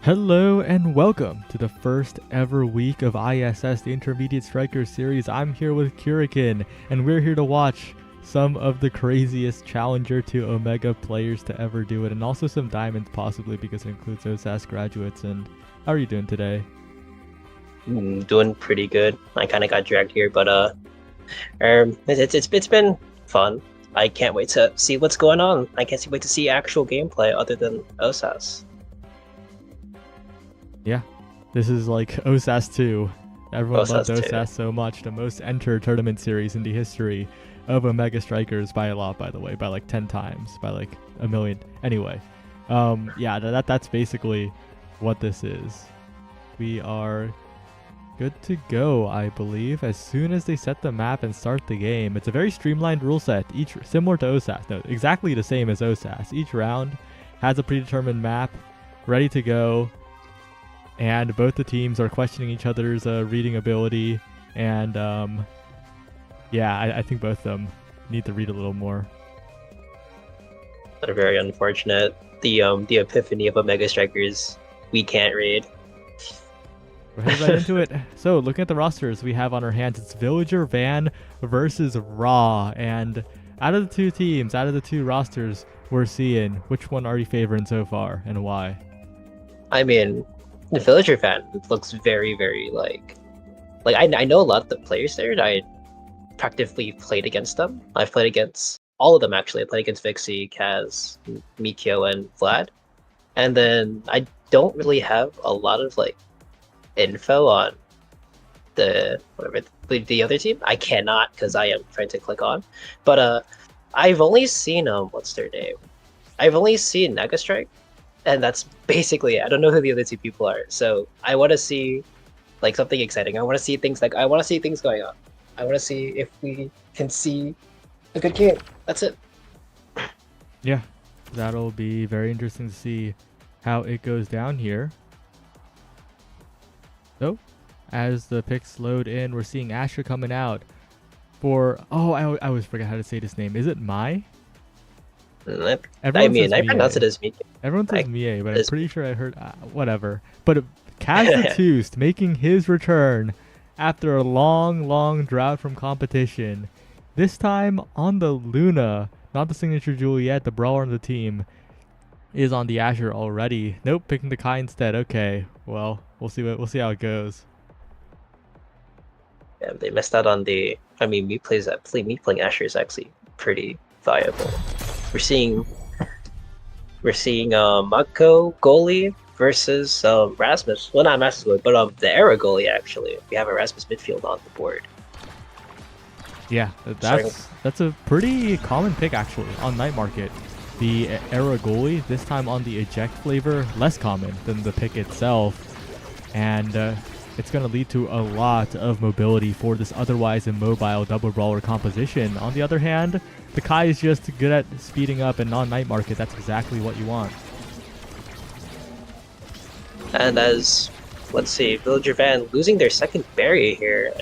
Hello and welcome to the first ever week of ISS, the Intermediate Strikers series. I'm here with Kurikin, and we're here to watch some of the craziest Challenger to Omega players to ever do it, and also some Diamonds possibly because it includes OSAS graduates. And how are you doing today? Doing pretty good. I kind of got dragged here, but it's been fun. I can't wait to see what's going on. I can't wait to see actual gameplay other than OSAS. Yeah, this is like OSAS 2. Everyone loved OSAS 2. OSAS so much. The most entered tournament series in the history of Omega Strikers by a lot, by the way, by like 10 times, by like a million. Anyway, yeah, that's basically what this is. We are good to go, I believe, as soon as they set the map and start the game. It's a very streamlined rule set, each similar to OSAS. No, exactly the same as OSAS. Each round has a predetermined map ready to go, and both the teams are questioning each other's reading ability, and yeah, I think both of them need to read a little more. That are very unfortunate. The epiphany of Omega Strikers, we can't read. We're headed right into it. So, looking at the rosters we have on our hands, it's Villager Van versus Raw, and out of the two teams, out of the two rosters we're seeing, which one are you favoring so far, and why? I mean, the Villager fan looks very, very like I know a lot of the players there. I practically played against them. I've played against all of them actually. I played against Vixie, Kaz, Mikio, and Vlad. And then I don't really have a lot of like info on the other team. I cannot because I am trying to click on. But I've only seen what's their name? I've only seen Negastrike. And that's basically it. I don't know who the other two people are. So I want to see like something exciting. I want to see things going on. I want to see if we can see a good game. That's it. Yeah, that'll be very interesting to see how it goes down here. So, as the picks load in, we're seeing Asher coming out for... Oh, I always forget how to say this name. Is it Mai? I pronounce it as Mie. Everyone says Mie, but I'm pretty sure I heard... whatever. But Kaz the Toost making his return after a long drought from competition. This time on the Luna, not the signature jewel yet. The brawler on the team is on the Asher already. Nope, picking the Kai instead. Okay, well, we'll see how it goes. Yeah, they missed out on the... I mean, me playing Asher is actually pretty viable. We're seeing Mako goalie versus Rasmus. Well, not Rasmus, but the Era goalie actually. We have a Rasmus midfield on the board. Yeah, that's a pretty common pick actually on Night Market. The Era goalie, this time on the eject flavor, less common than the pick itself, and it's going to lead to a lot of mobility for this otherwise immobile double brawler composition. On the other hand, the Kai is just good at speeding up, and on Night Market, that's exactly what you want. And as, let's see, Villager Van losing their second barrier here,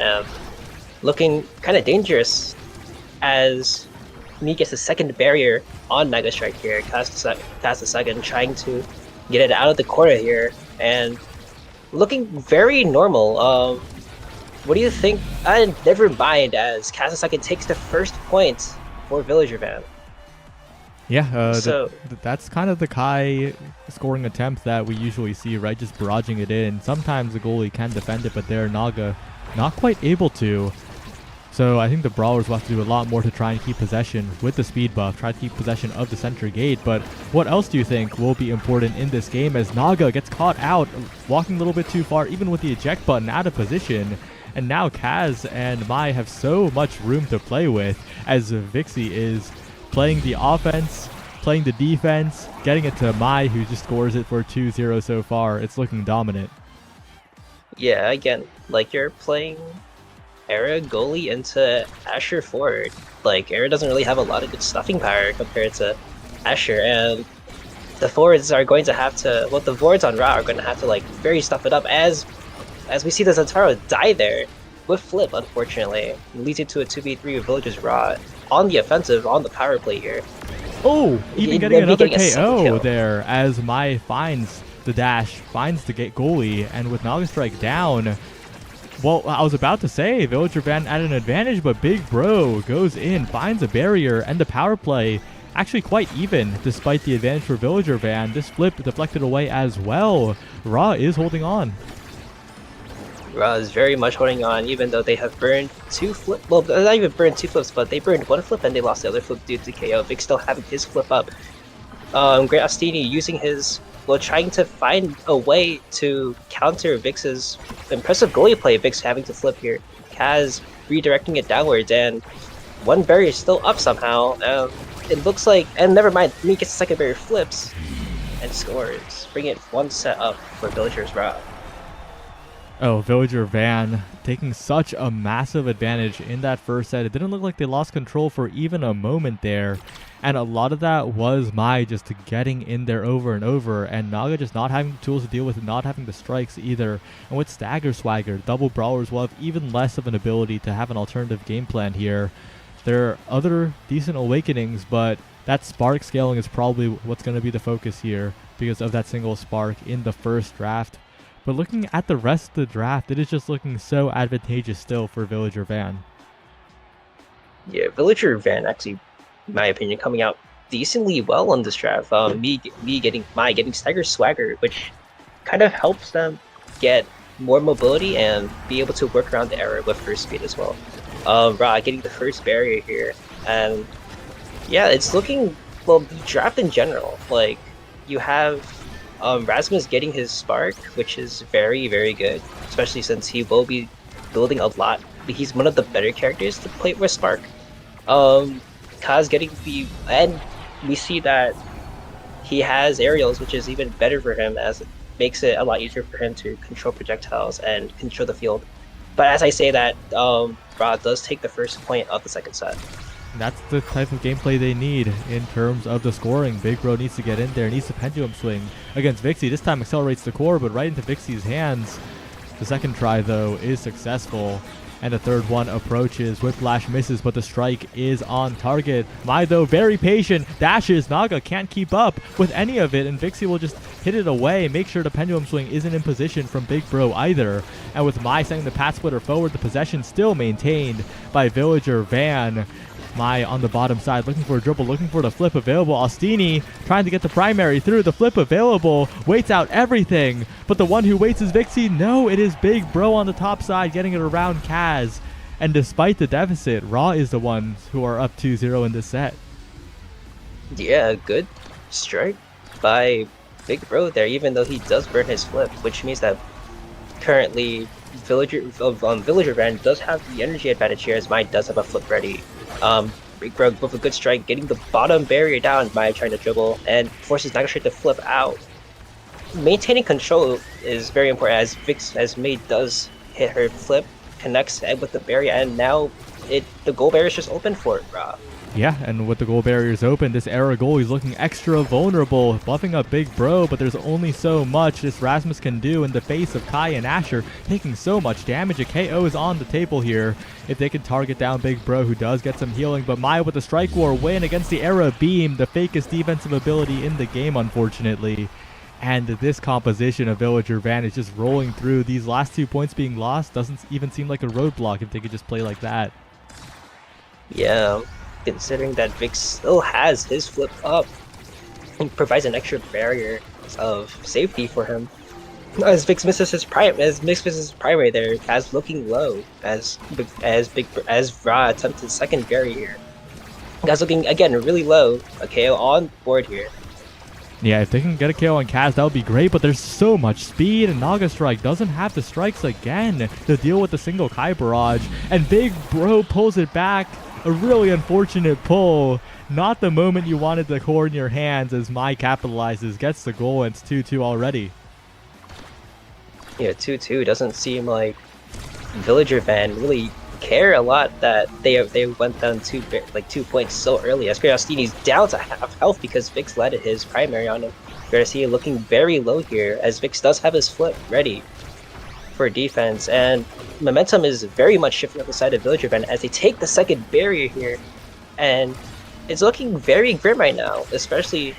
looking kind of dangerous as me gets a second barrier on Mega Strike here. Kaz the second trying to get it out of the corner here, and looking very normal. What do you think? Never mind, as Kaz the second takes the first point for Villager Van. Yeah, that's kind of the Kai scoring attempt that we usually see, right? Just barraging it in. Sometimes the goalie can defend it, but there Naga not quite able to. So I think the Brawlers will have to do a lot more to try and keep possession with the speed buff, try to keep possession of the center gate. But what else do you think will be important in this game as Naga gets caught out, walking a little bit too far, even with the eject button out of position? And now Kaz and Mai have so much room to play with as Vixie is playing the offense, playing the defense, getting it to Mai, who just scores it for 2-0 so far. It's looking dominant. Yeah, again, like you're playing Era goalie into Asher forward. Like, Era doesn't really have a lot of good stuffing power compared to Asher, and the forwards are going to have to... Well, the forwards on Ra are going to have to, like, very stuff it up as we see the Zentaro die there with Flip, unfortunately. Leading to a 2v3 with Villager's Ra on the offensive, on the power play here. Oh, even getting another KO there as Mai finds the dash, finds the goalie, and with Naga Strike down, well, I was about to say Villager Van at an advantage, but Big Bro goes in, finds a barrier, and the power play actually quite even despite the advantage for Villager Van. This flip deflected away as well. Ra is holding on. Ra is very much holding on, even though they have burned 2 flips. Well, not even burned 2 flips, but they burned 1 flip and they lost the other flip due to KO. Vic still having his flip up. Great Ostini using his, well, trying to find a way to counter Vix's impressive goalie play. Vix having to flip here. Kaz redirecting it downwards, and one barrier is still up somehow. It looks like, and never mind, me gets the second barrier, flips, and scores. Bring it 1 set up for Villager's Ra. Oh, Villager Van taking such a massive advantage in that first set. It didn't look like they lost control for even a moment there. And a lot of that was Mai just getting in there over and over, and Naga just not having the tools to deal with it, not having the strikes either. And with Stagger Swagger, double brawlers will have even less of an ability to have an alternative game plan here. There are other decent awakenings, but that spark scaling is probably what's going to be the focus here because of that single spark in the first draft. But looking at the rest of the draft, it is just looking so advantageous still for Villager Van. Yeah, Villager Van actually, in my opinion, coming out decently well on this draft. Me getting Stagger Swagger, which kind of helps them get more mobility and be able to work around the error with first speed as well. Ra getting the first barrier here, and yeah, it's looking, well, the draft in general, like, you have Rasmus getting his spark, which is very, very good, especially since he will be building a lot. He's one of the better characters to play with spark. Kaz getting the, and we see that he has aerials, which is even better for him, as it makes it a lot easier for him to control projectiles and control the field. But as I say that, Ra does take the first point of the second set. That's the type of gameplay they need in terms of the scoring. Big Bro needs to get in there, needs to pendulum swing against Vixie. This time accelerates the core, but right into Vixie's hands. The second try, though, is successful. And the third one approaches. Whiplash misses, but the strike is on target. Mai, though, very patient. Dashes. Naga can't keep up with any of it, and Vixie will just hit it away. Make sure the pendulum swing isn't in position from Big Bro either. And with Mai sending the Pat Splitter forward, the possession still maintained by Villager Van. Mai on the bottom side, looking for a dribble, looking for the flip available. Ostini trying to get the primary through. The flip available, waits out everything. But the one who waits is Vixie. No, it is Big Bro on the top side, getting it around Kaz. And despite the deficit, Ra is the ones who are up 2-0 in this set. Yeah, good strike by Big Bro there, even though he does burn his flip, which means that currently Villager Van does have the energy advantage here, as Mai does have a flip ready. Big Bro with a good strike, getting the bottom barrier down by trying to dribble, and forces Naga Strike to flip out. Maintaining control is very important, as May does hit her flip, connects with the barrier, and now the goal barrier is just open for Ra. Yeah, and with the goal barriers open, this Era goal is looking extra vulnerable, buffing up Big Bro, but there's only so much this Rasmus can do in the face of Kai and Asher, taking so much damage. A KO is on the table here if they can target down Big Bro, who does get some healing, but Mai with the Strike War win against the Era Beam, the fakest defensive ability in the game, unfortunately. And this composition of Villager Van is just rolling through. These last 2 points being lost doesn't even seem like a roadblock if they could just play like that. Yeah. Considering that Vic still has his flip up and provides an extra barrier of safety for him. As Vix misses his primary there, Kaz looking low as Ra attempts his second barrier. Kaz looking again really low. A KO on board here. Yeah, if they can get a KO on Kaz, that would be great, but there's so much speed, and Naga Strike doesn't have the strikes again to deal with the single Kai barrage, and Big Bro pulls it back. A really unfortunate pull. Not the moment you wanted the core in your hands, as Mai capitalizes, gets the goal, and it's 2-2 already. Yeah, 2-2 doesn't seem like Villager Van really care a lot that they went down 2 points so early. As Ostini's down to half health because Vix led his primary on him. Garcia looking very low here, as Vix does have his flip ready for defense, and momentum is very much shifting up the side of Villager Van as they take the second barrier here, and it's looking very grim right now, especially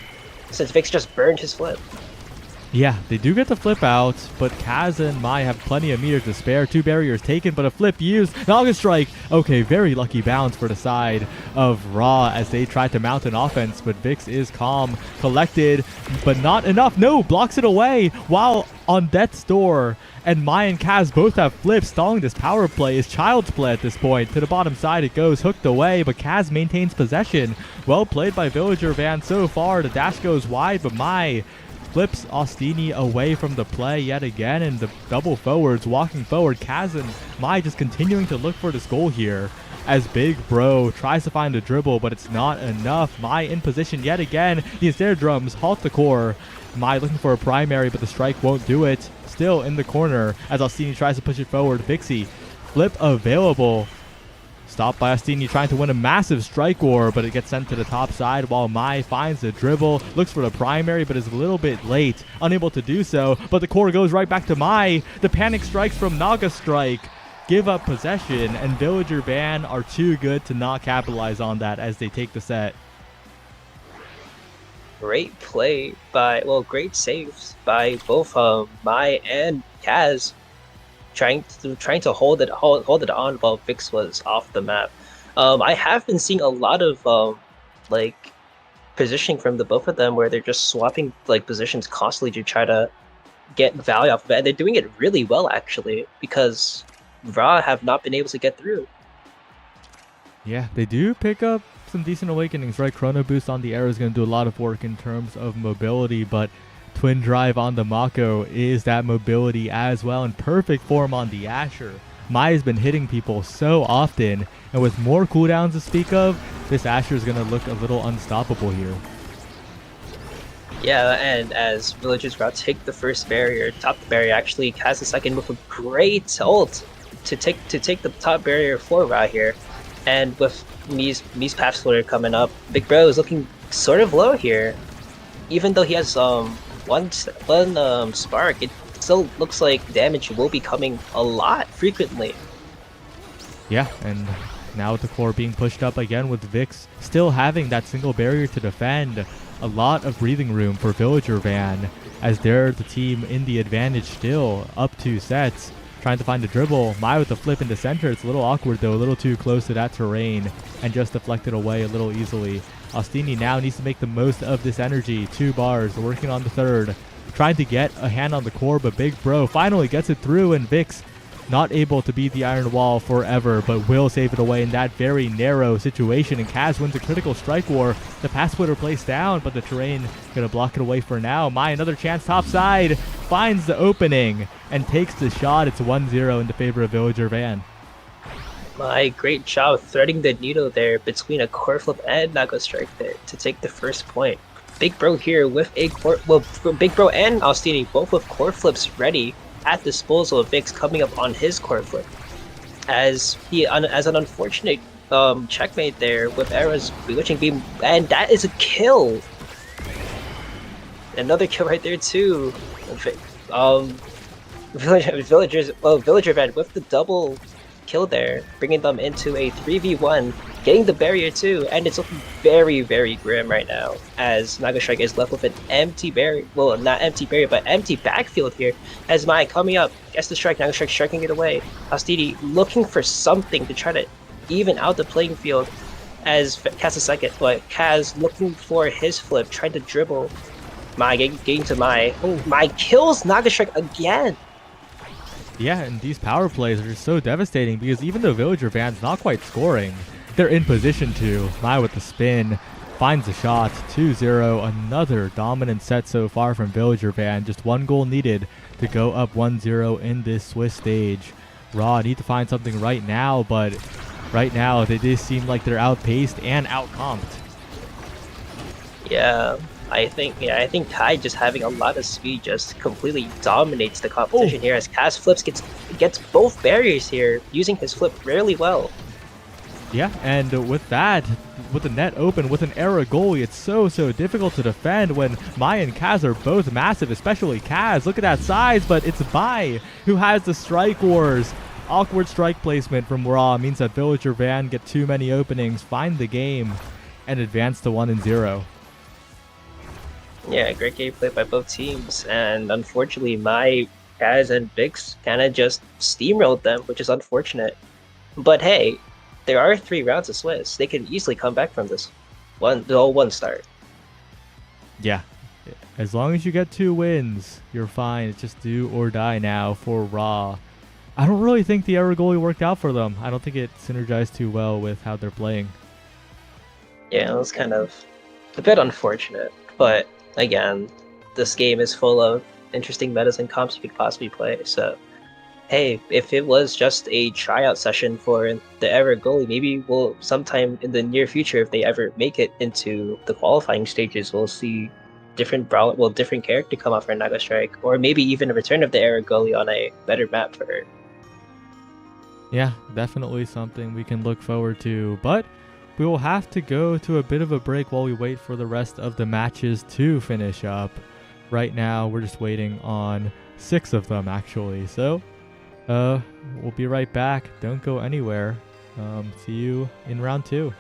since Vix just burned his flip. Yeah, they do get the flip out, but Kaz and Mai have plenty of meters to spare. 2 barriers taken, but a flip used. Naga Strike! Okay, very lucky bounce for the side of Raw as they try to mount an offense, but Vix is calm, collected, but not enough. No, blocks it away while on death's door. And Mai and Kaz both have flips. Stalling this power play is child's play at this point. To the bottom side it goes, hooked away, but Kaz maintains possession. Well played by Villager Van so far. The dash goes wide, but Mai flips Ostini away from the play yet again, and the double forwards walking forward. Kaz and Mai just continuing to look for this goal here as Big Bro tries to find a dribble, but it's not enough. Mai in position yet again. The Astair drums halt the core. Mai looking for a primary, but the strike won't do it. Still in the corner as Ostini tries to push it forward. Vixie, flip available. Stopped by Ostini trying to win a massive strike war, but it gets sent to the top side while Mai finds the dribble, looks for the primary, but is a little bit late, unable to do so. But the core goes right back to Mai. The panic strikes from Naga Strike give up possession, and Villager Van are too good to not capitalize on that as they take the set. Great play by, well, great saves by both Mai and Kaz. Trying to hold it on while Vix was off the map. I have been seeing a lot of like positioning from the both of them where they're just swapping like positions constantly to try to get value off of it. And they're doing it really well actually, because Ra have not been able to get through. Yeah, they do pick up some decent awakenings, right? Chrono Boost on the Arrow is going to do a lot of work in terms of mobility, but Twin Drive on the Mako is that mobility as well, in perfect form on the Asher. Mai has been hitting people so often, and with more cooldowns to speak of, this Asher is going to look a little unstoppable here. Yeah, and as Villagers Route take the first barrier, top the barrier, actually has the second with a great ult to take the top barrier for Ra here. And with Mii's Path Splitter coming up, Big Bro is looking sort of low here. Even though he has one spark, it still looks like damage will be coming a lot frequently. Yeah, and now with the core being pushed up again with Vix still having that single barrier to defend, a lot of breathing room for Villager Van as they're the team in the advantage still, up 2 sets. Trying to find a dribble. Mai with the flip into center. It's a little awkward though, a little too close to that terrain, and just deflected away a little easily. Ostini now needs to make the most of this energy. 2 bars, working on the third. Trying to get a hand on the core, but Big Bro finally gets it through, and Vix not able to beat the Iron Wall forever, but will save it away in that very narrow situation. And Kaz wins a critical strike war. The Path Splitter plays down, but the terrain gonna block it away for now. Mai, another chance top side, finds the opening and takes the shot. It's 1-0 in the favor of Villager Van. Mai, great job threading the needle there between a core flip and Naga Strike there to take the first point. Big Bro here with a core, well, Big Bro and Ostini both with core flips ready at disposal of Vix coming up on his core flip. As an unfortunate checkmate there with Era's Bewitching Beam, and that is a kill. Another kill right there too. Villager Van with the double kill there, bringing them into a 3v1, getting the barrier too, and it's looking very, very grim right now as Naga Strike is left with an empty barrier, well, not empty barrier, but empty backfield here as Mai coming up, gets the strike, Naga Strike striking it away. Ostini looking for something to try to even out the playing field as Kaz a second, but Kaz looking for his flip, trying to dribble. Mai getting to Mai. Oh, Mai kills Naga Strike again! Yeah, and these power plays are just so devastating because even though Villager Van's not quite scoring, they're in position to. Mai with the spin, finds the shot, 2-0. Another dominant set so far from Villager Van. Just 1 goal needed to go up 1-0 in this Swiss stage. Raw need to find something right now, but right now they just seem like they're outpaced and outcomped. Yeah. I think Kai just having a lot of speed just completely dominates the competition here as Kaz flips gets both barriers here, using his flip really well. Yeah, and with that, with the net open, with an Era goalie, it's so difficult to defend when Mai and Kaz are both massive, especially Kaz. Look at that size, but it's Mai who has the strike wars. Awkward strike placement from Raw means that Villager Van get too many openings, find the game, and advance to 1-0. Yeah, great gameplay by both teams, and unfortunately, my Kaz and Vix kind of just steamrolled them, which is unfortunate. But hey, there are 3 rounds of Swiss. They can easily come back from this the whole one start. Yeah. As long as you get 2 wins, you're fine. It's just do or die now for Raw. I don't really think the error goalie worked out for them. I don't think it synergized too well with how they're playing. Yeah, it was kind of a bit unfortunate, but again, this game is full of interesting metas and comps you could possibly play. So, hey, if it was just a tryout session for the Ever goalie, maybe we'll sometime in the near future, if they ever make it into the qualifying stages, we'll see different character come out for Naga Strike, or maybe even a return of the Ever goalie on a better map for her. Yeah, definitely something we can look forward to. But we will have to go to a bit of a break while we wait for the rest of the matches to finish up. Right now, we're just waiting on 6 of them, actually. So, we'll be right back. Don't go anywhere. See you in round 2.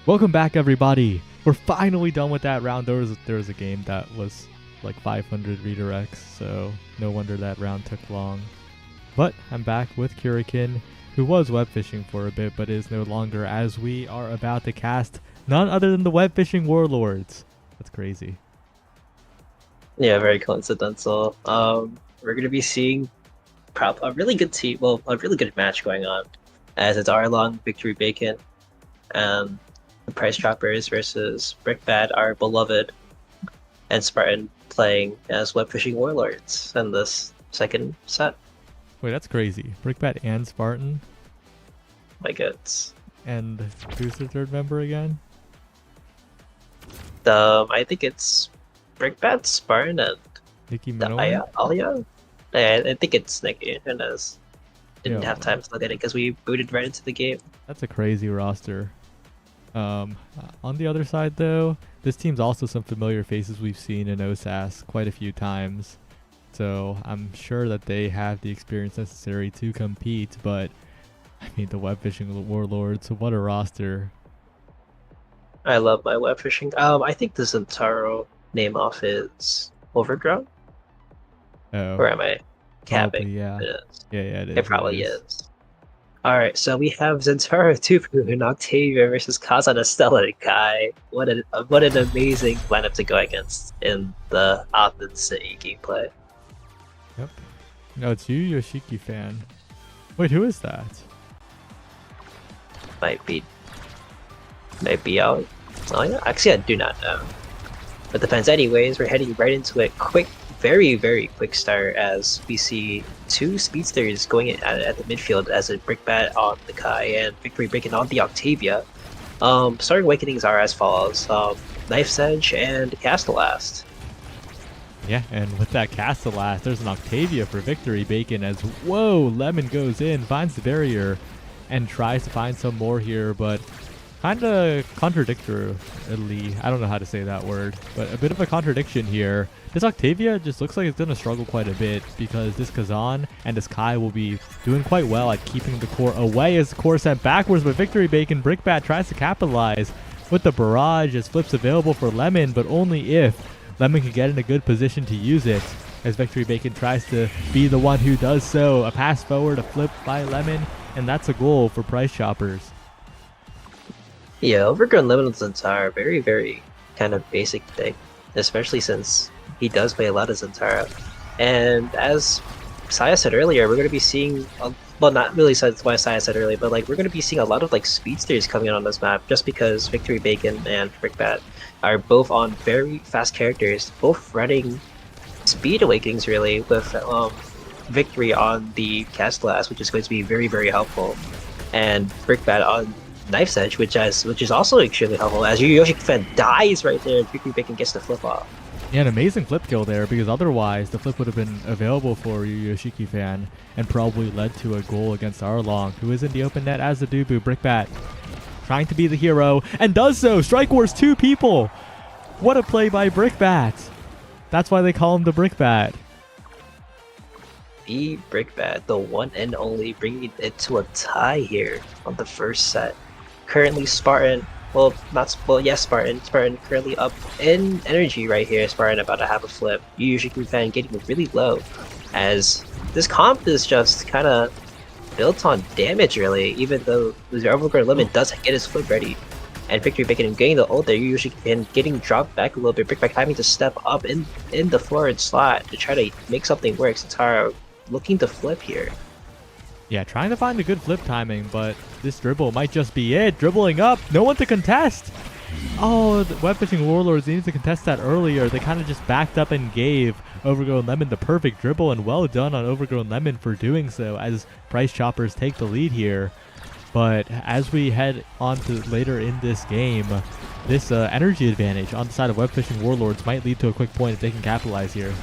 Welcome back, everybody. We're finally done with that round. There was a game that was like 500 redirects, so no wonder that round took long. But I'm back with Kurikin, who was web fishing for a bit, but is no longer, as we are about to cast none other than the web fishing warlords. That's crazy. Yeah, very coincidental. We're gonna be seeing a really good team, well, a really good match going on, as it's Arlong, Victory Bacon, and the Price Choppers versus Brickbat, our beloved, and Spartan playing as web fishing warlords in this second set. Wait, that's crazy. Brickbat and Spartan? My goodness. And who's the third member again? I think it's Brickbat, Spartan, and Nikki Minowa? Alia? I think it's Nikki, and didn't Yeah. have time to look at it because we booted right into the game. That's a crazy roster. On the other side, though, this team's also some familiar faces we've seen in OSAS quite a few times. So I'm sure that they have the experience necessary to compete, but I mean, the web fishing warlords, what a roster. I love my web fishing. I think the Zentaro name off is Overgrown. Oh, Or am I capping? probably, yeah. It is. Yeah, it is. It probably is. Alright, so we have Zentaro Tupu and Octavia versus Kazan Estella and Kai. What an amazing lineup to go against in the Athens City gameplay. Yep. No, it's you, Yoshiki fan. Wait, who is that? Might be out. Oh yeah, actually I do not know. But depends anyways, we're heading right into it. Quick, very, very quick start as we see two speedsters going at the midfield as a Brickbat on the Kai and Victory Bacon on the Octavia. Starting awakenings are as follows. Knife's Edge and Castellast. Yeah, and with that Castellast, there's an Octavia for Victory Bacon as, whoa, Lemon goes in, finds the barrier, and tries to find some more here, but kind of contradictory. I don't know how to say that word, but a bit of a contradiction here. This Octavia just looks like it's going to struggle quite a bit because this Kazan and this Kai will be doing quite well at keeping the core away as the core sent backwards, but Victory Bacon Brickbat tries to capitalize with the barrage as flips available for Lemon, but only if Lemon can get in a good position to use it, as Victory Bacon tries to be the one who does so. A pass forward, a flip by Lemon, and that's a goal for Price Choppers. Yeah, Overgrown Lemon with Zentaro, very, very kind of basic thing, especially since he does play a lot of Zentaro. And as Saya said earlier, we're going to be seeing, well, not really what Saya said earlier, but like we're going to be seeing a lot of like speedsters coming in on this map just because Victory Bacon and Brickbat are both on very fast characters, both running speed awakenings really with Victory on the Castellast, which is going to be very, very helpful, and Brickbat on Knife's Edge, which is also extremely helpful as Yoshiki fan dies right there and Victory Bacon gets the flip off. Yeah, an amazing flip kill there because otherwise the flip would have been available for Yoshiki fan and probably led to a goal against Arlong, who is in the open net as the Dubu. Brickbat trying to be the hero and does so. Strike Wars 2 people. What a play by Brickbat. That's why they call him the Brickbat. The Brickbat, the one and only, bringing it to a tie here on the first set. Currently Spartan, Spartan currently up in energy right here. Spartan about to have a flip. Yoshiki fan getting really low as this comp is just kind of built on damage really, even though the Overgrown Lemon does get his flip ready. And Victory Bacon getting the ult there, Yoshiki fan getting dropped back a little bit. Brickbat having to step up in the forward slot to try to make something work. Zentaro looking to flip here. Yeah, trying to find a good flip timing, but this dribble might just be it. Dribbling up, no one to contest. Oh, the web fishing warlords needed to contest that earlier. They kind of just backed up and gave Overgrown Lemon the perfect dribble, and well done on Overgrown Lemon for doing so as Price Choppers take the lead here. But as we head on to later in this game, this energy advantage on the side of web fishing warlords might lead to a quick point if they can capitalize here.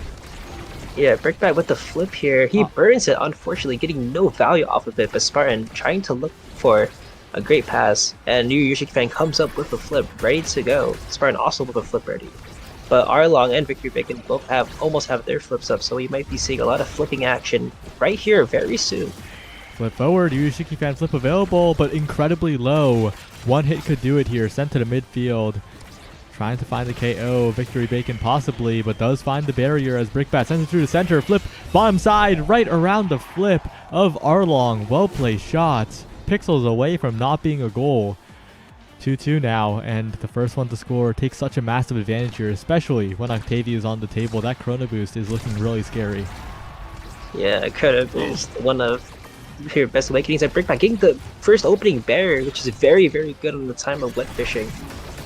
Yeah, Brickbat with the flip here. He burns it, unfortunately, getting no value off of it, but Spartan trying to look for a great pass, and new Yoshiki fan comes up with the flip, ready to go. Spartan also with a flip ready. But Arlong and Victory Bacon both almost have their flips up, so we might be seeing a lot of flipping action right here very soon. Flip forward, Yoshiki fan flip available, but incredibly low. One hit could do it here. Sent to the midfield. Trying to find the KO. Victory Bacon possibly, but does find the barrier as Brickbat sends it through the center. Flip, bottom side, right around the flip of Arlong. Well-placed shots. Pixels away from not being a goal. 2-2 now, and the first one to score takes such a massive advantage here, especially when Octavia is on the table. That Chrono Boost is looking really scary. Yeah, Chrono Boost, one of your best awakenings at Brickbat, getting the first opening barrier, which is very, very good on the time of wet fishing,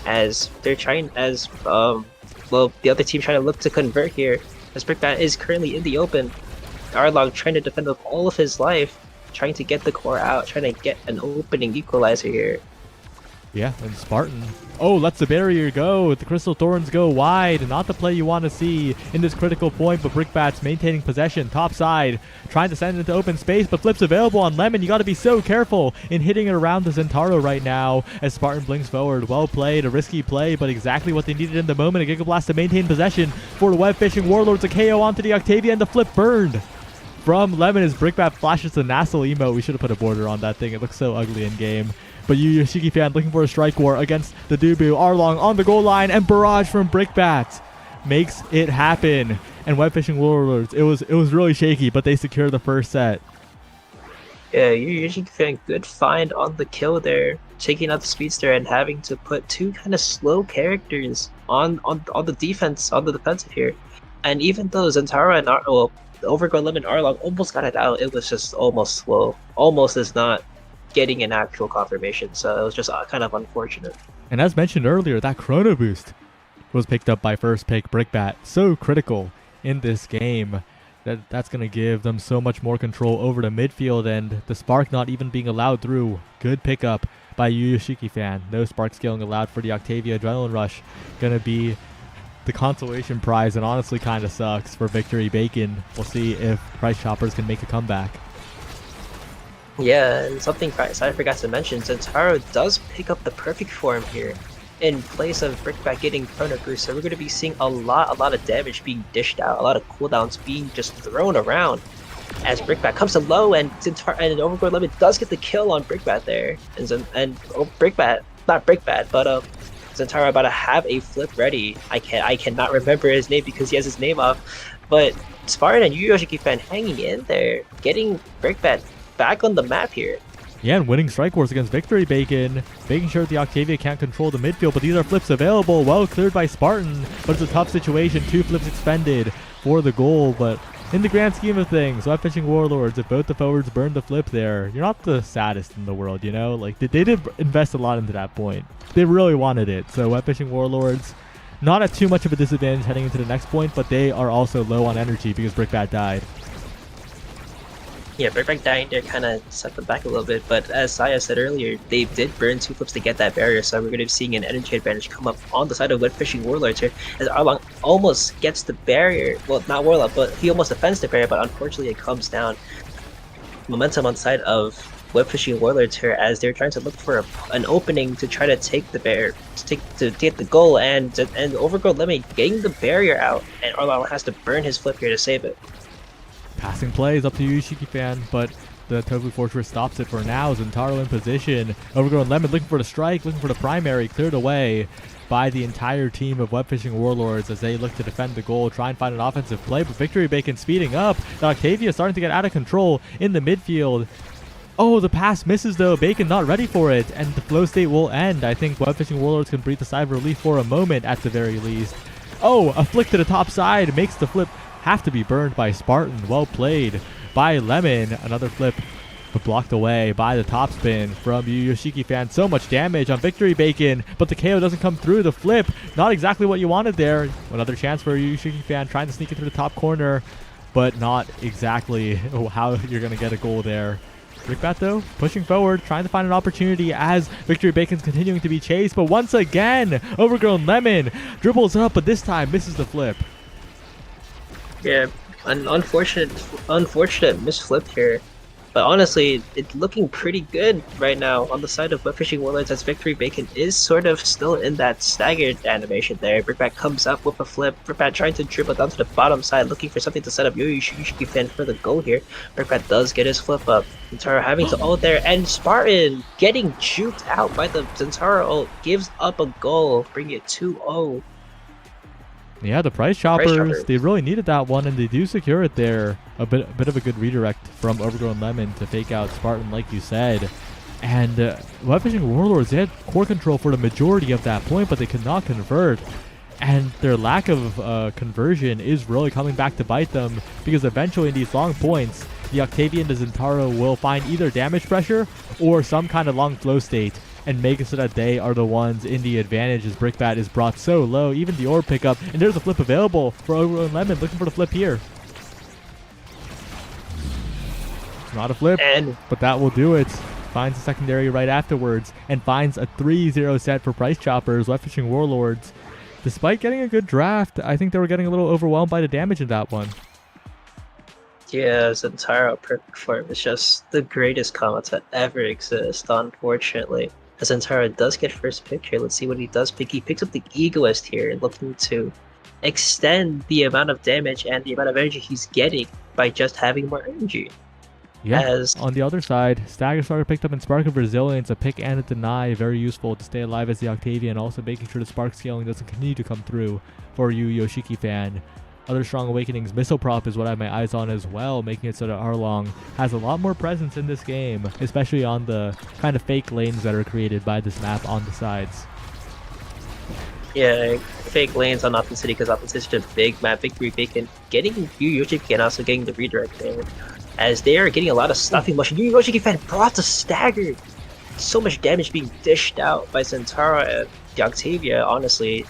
as they're trying, as well, the other team trying to look to convert here, as Brickbat is currently in the open. Arlong trying to defend with all of his life, trying to get the core out, trying to get an opening equalizer here. Yeah, and Spartan, lets the barrier go. The Crystal Thorns go wide. Not the play you want to see in this critical point, but Brickbat's maintaining possession. Top side, trying to send it into open space, but Flip's available on Lemon. You got to be so careful in hitting it around the Zentaro right now as Spartan blinks forward. Well played, a risky play, but exactly what they needed in the moment. A Giga Blast to maintain possession for the Web Fishing Warlords. A KO onto the Octavia, and the Flip burned from Lemon as Brickbat flashes the Nassel emote. We should have put a border on that thing. It looks so ugly in game. But Yu Yoshiki fan looking for a strike war against the Dubu. Arlong on the goal line, and barrage from Brickbat makes it happen. And Web Fishing Warlords, it was really shaky, but they secure the first set. Yeah, Yu Yoshiki fan, good find on the kill there, taking out the Speedster and having to put two kind of slow characters on the defense, on the defensive here. And even though Zentaro and Overgrown Lemon Arlong almost got it out, it was just almost slow. Almost is not getting an actual confirmation, so it was just kind of unfortunate. And as mentioned earlier, that Chrono Boost was picked up by first pick Brickbat. So critical in this game. That's going to give them so much more control over the midfield, and the Spark not even being allowed through. Good pickup by Yu Yoshiki fan. No Spark scaling allowed for the Octavia Adrenaline Rush. Going to be the consolation prize, and honestly kind of sucks for Victory Bacon. We'll see if Price Choppers can make a comeback. Yeah, and something I forgot to mention, Zentaro does pick up the perfect form here in place of Brickbat getting Chrono Boost, so we're going to be seeing a lot of damage being dished out, a lot of cooldowns being just thrown around as Brickbat comes to low, and Overgrown Lemon does get the kill on Brickbat there, Brickbat, not Brickbat, but Zentaro about to have a flip ready. I cannot remember his name because he has his name up, but Spartan and Yu Yoshiki fan hanging in there, getting Brickbat back on the map here. Yeah, and winning strike wars against Victory Bacon, making sure the Octavia can't control the midfield, but these are flips available, well cleared by Spartan, but it's a tough situation. 2 flips expended for the goal, but in the grand scheme of things, Web Fishing Warlords, if both the forwards burn the flip there, you're not the saddest in the world, you know? Like, they did invest a lot into that point. They really wanted it, so Web Fishing Warlords, not at too much of a disadvantage heading into the next point, but they are also low on energy because Brickbat died. Yeah, Brickbat dying there kind of set them back a little bit, but as Saya said earlier, they did burn 2 flips to get that barrier, so we're going to be seeing an energy advantage come up on the side of Web Fishing Warlords here, as Arlong almost gets the barrier. Well, not Warlock, but he almost defends the barrier, but unfortunately it comes down. Momentum on the side of Web Fishing Warlords here, as they're trying to look for an opening to try to take the barrier, to get the goal, and Overgrown Lemon getting the barrier out, and Arlong has to burn his flip here to save it. Passing play is up to Yu Yoshiki fan, but the Tofu Fortress stops it for now. Zentaro in position. Overgrown Lemon looking for the strike, looking for the primary, cleared away by the entire team of Web Fishing Warlords as they look to defend the goal, try and find an offensive play, but Victory Bacon speeding up. The Octavia starting to get out of control in the midfield. Oh, the pass misses though. Bacon not ready for it, and the flow state will end. I think Web Fishing Warlords can breathe a sigh of relief for a moment at the very least. Oh, a flick to the top side makes the flip have to be burned by Spartan. Well played by Lemon. Another flip, but blocked away by the topspin from Yu Yoshiki fan. So much damage on Victory Bacon, but the KO doesn't come through. The flip, not exactly what you wanted there. Another chance for Yu Yoshiki fan trying to sneak it through the top corner, but not exactly how you're going to get a goal there. Brickbat though, pushing forward, trying to find an opportunity as Victory Bacon's continuing to be chased, but once again, Overgrown Lemon dribbles up, but this time misses the flip. Yeah, an unfortunate misflip here. But honestly, it's looking pretty good right now on the side of Web Fishing Warlords, as Victory Bacon is sort of still in that staggered animation there. Brickbat comes up with a flip. Brickbat trying to dribble down to the bottom side, looking for something to set up Yoshiki Fan for the goal here. Brickbat does get his flip up. Zentaro having to ult there, and Spartan getting juked out by the Zentaro ult, gives up a goal, bring it 2-0. Yeah, the Price Choppers, they really needed that one, and they do secure it there. A bit of a good redirect from Overgrown Lemon to fake out Spartan, like you said. And Web Fishing Warlords, they had core control for the majority of that point, but they could not convert. And their lack of conversion is really coming back to bite them, because eventually in these long points, the Octavian and Zentaro will find either damage pressure or some kind of long flow state, and make it so that they are the ones in the advantage as Brickbat is brought so low. Even the orb pickup, and there's a flip available for Overgrown Lemon, looking for the flip here. It's not a flip, but that will do it. Finds a secondary right afterwards, and finds a 3-0 set for Price Choppers. Web Fishing Warlords, despite getting a good draft, I think they were getting a little overwhelmed by the damage in that one. Yeah, Zentaro perfect form is just the greatest combo to ever exist, unfortunately. As Zentaro does get first pick here, let's see what he does pick. He picks up the Egoist here, looking to extend the amount of damage and the amount of energy he's getting by just having more energy. Yeah, on the other side, Stagger Starter picked up in Spark of Resilience, a pick and a deny, very useful to stay alive as the Octavian, also making sure the Spark scaling doesn't continue to come through for you, Yoshiki Fan. Other strong awakenings, Missile Prop is what I have my eyes on as well, making it so that Arlong has a lot more presence in this game, especially on the kind of fake lanes that are created by this map on the sides. Yeah, fake lanes on Optin City, because Optin City is such a big map. Victory Bacon getting Yu Yoshiki and also getting the redirect there, as they are getting a lot of stuffing motion. Yu Yoshiki Fan brought to stagger. So much damage being dished out by Zentaro and the Octavia, honestly.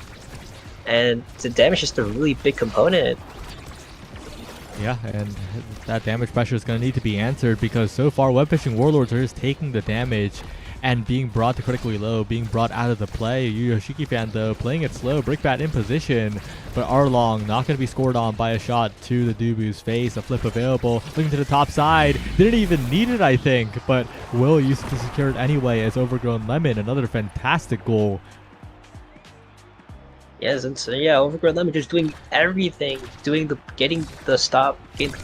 And the damage is a really big component. Yeah, and that damage pressure is going to need to be answered, because so far Web Fishing Warlords are just taking the damage and being brought to critically low, being brought out of the play. Yoshiki Fan, though, playing it slow. Brickbat in position, but Arlong not going to be scored on by a shot to the Dubu's face. A flip available, looking to the top side. Didn't even need it, I think, but will use it to secure it anyway as Overgrown Lemon. Another fantastic goal. Yes, and so yeah, Overgrown Lemon just doing everything, getting the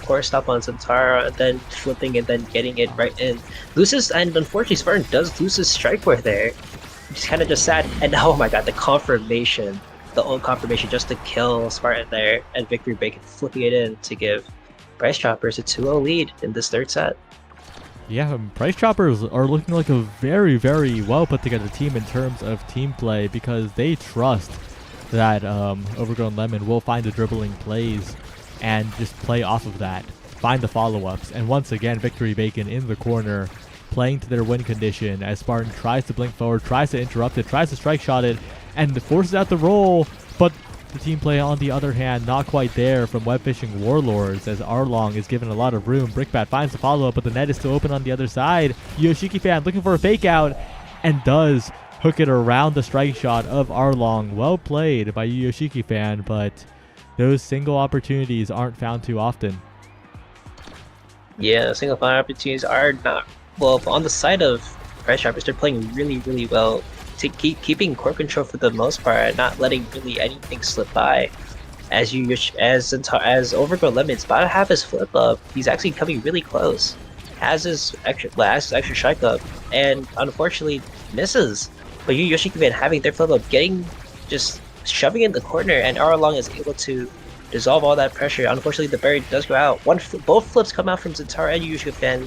core stop on Zentaro, and then flipping and then getting it right in. Loses, and unfortunately Spartan does lose his strike force there. Just kind of just sad, and oh my god, the confirmation, the old confirmation just to kill Spartan there, and Victory Bacon flipping it in to give Price Choppers a 2-0 lead in this third set. Yeah, Price Choppers are looking like a very, very well put together team in terms of team play, because they trust that Overgrown Lemon will find the dribbling plays and just play off of that, find the follow-ups. And once again, Victory Bacon in the corner, playing to their win condition as Spartan tries to blink forward, tries to interrupt it, tries to strike shot it, and forces out the roll. But the team play, on the other hand, not quite there from Web Fishing Warlords, as Arlong is given a lot of room. Brickbat finds the follow-up, but the net is still open on the other side. Yoshiki Fan looking for a fake out, and does hook it around the strike shot of Arlong. Well played by Yoshiki Fan, but those single opportunities aren't found too often. Yeah, single fire opportunities are not, well, on the side of Price Choppers, they're playing really, really well to keeping core control for the most part, and not letting really anything slip by. As Overgrown Lemon's about to have his flip up, he's actually coming really close. Has his extra strike up, and unfortunately misses. But Yoshiki Fan having their flip up, just shoving in the corner, and Arlong is able to dissolve all that pressure. Unfortunately, the berry does go out. Both flips come out from Zentaro and Yoshiki Fan.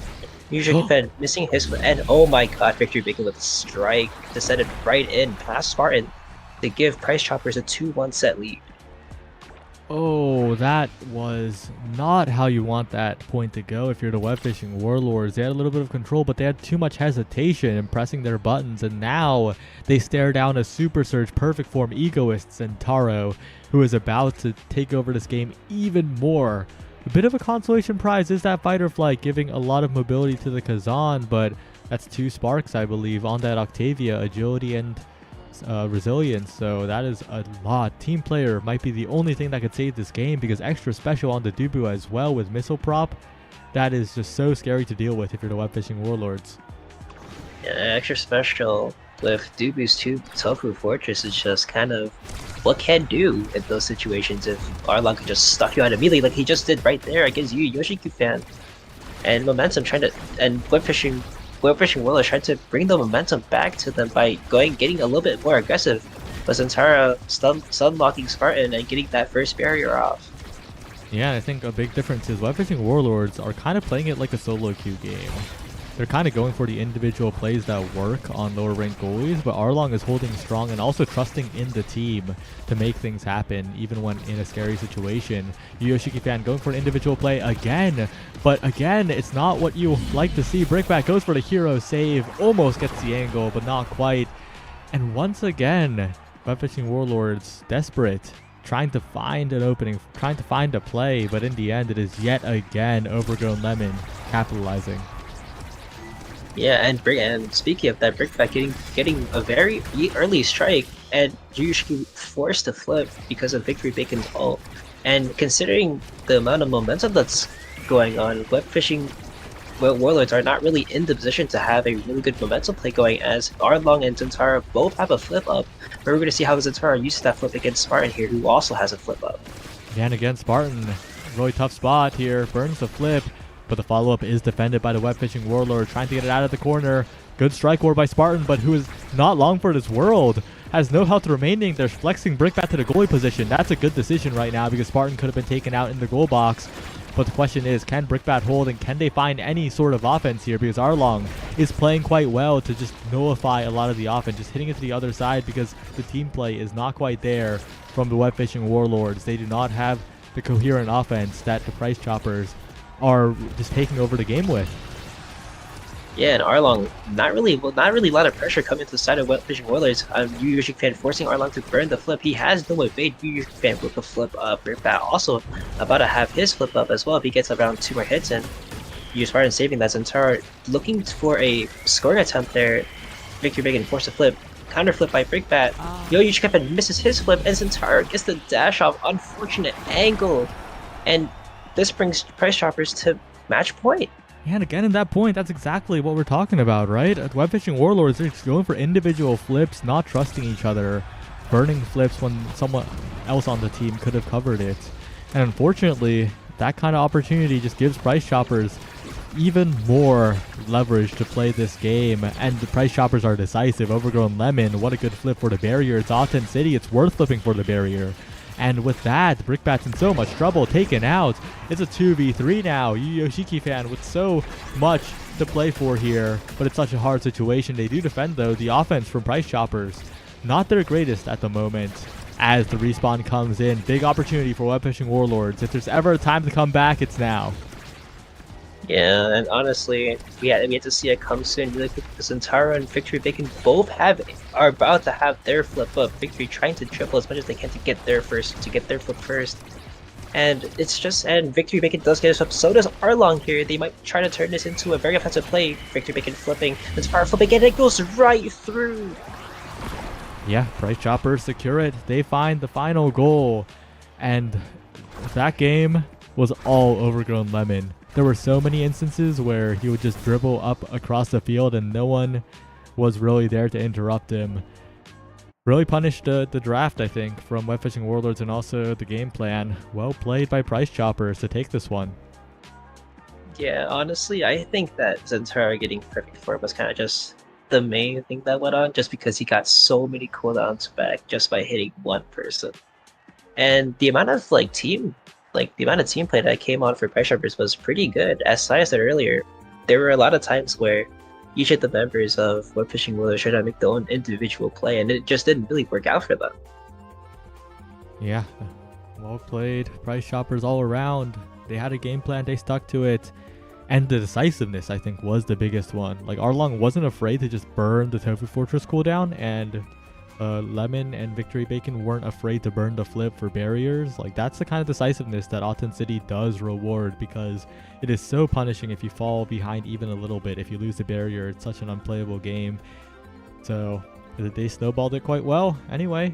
Yoshiki Fan missing his flip, and oh my god, Victory Bacon with a strike to set it right in past Spartan to give Price Choppers a 2-1 set lead. Oh, that was not how you want that point to go if you're the Web Fishing Warlords. They had a little bit of control, but they had too much hesitation in pressing their buttons, and now they stare down a Super Surge perfect form egoist Zentaro, who is about to take over this game even more. A bit of a consolation prize is that Fighter Flight, giving a lot of mobility to the Kazan, but that's 2 sparks, I believe, on that Octavia, agility and resilience, so that is a lot. Team player might be the only thing that could save this game, because extra special on the Dubu as well with Missile Prop that is just so scary to deal with if you're the web fishing Warlords. Yeah, extra special with Dubu's 2 Tofu Fortress is just kind of what can do in those situations if Arlong could just stuff you out immediately like he just did right there against you, Yoshi-Q fan. And Momentum web fishing Warlords trying to bring the momentum back to them by getting a little bit more aggressive. But Zentara stun locking Spartan and getting that first barrier off. Yeah, I think a big difference is web fishing Warlords are kind of playing it like a solo queue game. They're kind of going for the individual plays that work on lower ranked goalies, but Arlong is holding strong and also trusting in the team to make things happen, even when in a scary situation. Yoshi-Q fan going for an individual play again, but again, it's not what you like to see. Brickbat goes for the hero save, almost gets the angle, but not quite. And once again, web fishing Warlords desperate, trying to find an opening, trying to find a play, but in the end, it is yet again Overgrown Lemon capitalizing. Yeah, and speaking of that, Brickbat getting a very early strike, and Yushiki forced to flip because of Victory Bacon's ult. And considering the amount of momentum that's going on, web fishing Warlords are not really in the position to have a really good momentum play going, as Arlong and Zentara both have a flip up. But we're going to see how Zentara uses that flip against Spartan here, who also has a flip up. And again, Spartan, really tough spot here, burns the flip. But the follow-up is defended by the web fishing Warlord, trying to get it out of the corner. Good strike war by Spartan, but who is not long for this world. Has no health remaining. They're flexing Brickbat to the goalie position. That's a good decision right now because Spartan could have been taken out in the goal box. But the question is, can Brickbat hold and can they find any sort of offense here? Because Arlong is playing quite well to just nullify a lot of the offense, just hitting it to the other side because the team play is not quite there from the web fishing Warlords. They do not have the coherent offense that the Price Choppers are just taking over the game with. Yeah, and Arlong not really a lot of pressure coming to the side of web fishing Warlords. Yoshi fan forcing Arlong to burn the flip. He has no evade. Yoshi fan with the flip up. Brickbat also about to have his flip up as well if he gets around 2 more hits, and Spartan saving that. Zentara looking for a scoring attempt there. Victory Bacon forced a flip. Counter flip by Brickbat. Yoshi fan misses his flip, and Zentara gets the dash off. Unfortunate angle, and this brings Price Choppers to match point. And again, in that point, that's exactly what we're talking about, right? Web fishing Warlords are just going for individual flips, not trusting each other, burning flips when someone else on the team could have covered it. And unfortunately, that kind of opportunity just gives Price Choppers even more leverage to play this game. And the Price Choppers are decisive. Overgrown Lemon, what a good flip for the barrier. It's Autumn City, it's worth flipping for the barrier. And with that, Brickbat's in so much trouble, taken out. It's a 2v3 now. Yoshi-Q fan with so much to play for here, but it's such a hard situation. They do defend, though. The offense from Price Choppers, not their greatest at the moment. As the respawn comes in, big opportunity for web fishing Warlords. If there's ever a time to come back, it's now. Yeah, and honestly, we had to see it come soon. Really quick, Zentara and Victory Bacon both are about to have their flip up. Victory trying to triple as much as they can to get their flip first. And Victory Bacon does get us up. So does Arlong here. They might try to turn this into a very offensive play. Victory Bacon flipping, Zentara flipping, and it goes right through. Yeah, Price Choppers secure it. They find the final goal. And that game was all Overgrown Lemon. There were so many instances where he would just dribble up across the field and no one was really there to interrupt him. Really punished the draft, I think, from web fishing Warlords and also the game plan. Well played by Price Choppers to take this one. Yeah, honestly, I think that Zentara getting perfect form was kind of just the main thing that went on, just because he got so many cooldowns back just by hitting one person. And the amount of team play that came on for Price Choppers was pretty good. As Saya said earlier, there were a lot of times where each of the members of web fishing Warlords tried to make their own individual play, and it just didn't really work out for them. Yeah, well played. Price Choppers all around. They had a game plan, they stuck to it. And the decisiveness, I think, was the biggest one. Arlong wasn't afraid to just burn the Tofu Fortress cooldown, and Lemon and Victory Bacon weren't afraid to burn the flip for barriers. That's the kind of decisiveness that Autumn City does reward, because it is so punishing if you fall behind even a little bit. If you lose the barrier, it's such an unplayable game. So they snowballed it quite well. Anyway,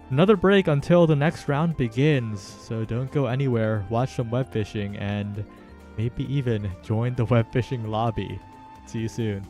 another break until the next round begins, so don't go anywhere. Watch some web fishing, and maybe even join the web fishing lobby. See you soon.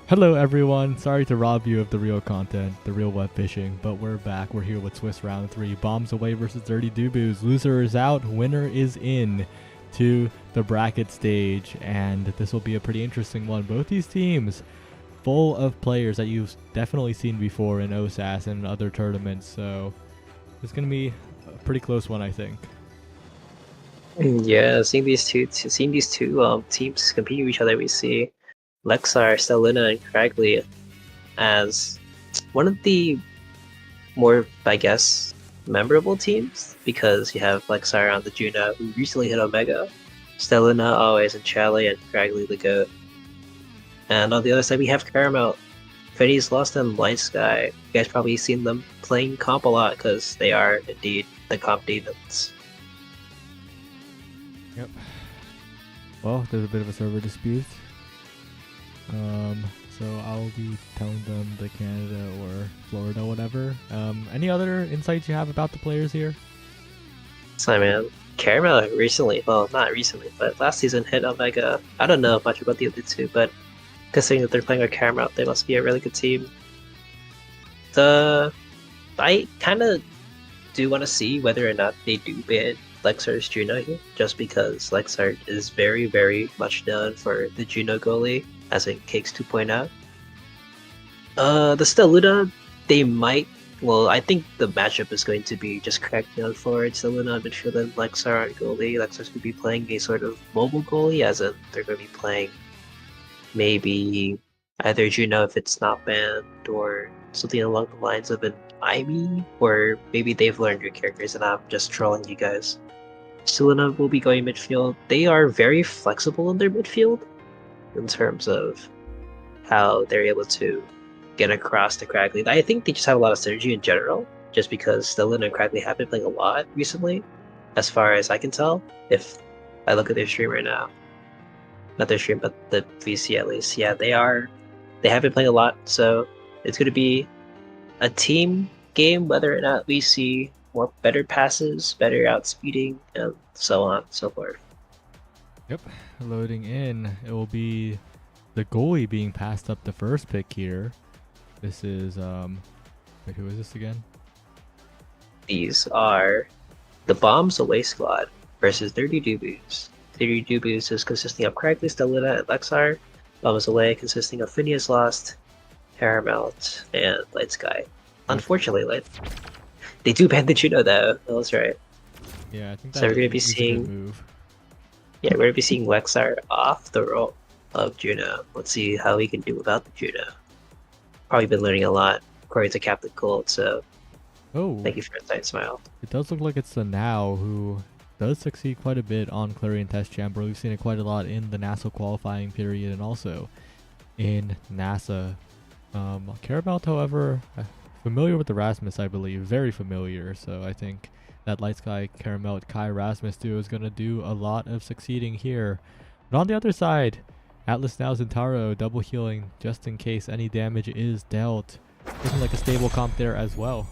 Hello everyone, sorry to rob you of the real content, the real web fishing, but we're back. We're here with Swiss Round 3, Bombs Away versus Dirty Duboos. Loser is out, winner is in to the bracket stage, and this will be a pretty interesting one. Both these teams full of players that you've definitely seen before in OSAS and other tournaments, so it's going to be a pretty close one, I think. Yeah, seeing these two teams compete with each other, we see Lexar, Stellina, and Cragley as one of the more, I guess, memorable teams, because you have Lexar on the Juno, who recently hit Omega, Stellina always in Chalet, and Cragley the GOAT. And on the other side, we have Caramel, Fetty's Lost, and Light Sky. You guys probably seen them playing comp a lot, because they are indeed the comp demons. Yep. Well, there's a bit of a server dispute. So I'll be telling them the Canada or Florida, whatever. Any other insights you have about the players here? So man, Caramel recently, well, not recently, but last season hit Omega. I don't know much about the other two, but considering that they're playing with Caramel, they must be a really good team. I kind of do want to see whether or not they do ban Lexar's Juno here, just because Lexar is very, very much known for the Juno goalie, as in Cakes 2.0. The Stellina, they might, well, I think the matchup is going to be just Crackdown forward, Stellina on midfield, and Lexar on goalie. Lexar's going to be playing a sort of mobile goalie, as in they're going to be playing maybe either Juno if it's not banned, or something along the lines of an Ivy, or maybe they've learned your characters and I'm just trolling you guys. Stellina will be going midfield. They are very flexible in their midfield in terms of how they're able to get across to Cragley. I think they just have a lot of synergy in general, just because Stellina and Cragley have been playing a lot recently, as far as I can tell, if I look at their stream right now. Not their stream, but the VC at least. Yeah, they have been playing a lot, so it's going to be a team game, whether or not we see more better passes, better outspeeding, and so on and so forth. Yep, loading in. It will be the goalie being passed up the first pick here. This is, wait, who is this again? These are the Bombs Away squad versus Dirty Duboos. Dirty Duboos is consisting of Cragley, Stellina, and Lexar. Bombs Away consisting of Phineas Lost, Paramount, and Light Sky. Unfortunately, they do ban the Juno though. That's right. Yeah, I think so we're gonna be seeing. Yeah, we're gonna be seeing Lexar off the role of Juno. Let's see how we can do without the Juno. Probably been learning a lot according to Captain Cold. So, thank you for that smile. It does look like it's the Now who does succeed quite a bit on Clarion Test Chamber. We've seen it quite a lot in the NASA qualifying period and also in NASA. Carabelt, however, familiar with the Rasmus, I believe, very familiar. So I think that Light Sky, Caramel, Kai Rasmus duo is going to do a lot of succeeding here. But on the other side, Atlas Now Zentaro double healing just in case any damage is dealt. Looking like a stable comp there as well.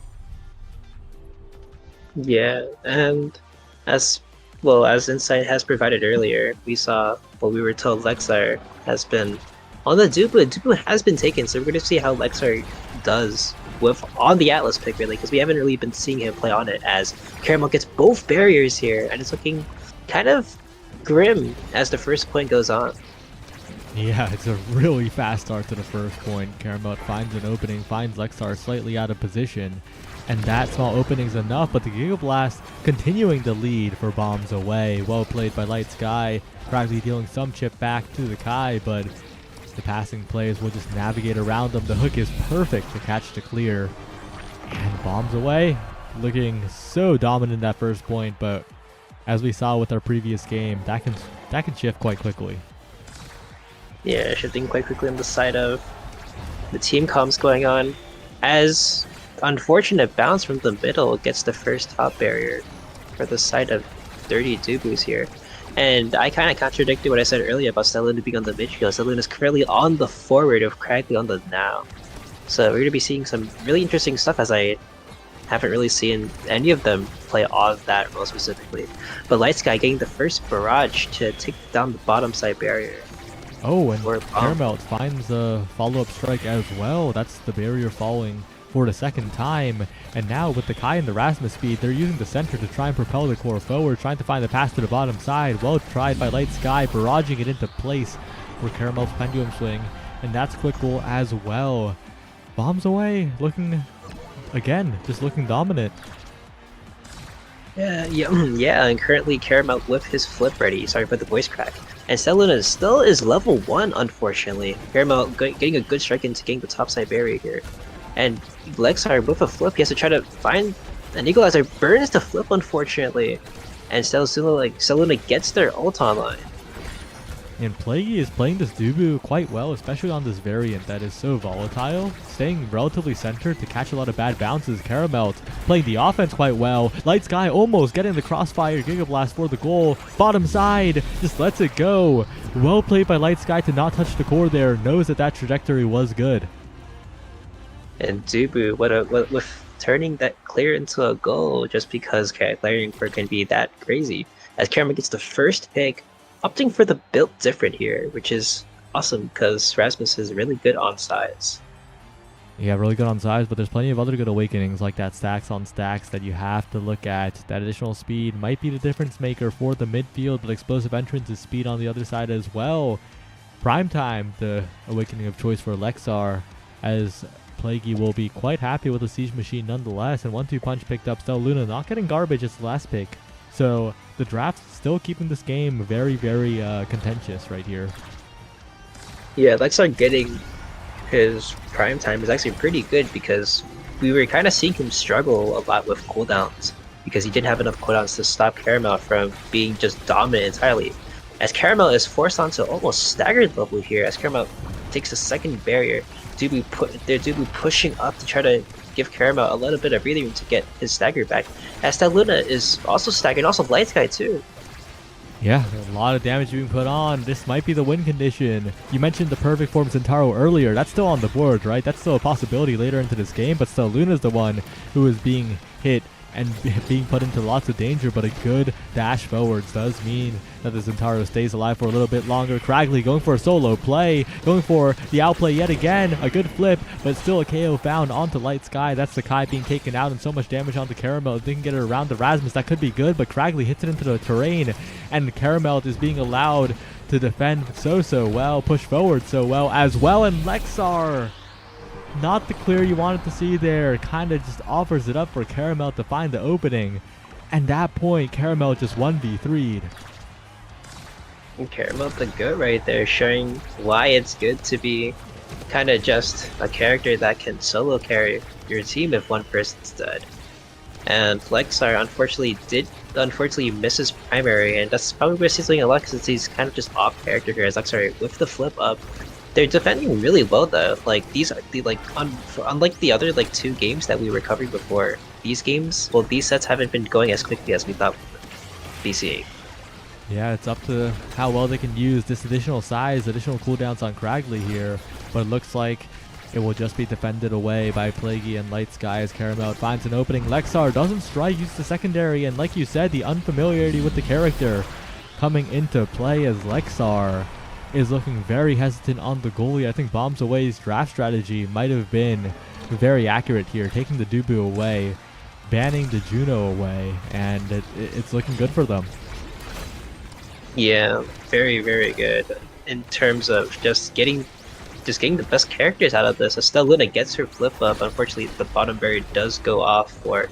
Yeah, and as well as Insight has provided earlier, we saw what we were told Lexar has been on the Dubu. Dubu has been taken, so we're going to see how Lexar does with on the Atlas pick, really, because we haven't really been seeing him play on it, as Caramel gets both barriers here, and it's looking kind of grim as the first point goes on. Yeah, it's a really fast start to the first point. Caramel finds an opening, finds Lexar slightly out of position, and that small opening's enough, but the Giga Blast continuing the lead for Bombs Away. Well played by Light Sky, practically dealing some chip back to the Kai, but the passing players will just navigate around them. The hook is perfect to catch to clear. And Bombs Away looking so dominant that first point, but as we saw with our previous game, that can shift quite quickly. Yeah, shifting quite quickly on the side of the team comms going on, as unfortunate bounce from the middle gets the first top barrier for the side of Dirty Duboos here. And I kind of contradicted what I said earlier about Stellina being on the midfield. Stellina is currently on the forward of Cragley on the Now. So we're going to be seeing some really interesting stuff, as I haven't really seen any of them play on that role specifically. But Light Sky getting the first barrage to take down the bottom side barrier. Oh, and Caramel finds a follow-up strike as well. That's the barrier falling for the second time. And now with the Kai and the Rasmus speed, they're using the center to try and propel the core forward, trying to find the pass to the bottom side. Well tried by Light Sky, barraging it into place for Caramel's pendulum swing. And that's quick goal as well. Bombs away, looking, again, just looking dominant. Yeah, and currently Caramel with his flip ready. Sorry for the voice crack. And Steluna still is level 1, unfortunately. Caramel getting a good strike into getting the topside barrier here. And Lexar with a flip, he has to try to find an equalizer, burns the flip, unfortunately. And Steluna gets their ult online. And Plaguey is playing this Dubu quite well, especially on this variant that is so volatile, staying relatively centered to catch a lot of bad bounces. Caramel playing the offense quite well. Light Sky almost getting the crossfire Giga Blast for the goal. Bottom side, just lets it go. Well played by Light Sky to not touch the core there, knows that that trajectory was good. And Dubu, with turning that clear into a goal just because clearing can be that crazy. As Caramel gets the first pick, opting for the build different here, which is awesome because Rasmus is really good on size. Yeah, really good on size, but there's plenty of other good awakenings like that stacks on stacks that you have to look at. That additional speed might be the difference maker for the midfield, but explosive entrance is speed on the other side as well. Prime time, the awakening of choice for Lexar, as Plaguey will be quite happy with the Siege Machine nonetheless, and 1-2 punch picked up. Steluna not getting garbage as the last pick. So the draft's still keeping this game very, very contentious right here. Yeah, Lexar getting his prime time is actually pretty good because we were kind of seeing him struggle a lot with cooldowns because he didn't have enough cooldowns to stop Caramel from being just dominant entirely. As Caramel is forced onto almost staggered level here, as Caramel takes a second barrier, Dubu pushing up to try to give Caramel a little bit of breathing room to get his stagger back. As Steluna is also staggered, also Light Sky too. Yeah, a lot of damage being put on. This might be the win condition. You mentioned the perfect form Zentaro earlier. That's still on the board, right? That's still a possibility later into this game, but Steluna's the one who is being hit and being put into lots of danger, but a good dash forwards does mean that the Zentaro stays alive for a little bit longer. Cragley going for a solo play, going for the outplay yet again. A good flip, but still a KO found onto Light Sky. That's the Kai being taken out and so much damage onto Caramel. If they can get it around the Rasmus, that could be good, but Cragley hits it into the terrain, and Caramel is being allowed to defend so well, push forward so well as well, and Lexar, not the clear you wanted to see there, kind of just offers it up for Caramel to find the opening. And that point, Caramel just 1v3'd. Caramel the good right there, showing why it's good to be kind of just a character that can solo carry your team if one person's dead. And Lexar unfortunately misses primary, and that's probably where he's doing a lot because he's kind of just off character here as Lexar with the flip up. They're defending really well though. Like these are unlike the other two games that we were covering before. These sets haven't been going as quickly as we thought BCA. Yeah, it's up to how well they can use this additional size, additional cooldowns on Cragley here, but it looks like it will just be defended away by Plaguey and Light Sky as Caramel finds an opening. Lexar doesn't strike, uses the secondary, and like you said, the unfamiliarity with the character coming into play as Lexar is looking very hesitant on the goalie. I think Bombs Away's draft strategy might have been very accurate here, taking the Dubu away, banning the Juno away, and it's looking good for them. Yeah, very, very good in terms of just getting the best characters out of this. As Steluna gets her flip up, unfortunately the bottom barrier does go off for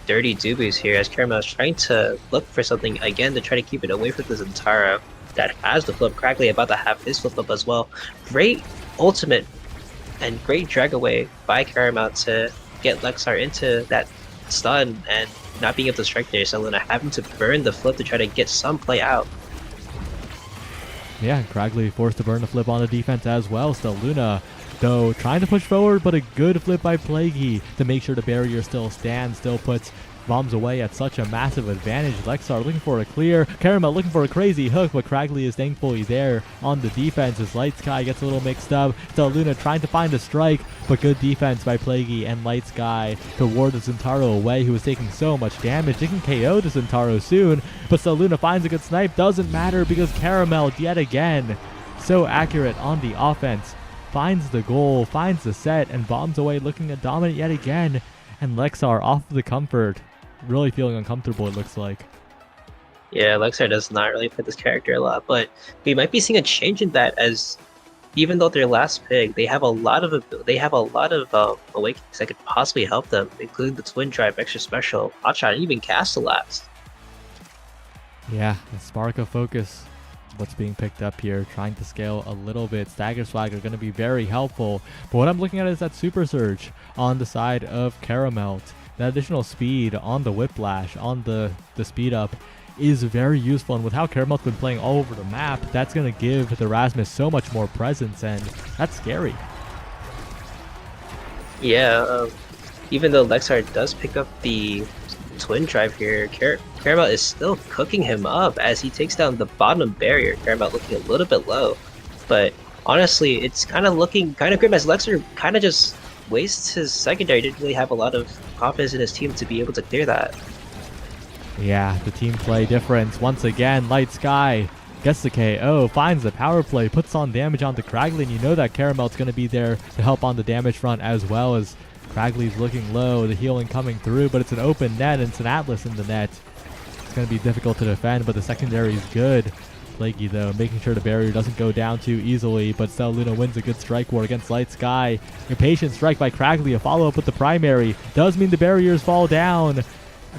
Dirty Dubus here as Caramel is trying to look for something again to try to keep it away from the Zentaro that has the flip. Cragley about to have his flip up as well. Great ultimate and great drag away by Caramel to get Lexar into that stun and not being able to strike there. Steluna having to burn the flip to try to get some play out. Yeah, Cragley forced to burn the flip on the defense as well. Steluna, though, trying to push forward, but a good flip by Plaguey to make sure the barrier still stands, still puts Bombs Away at such a massive advantage. Lexar looking for a clear, Caramel looking for a crazy hook, but Cragley is thankfully there on the defense as Light Sky gets a little mixed up. Steluna trying to find a strike, but good defense by Plaguey and Light Sky to ward the Zentaro away, who is taking so much damage. They can KO the Zentaro soon, but Steluna finds a good snipe. Doesn't matter because Caramel yet again So accurate on the offense. Finds the goal, finds the set, and bombs away, looking to dominate yet again. And Lexar off of the comfort. Really feeling uncomfortable, it looks like. Yeah, Lexar does not really fit this character a lot, but we might be seeing a change in that, as even though they're last pick, they have a lot of awakenings that could possibly help them, including the Twin Drive, Extra Special, Hotshot, and even Castellast. Yeah, the Spark of Focus, what's being picked up here, trying to scale a little bit. Stagger Swag are going to be very helpful, but what I'm looking at is that Super Surge on the side of Caramelt. That additional speed on the Whiplash, on the speed up, is very useful, and with how Caramel's been playing all over the map, that's going to give the Rasmus so much more presence, and that's scary. Yeah, even though Lexar does pick up the Twin Drive here, Caramel is still cooking him up as he takes down the bottom barrier. Caramel looking a little bit low, but honestly, it's kind of looking kind of grim as Lexar kind of just wastes his secondary. Didn't really have a lot of confidence in his team to be able to clear that. Yeah, the team play difference. Once again, Light Sky gets the KO, finds the power play, puts on damage onto Cragley, and you know that Caramel's going to be there to help on the damage front as well, as Cragley's looking low, the healing coming through, but it's an open net and it's an Atlas in the net. It's going to be difficult to defend, but the secondary is good. Plaguey, though, making sure the barrier doesn't go down too easily, but Stellaluna wins a good strike war against Light Sky. Impatient strike by Cragley, a follow-up with the primary. Does mean the barriers fall down,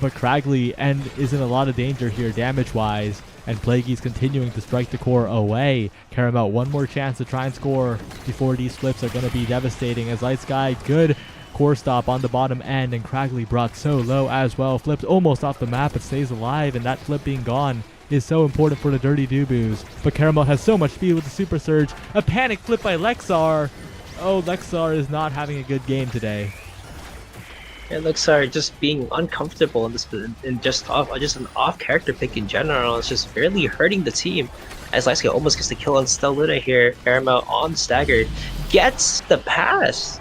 but Cragley is in a lot of danger here damage-wise, and Plaguey's continuing to strike the core away. Caramel, one more chance to try and score before these flips are going to be devastating, as Light Sky, good core stop on the bottom end, and Cragley brought so low as well. Flipped almost off the map, but stays alive, and that flip being gone is so important for the Dirty Dubus. But Caramel has so much speed with the Super Surge. A panic flip by Lexar. Oh, Lexar is not having a good game today. And Lexar just being uncomfortable in this, and just an off character pick in general. It's just really hurting the team. As Lexar almost gets the kill on Stellaluna here, Caramel on Stagger gets the pass.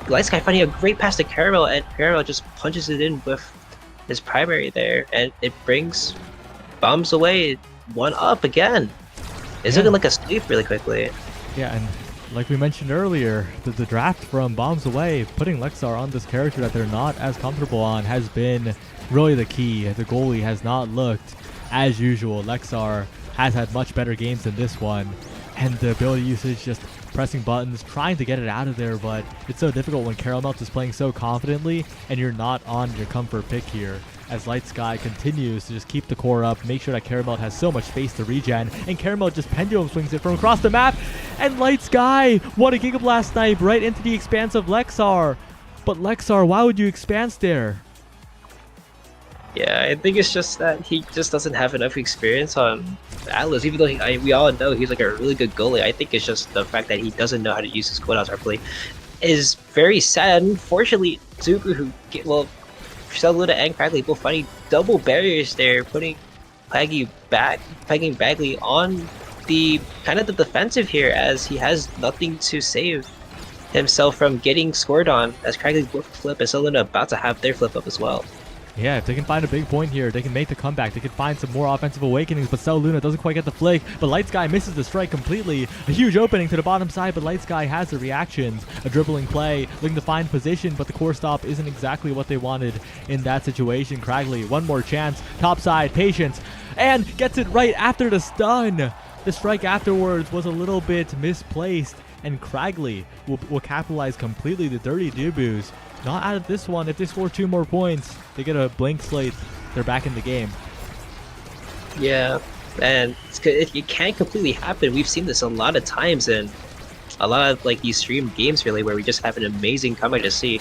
Light Sky finding a great pass to Caramel, and Caramel just punches it in with his primary there, and it brings bombs away 1-up again. It's looking like a sweep really quickly. Yeah, and like we mentioned earlier, the draft from Bombs Away, putting Lexar on this character that they're not as comfortable on, has been really the key. The goalie has not looked as usual. Lexar has had much better games than this one, and the ability usage, just pressing buttons, trying to get it out of there, but it's so difficult when Caramel is playing so confidently and you're not on your comfort pick here. As Light Sky continues to just keep the core up, make sure that Caramel has so much space to regen, and Caramel just pendulum swings it from across the map, and Light Sky, what a Giga Blast Snipe right into the expanse of Lexar. But Lexar, why would you expanse there? Yeah, I think it's just that he just doesn't have enough experience on Atlas, even though we all know he's like a really good goalie. I think it's just the fact that he doesn't know how to use his codouts properly is very sad. Unfortunately, Zubu, Stellaluna and Cragley both finding double barriers there, putting Plaguey Bagley on the kind of the defensive here, as he has nothing to save himself from getting scored on, as Cragley will flip and Stellaluna about to have their flip up as well. Yeah, if they can find a big point here, they can make the comeback. They can find some more offensive awakenings, but Stellaluna doesn't quite get the flick. But Light Sky misses the strike completely. A huge opening to the bottom side, but Light Sky has the reactions. A dribbling play, looking to find position, but the core stop isn't exactly what they wanted in that situation. Cragley, one more chance. Top side, Patience, and gets it right after the stun. The strike afterwards was a little bit misplaced, and Cragley will capitalize completely. The Dirty Dubus not out of this one. If they score 2 more points, they get a blank slate. They're back in the game. Yeah, and it can't completely happen. We've seen this a lot of times in a lot of like these stream games, really, where we just have an amazing comeback to see.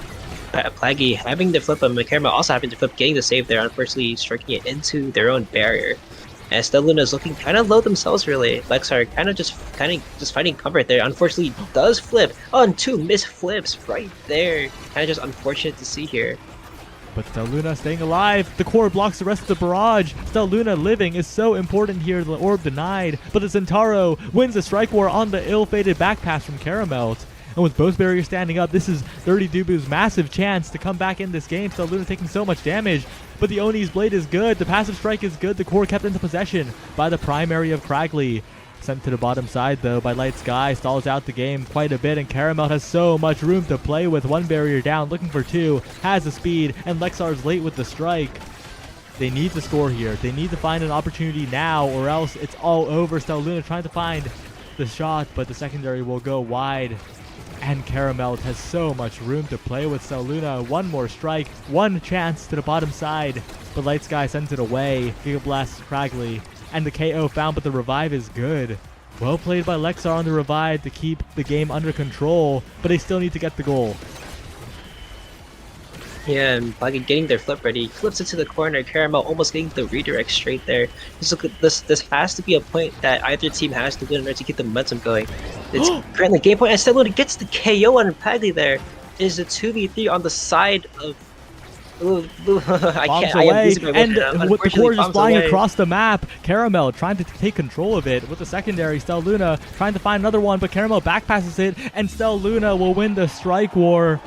Plaguey having to flip, and Caramel also having to flip, getting the save there, unfortunately striking it into their own barrier. And Stellaluna is looking kind of low themselves, really. Lexar kind of just finding comfort there. Unfortunately, does flip on 2 missed flips right there. Kind of just unfortunate to see here. But Stellaluna staying alive. The core blocks the rest of the barrage. Stellaluna living is so important here. The orb denied, but the Centauro wins the strike war on the ill-fated back pass from Caramel. And with both barriers standing up, this is Dirty Dubu's massive chance to come back in this game. Stellaluna taking so much damage, but the Oni's blade is good. The passive strike is good. The core kept into possession by the primary of Cragley. Sent to the bottom side though by Light Sky. Stalls out the game quite a bit, and Caramel has so much room to play with. One barrier down, looking for two, has the speed, and Lexar's late with the strike. They need to score here. They need to find an opportunity now, or else it's all over. StelLuna trying to find the shot, but the secondary will go wide. And Caramel has so much room to play with. StelLuna, one more strike, one chance to the bottom side, but Light Sky sends it away. Giga Blast Cragley, and the KO found, but the revive is good. Well played by Lexar on the revive to keep the game under control, but they still need to get the goal. Yeah, and by getting their flip ready, flips it to the corner. Caramel almost getting the redirect straight there. This has to be a point that either team has to win in order to keep the momentum going. It's currently game point, and StelLuna gets the KO on Pagli there. It is a 2v3 on the side of... I am losing my and with the core just flying across the map, Caramel trying to take control of it with the secondary. StelLuna trying to find another one, but Caramel backpasses it, and StelLuna will win the strike war.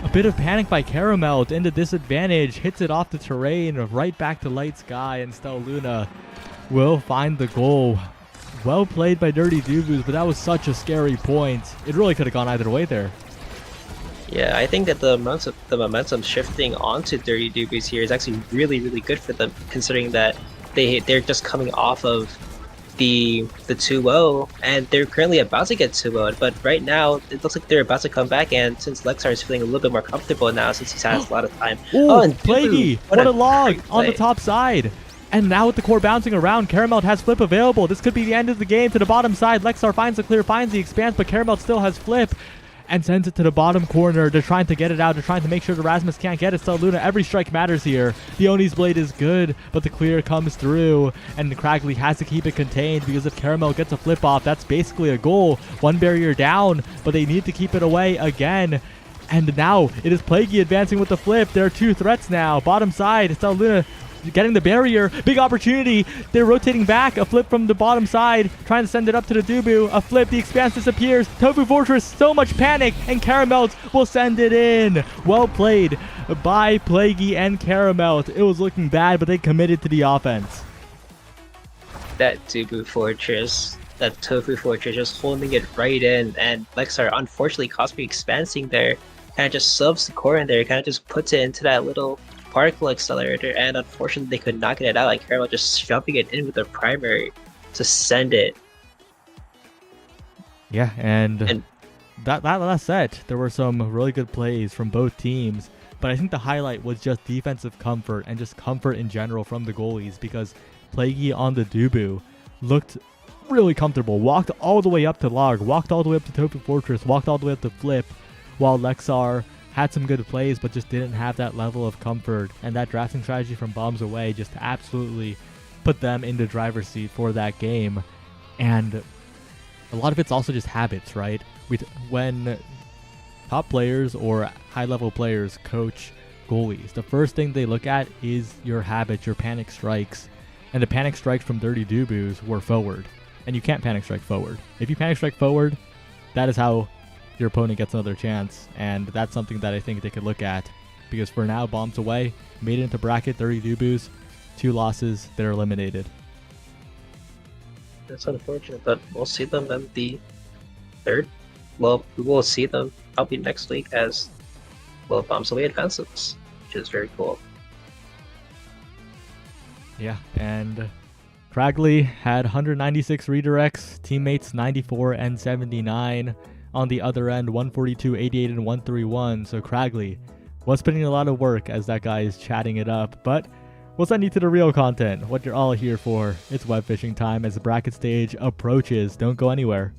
A bit of panic by Caramel to end a disadvantage, hits it off the terrain, right back to Light Sky, and StelLuna will find the goal. Well played by Dirty Duboos, but that was such a scary point. It really could have gone either way there. Yeah, I think that the momentum shifting onto Dirty Duboos here is actually really, really good for them, considering that they're just coming off of the 2-0, and they're currently about to get 2-0, but right now it looks like they're about to come back, and since Lexar is feeling a little bit more comfortable now since he's had a lot of time. Ooh, and Plaguey, what a log on the top side. And now with the core bouncing around, Caramel has flip available. This could be the end of the game to the bottom side. Lexar finds the clear, finds the expanse, but Caramel still has flip and sends it to the bottom corner. They're trying to get it out. They're trying to make sure the Rasmus can't get it. StelLuna, every strike matters here. The Oni's blade is good, but the clear comes through, and Cragley has to keep it contained because if Caramel gets a flip off, that's basically a goal. One barrier down, but they need to keep it away again. And now it is Plaguey advancing with the flip. There are two threats now. Bottom side, StelLuna getting the barrier. Big opportunity. They're rotating back. A flip from the bottom side. Trying to send it up to the Dubu. A flip. The expanse disappears. Tofu Fortress. So much panic. And Caramel will send it in. Well played by Plaguey and Caramel. It was looking bad, but they committed to the offense. That Dubu Fortress. That Tofu Fortress just holding it right in. And Lexar unfortunately Cosby expansing there. Kind of just subs the core in there. Kind of just puts it into that little particle accelerator, and unfortunately they could not get it out, like Caramel just jumping it in with the primary to send it. Yeah, and that last set, there were some really good plays from both teams, but I think the highlight was just defensive comfort and just comfort in general from the goalies, because Plaguey on the Dubu looked really comfortable, walked all the way up to Log, walked all the way up to Tofu Fortress, walked all the way up to Flip, while Lexar had some good plays, but just didn't have that level of comfort. And that drafting strategy from Bombs Away just absolutely put them in the driver's seat for that game. And a lot of it's also just habits, right? When top players or high-level players coach goalies, the first thing they look at is your habits, your panic strikes. And the panic strikes from Dirty Duboos were forward. And you can't panic strike forward. If you panic strike forward, that is how your opponent gets another chance, and that's something that I think they could look at, because for now, Bombs Away made it into bracket. Dirty Duboos, 2 losses, they're eliminated. That's unfortunate, but we'll see them in the third. Well, we will see them probably next week as well. Bombs Away advances, which is very cool. Yeah, and Cragley had 196 redirects, teammates 94 and 79. On the other end, 142, 88, and 131. So Cragley was putting in a lot of work as that guy is chatting it up. But we'll send you to the real content, what you're all here for. It's web fishing time as the bracket stage approaches. Don't go anywhere.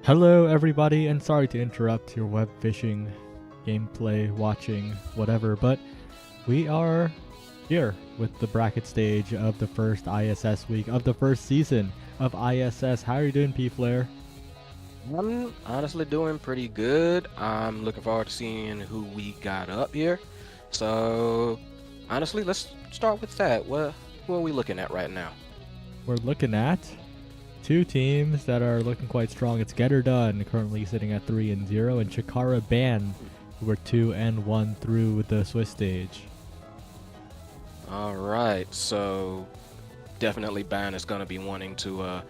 Hello everybody, and sorry to interrupt your web fishing, gameplay, watching, whatever, but we are here with the bracket stage of the first ISS week of the first season of ISS. How are you doing, P-Flare? I'm honestly doing pretty good. I'm looking forward to seeing who we got up here. So, honestly, let's start with that. Who are we looking at right now? We're looking at two teams that are looking quite strong. It's Get Her Done, currently sitting at 3-0, and Chikara Ban, who are 2-1 through the Swiss stage. All right, so definitely Ban is going to be wanting to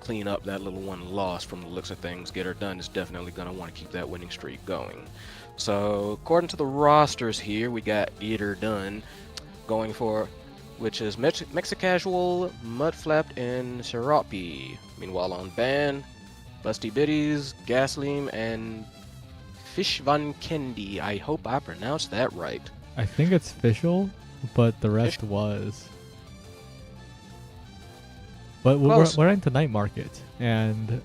clean up that little one loss from the looks of things. Get Her Done is definitely going to want to keep that winning streak going. So according to the rosters here, we got Get Her Done going for, which is Mexicasual, Mudflap, and Serapi. Meanwhile on Ban, Busty Biddies, Gaslim, and Fish Van Kendi. I hope I pronounced that right. I think it's Fischl, but the rest was. But we're into Night Market, and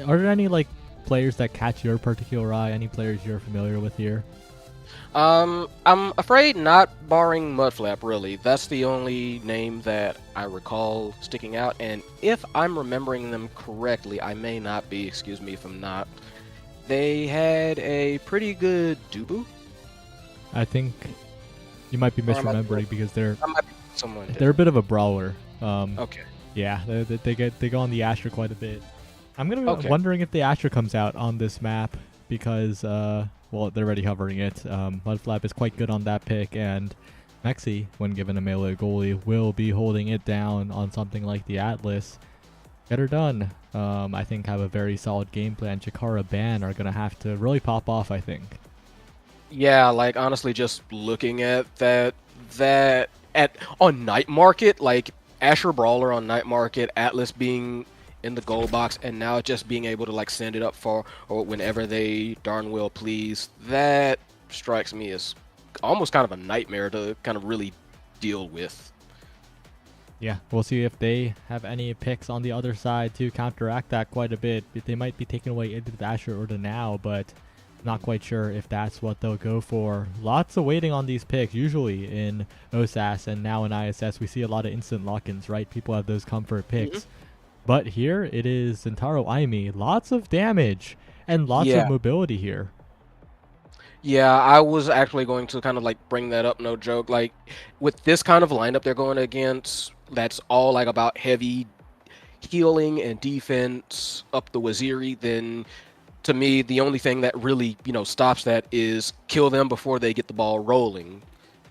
are there any like players that catch your particular eye? Any players you're familiar with here? I'm afraid not, barring Mudflap, really. That's the only name that I recall sticking out, and if I'm remembering them correctly, I may not be, excuse me if I'm not. They had a pretty good Dubu. I think you might be misremembering because they're a bit of a brawler. Okay. Yeah, they go on the Asher quite a bit. I'm gonna be wondering if the Asher comes out on this map because well, they're already hovering it. Mudflap is quite good on that pick, and Mexi, when given a melee goalie, will be holding it down on something like the Atlas. Get Her Done, I think, have a very solid game plan. Chikara Ban are going to have to really pop off, I think. Yeah, like, honestly, just looking at that on Night Market, like, Asher Brawler on Night Market, Atlas being in the goal box, and now just being able to like send it up for or whenever they darn well please, that strikes me as almost kind of a nightmare to kind of really deal with. Yeah, we'll see if they have any picks on the other side to counteract that quite a bit. They might be taken away into the Asher or the Now, but not quite sure if that's what they'll go for. Lots of waiting on these picks. Usually in OSAS and now in ISS, we see a lot of instant lock-ins, right? People have those comfort picks. But here it is Zentaro Aimi. Lots of damage and lots of mobility here. Yeah, I was actually going to kind of like bring that up, no joke. Like with this kind of lineup they're going against, that's all like about heavy healing and defense up the Waziri, then to me the only thing that really, stops that is kill them before they get the ball rolling.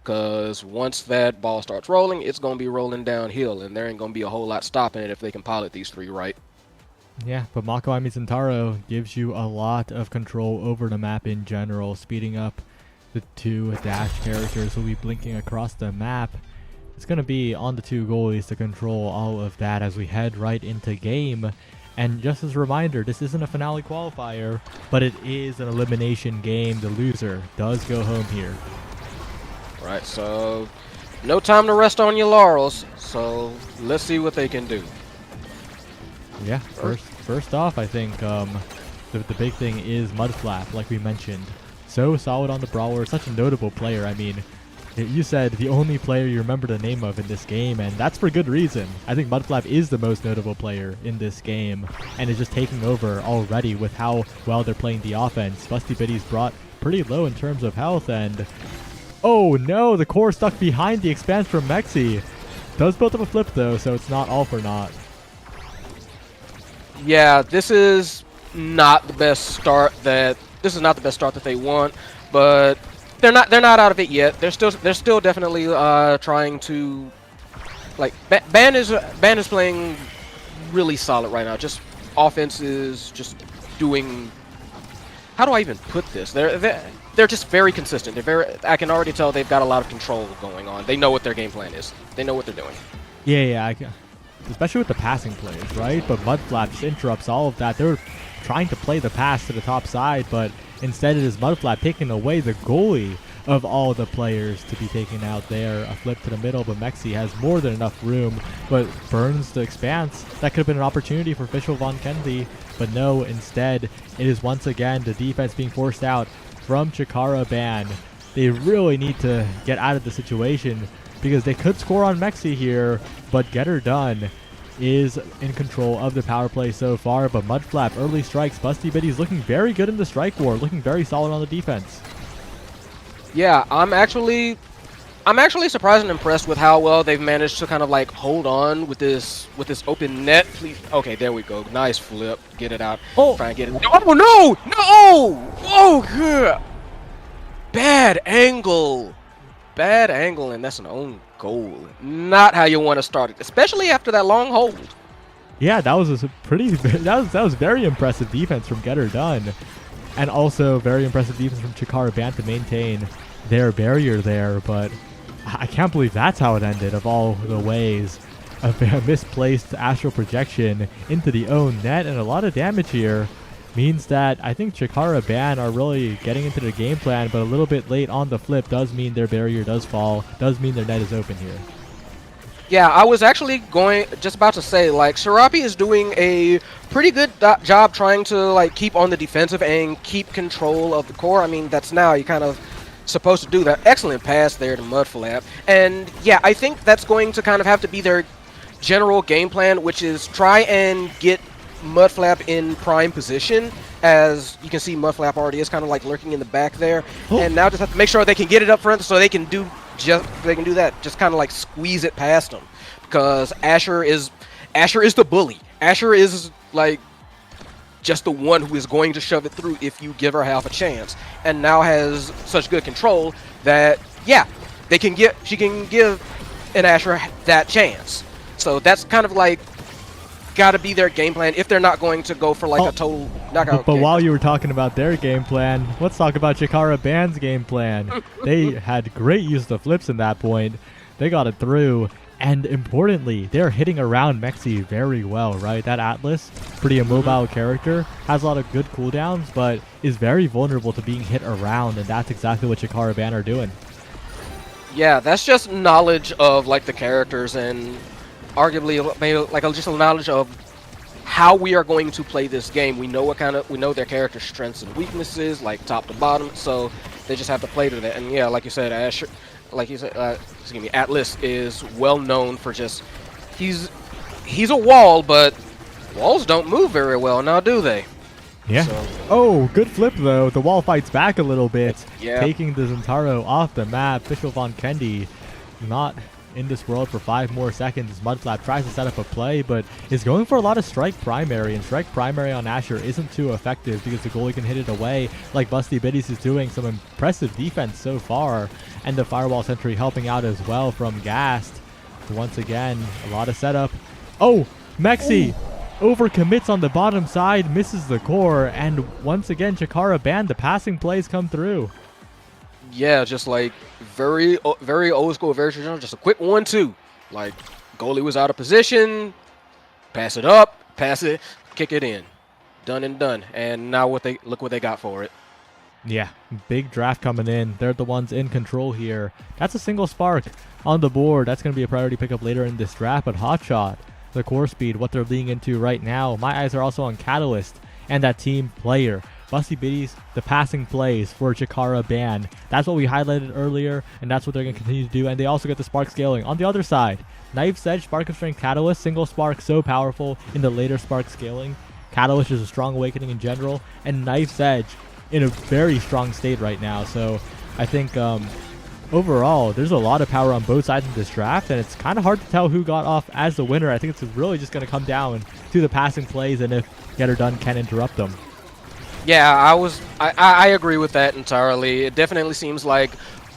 Because once that ball starts rolling, it's going to be rolling downhill, and there ain't going to be a whole lot stopping it if they can pilot these three right. Yeah, but Mako Aimi Zentaro gives you a lot of control over the map in general, speeding up the two dash characters who will be blinking across the map. It's going to be on the two goalies to control all of that as we head right into game. And just as a reminder, this isn't a finale qualifier, but it is an elimination game. The loser does go home here. Right, so no time to rest on your laurels, so let's see what they can do. Yeah, first off, I think the big thing is Mudflap, like we mentioned. So solid on the brawler, such a notable player. I mean, you said the only player you remember the name of in this game, and that's for good reason. I think Mudflap is the most notable player in this game, and is just taking over already with how well they're playing the offense. Busty Biddy's brought pretty low in terms of health, and oh no, the core stuck behind the expanse from Mexi. Does build up a flip though, so it's not all for naught. Yeah, this is not the best start that they want, but they're not out of it yet. They're still definitely trying to, like, Ban is playing really solid right now. Just offense is just doing, how do I even put this? They're just very consistent. I can already tell they've got a lot of control going on. They know what their game plan is. They know what they're doing. Yeah, especially with the passing plays, right? But Mudflap just interrupts all of that. They were trying to play the pass to the top side, but instead it is Mudflap taking away the goalie of all the players to be taken out there. A flip to the middle, but Mexi has more than enough room, but burns the expanse. That could have been an opportunity for Fischl von Kennedy, but no, instead, it is once again the defense being forced out from Chikara Ban. They really need to get out of the situation because they could score on Mexi here, but Get Her Done is in control of the power play so far, but Mudflap early strikes. Busty Biddy's looking very good in the strike war, looking very solid on the defense. Yeah, I'm actually surprised and impressed with how well they've managed to kind of like hold on with this open net. Please, okay, there we go. Nice flip, get it out. Oh, Try and get it. Oh no, no! Oh, good. Bad angle, and that's an own goal. Not how you want to start it, especially after that long hold. Yeah, that was a pretty. That was very impressive defense from Get Her Done, and also very impressive defense from Chikara Ban to maintain their barrier there. But I can't believe that's how it ended. Of all the ways, a misplaced astral projection into the own net and a lot of damage here means that I think Chikara Ban are really getting into the game plan, but a little bit late on the flip does mean their barrier does fall, does mean their net is open here. Yeah, I was actually just about to say, like, Serapi is doing a pretty good job trying to, like, keep on the defensive and keep control of the core. I mean, that's now you kind of supposed to do that. Excellent pass there to Mudflap. And, yeah, I think that's going to kind of have to be their general game plan, which is try and get Mudflap in prime position. As you can see, Mudflap already is kind of, like, lurking in the back there. Oh. And now just have to make sure they can get it up front so they can do that, just kind of like squeeze it past them, because Asher is the bully. Asher is like just the one who is going to shove it through if you give her half a chance, and now has such good control that yeah, she can give an Asher that chance. So that's kind of like got to be their game plan if they're not going to go for like a total knockout. But while you were talking about their game plan, let's talk about Chikara Ban's game plan. They had great use of the flips in that point. They got it through, and importantly, they're hitting around Mexi very well, right? That Atlas, pretty immobile character, has a lot of good cooldowns, but is very vulnerable to being hit around, and that's exactly what Chikara Ban are doing. Yeah, that's just knowledge of like the characters and arguably maybe like just a knowledge of how we are going to play this game. We know their character strengths and weaknesses, like top to bottom, so they just have to play to that. And yeah, like you said, Asher, Atlas is well known for just he's a wall, but walls don't move very well now, do they? Yeah. So. Oh, good flip though. The wall fights back a little bit, yeah, taking the Zentaro off the map. Fischl von Kennedy not in this world for 5 more seconds. Mudflap tries to set up a play, but is going for a lot of strike primary, and strike primary on Asher isn't too effective because the goalie can hit it away like Busty Biddies is doing. Some impressive defense so far, and the Fireball Sentry helping out as well from Gast. Once again, a lot of setup. Oh, Mexi overcommits on the bottom side, misses the core, and once again Chikara Ban, the passing plays come through. Yeah, just like very old school, very traditional. Just a quick 1-2. Like goalie was out of position, pass it up, pass it, kick it in, done and done. And now look what they got for it. Yeah, big draft coming in. They're the ones in control here. That's a single spark on the board. That's going to be a priority pickup later in this draft. But Hotshot, the core speed, what they're leaning into right now. My eyes are also on Catalyst and that team player. Busty Biddies, the passing plays for Chikara Ban. That's what we highlighted earlier, and that's what they're going to continue to do. And they also get the spark scaling. On the other side, Knife's Edge, Spark of Strength, Catalyst, single spark, so powerful in the later spark scaling. Catalyst is a strong awakening in general, and Knife's Edge in a very strong state right now. So I think overall, there's a lot of power on both sides of this draft, and it's kind of hard to tell who got off as the winner. I think it's really just going to come down to the passing plays and if Get Her Done can interrupt them. Yeah, I agree with that entirely. It definitely seems like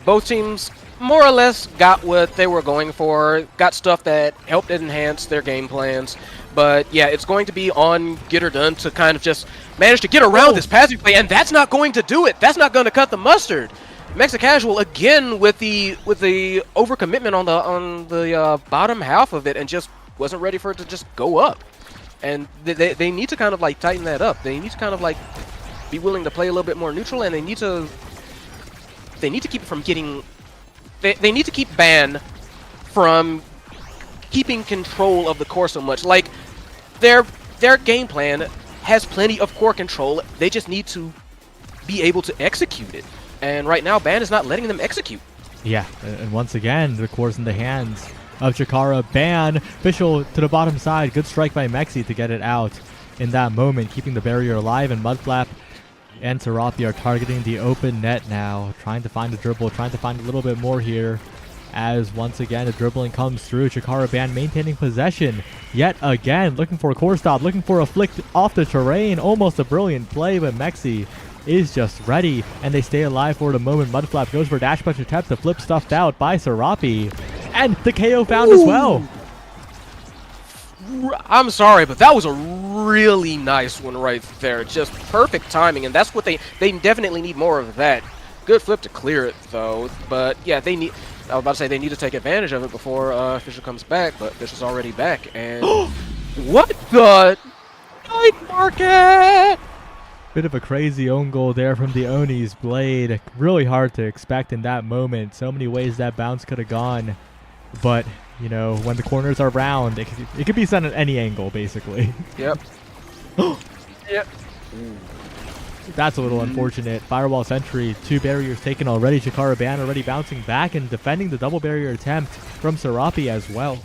both teams more or less got what they were going for, got stuff that helped enhance their game plans. But yeah, it's going to be on Get Her Done to kind of just manage to get around this passing play, and that's not going to do it. That's not going to cut the mustard. Mexicasual again with the overcommitment on the bottom half of it, and just wasn't ready for it to just go up. And they need to kind of like tighten that up. They need to kind of like be willing to play a little bit more neutral, and they need to they need to keep it from getting. They need to keep Ban from keeping control of the core so much. Like their game plan has plenty of core control. They just need to be able to execute it. And right now, Ban is not letting them execute. Yeah, and once again, the core's in the hands of Chikara. Ban, Fischl to the bottom side. Good strike by Mexi to get it out in that moment, keeping the barrier alive. And Mudflap and Serapi are targeting the open net now, trying to find a dribble, trying to find a little bit more here. As once again, the dribbling comes through. Chikara Ban maintaining possession yet again, looking for a core stop, looking for a flick off the terrain. Almost a brilliant play, but Mexi is just ready, and they stay alive for the moment. Mudflap goes for dash punch attempt, the flip stuffed out by Serapi, and the KO found as well. I'm sorry, but that was a really nice one right there. Just perfect timing, and that's what they definitely need more of that. Good flip to clear it though, but yeah, I was about to say they need to take advantage of it before Fischl comes back, but Fischl's already back, and what the night market? Bit of a crazy own goal there from the Oni's blade. Really hard to expect in that moment. So many ways that bounce could have gone. But, you know, when the corners are round, it could be sent at any angle, basically. Yep. Yep. That's a little unfortunate. Firewall sentry, 2 barriers taken already. Chikara Ban already bouncing back and defending the double barrier attempt from Serapi as well.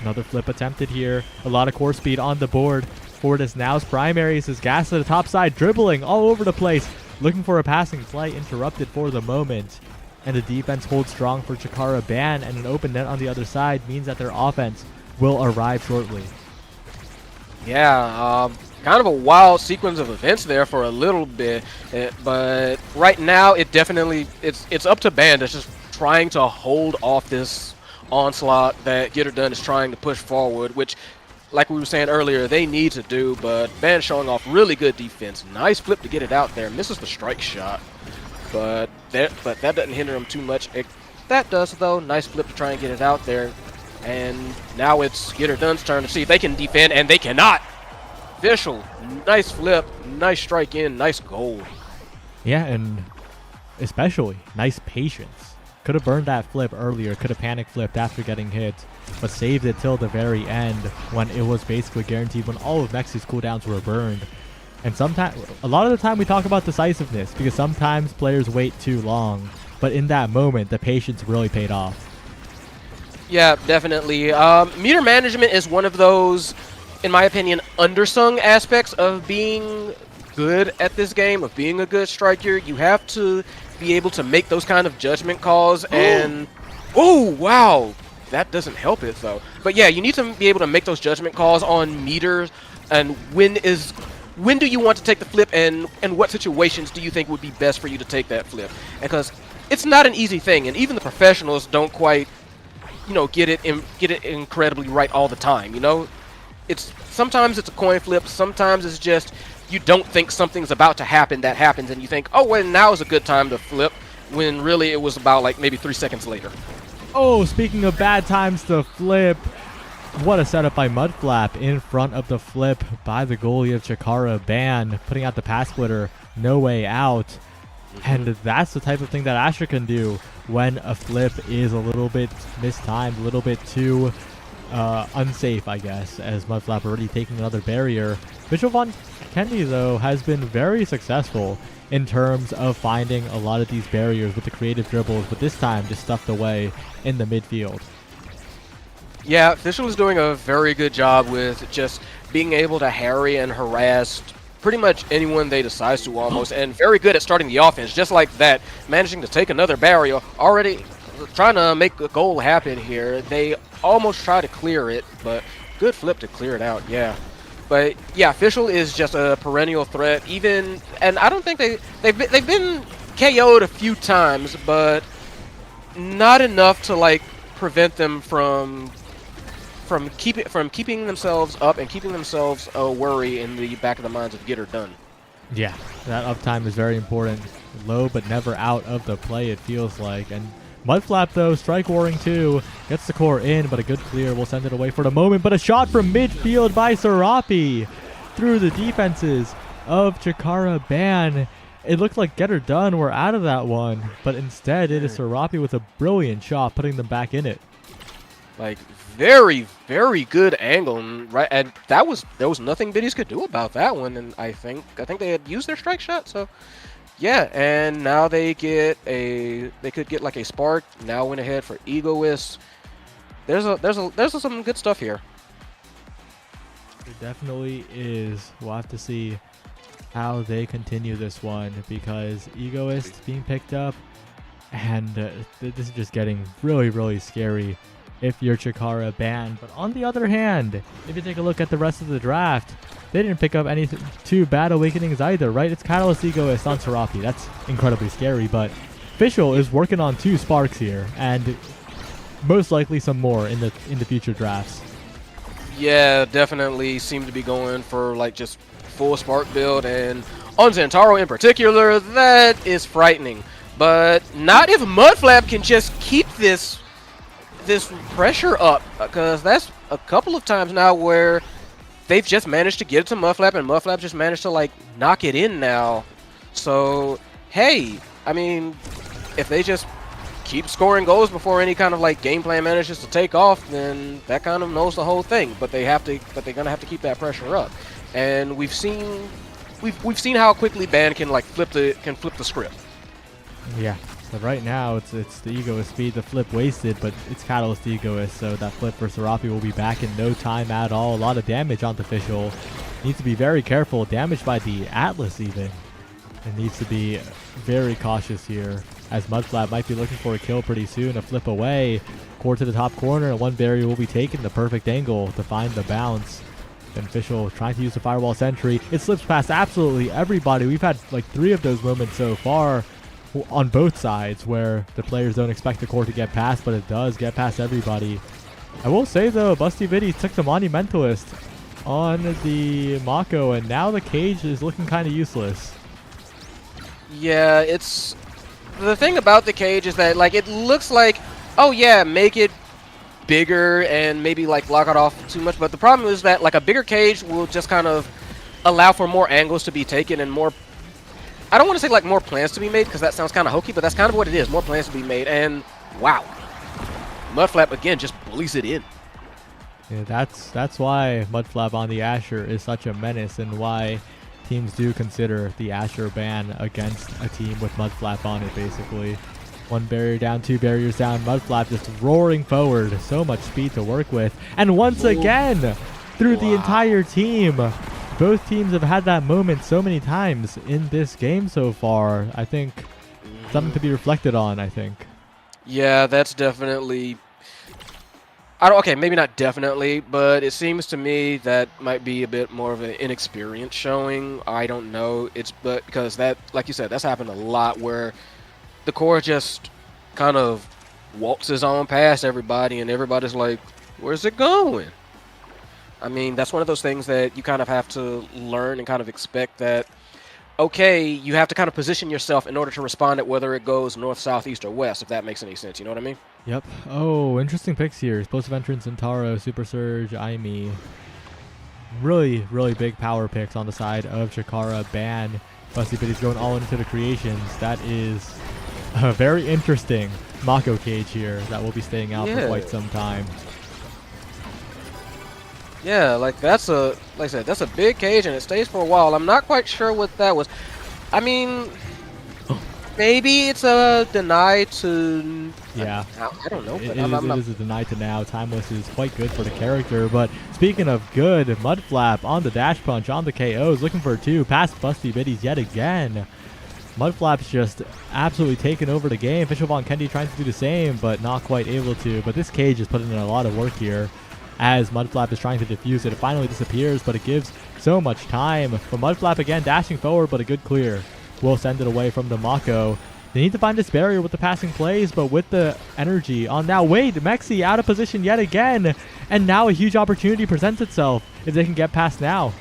Another flip attempted here. A lot of core speed on the board. Fortis Now's primaries is gas to the top side, dribbling all over the place, looking for a passing play, interrupted for the moment. And the defense holds strong for Chikara Ban, and an open net on the other side means that their offense will arrive shortly. Yeah, kind of a wild sequence of events there for a little bit, but right now it's up to Ban that's just trying to hold off this onslaught that Get Her Done is trying to push forward, which, like we were saying earlier, they need to do, but Ban showing off really good defense. Nice flip to get it out there. Misses the strike shot, but that doesn't hinder him too much. That does, though. Nice flip to try and get it out there. And now it's Get Her Done's turn to see if they can defend, and they cannot. Fischl, nice flip, nice strike in, nice goal. Yeah, and especially nice patience. Could have burned that flip earlier, could have panic flipped after getting hit, but saved it till the very end when it was basically guaranteed, when all of Mexi's cooldowns were burned. And sometimes, a lot of the time we talk about decisiveness because sometimes players wait too long, but in that moment, the patience really paid off. Yeah, definitely. Meter management is one of those, in my opinion, undersung aspects of being good at this game, of being a good striker. You have to be able to make those kind of judgment calls, and oh wow, that doesn't help it though. But yeah, you need to be able to make those judgment calls on meters, and when do you want to take the flip, and what situations do you think would be best for you to take that flip? Because it's not an easy thing, and even the professionals don't quite, you know, get it incredibly right all the time. You know, sometimes it's a coin flip, sometimes it's just you don't think something's about to happen that happens, and you think, oh, well, now is a good time to flip, when really it was about like maybe 3 seconds later. Oh, speaking of bad times to flip, what a setup by Mudflap in front of the flip by the goalie of Chikara Ban, putting out the pass splitter, no way out. And that's the type of thing that Asher can do when a flip is a little bit mistimed, a little bit too unsafe, I guess, as Mudflap already taking another barrier. Fischl Von Kennedy, though, has been very successful in terms of finding a lot of these barriers with the creative dribbles, but this time just stuffed away in the midfield. Yeah, Fischl is doing a very good job with just being able to harry and harass pretty much anyone they decide to almost, and very good at starting the offense, just like that, managing to take another barrier, already trying to make a goal happen here. They almost try to clear it, but good flip to clear it out, yeah. But yeah, Fischl is just a perennial threat, even, and I don't think they've been KO'd a few times, but not enough to like prevent them from keeping themselves up and keeping themselves a worry in the back of the minds of Get Her Done. Yeah, that uptime is very important. Low but never out of the play, it feels like. And Mudflap, though, strike warring too. Gets the core in, but a good clear will send it away for the moment. But a shot from midfield by Serapi through the defenses of Chikara Ban. It looked like get her done. We're out of that one. But instead, it is Serapi with a brilliant shot, putting them back in it. Like, very, very good angle, and there was nothing Biddies could do about that one. And I think they had used their strike shot, so yeah. And now they could get like a spark. Now went ahead for Egoist. There's some good stuff here. It definitely is. We'll have to see how they continue this one, because Egoist being picked up, and this is just getting really, really scary if you're Chikara Ban. But on the other hand, if you take a look at the rest of the draft, they didn't pick up any two bad awakenings either, right? It's Catalyst, Egoist on Serapi. That's incredibly scary, but Fischl is working on 2 sparks here, and most likely some more in the future drafts. Yeah, definitely seem to be going for like just full spark build, and on Xantaro in particular, that is frightening. But not if Mudflap can just keep this pressure up, because that's a couple of times now where they've just managed to get it to Mudflap, and Mudflap just managed to like knock it in now. So hey, I mean, if they just keep scoring goals before any kind of like game plan manages to take off, then that kind of knows the whole thing. But they're gonna have to keep that pressure up, and we've seen how quickly Ban can like flip the script. Yeah. So right now, it's the Egoist speed. The flip wasted, but it's Catalyst Egoist, so that flip for Serapi will be back in no time at all. A lot of damage onto Fischl. Needs to be very careful. Damaged by the Atlas even. And needs to be very cautious here, as Mudflap might be looking for a kill pretty soon. A flip away. Core to the top corner, and one barrier will be taken. The perfect angle to find the bounce. Then Fischl trying to use the Firewall Sentry. It slips past absolutely everybody. We've had like 3 of those moments so far on both sides, where the players don't expect the core to get past, but it does get past everybody. I will say though, Busty Biddy took the Monumentalist on the Mako, and now the cage is looking kind of useless. Yeah, it's the thing about the cage is that like it looks like, oh yeah, make it bigger and maybe like block it off too much, but the problem is that like a bigger cage will just kind of allow for more angles to be taken and more, I don't want to say like more plans to be made, because that sounds kind of hokey, but that's kind of what it is. More plans to be made, and wow, Mudflap again just bullies it in. Yeah, that's why Mudflap on the Asher is such a menace, and why teams do consider the Asher ban against a team with Mudflap on it. Basically, 1 barrier down, 2 barriers down. Mudflap just roaring forward, so much speed to work with, and once again through the entire team. Both teams have had that moment so many times in this game so far. I think something to be reflected on, I think. Yeah, that's definitely... okay, maybe not definitely, but it seems to me that might be a bit more of an inexperience showing. I don't know. But because that, like you said, that's happened a lot, where the core just kind of waltzes on past everybody, and everybody's like, where's it going? I mean, that's one of those things that you kind of have to learn and kind of expect that, okay, you have to kind of position yourself in order to respond at whether it goes north, south, east, or west, if that makes any sense. You know what I mean? Yep. Oh, interesting picks here. Explosive Entrance, Zentaro, Super Surge, Aimi. Really, really big power picks on the side of Chikara Ban. Busty Biddy's going all into the creations. That is a very interesting Mako cage here that will be staying out for quite some time. Yeah, like that's like I said, that's a big cage, and it stays for a while. I'm not quite sure what that was. I mean, maybe it's a deny to... Yeah. I don't know. But it is a deny to now. Timeless is quite good for the character, but speaking of good, Mudflap on the dash punch, on the KOs, looking for 2, past Busty Biddies yet again. Mudflap's just absolutely taken over the game. Fischl Von Kendi trying to do the same, but not quite able to. But this cage is putting in a lot of work here, as Mudflap is trying to defuse it. It finally disappears, but it gives so much time. But Mudflap again dashing forward, but a good clear will send it away from the Mako. They need to find this barrier with the passing plays, but with the energy on now. Wait, Mexi out of position yet again, and now a huge opportunity presents itself if they can get past now.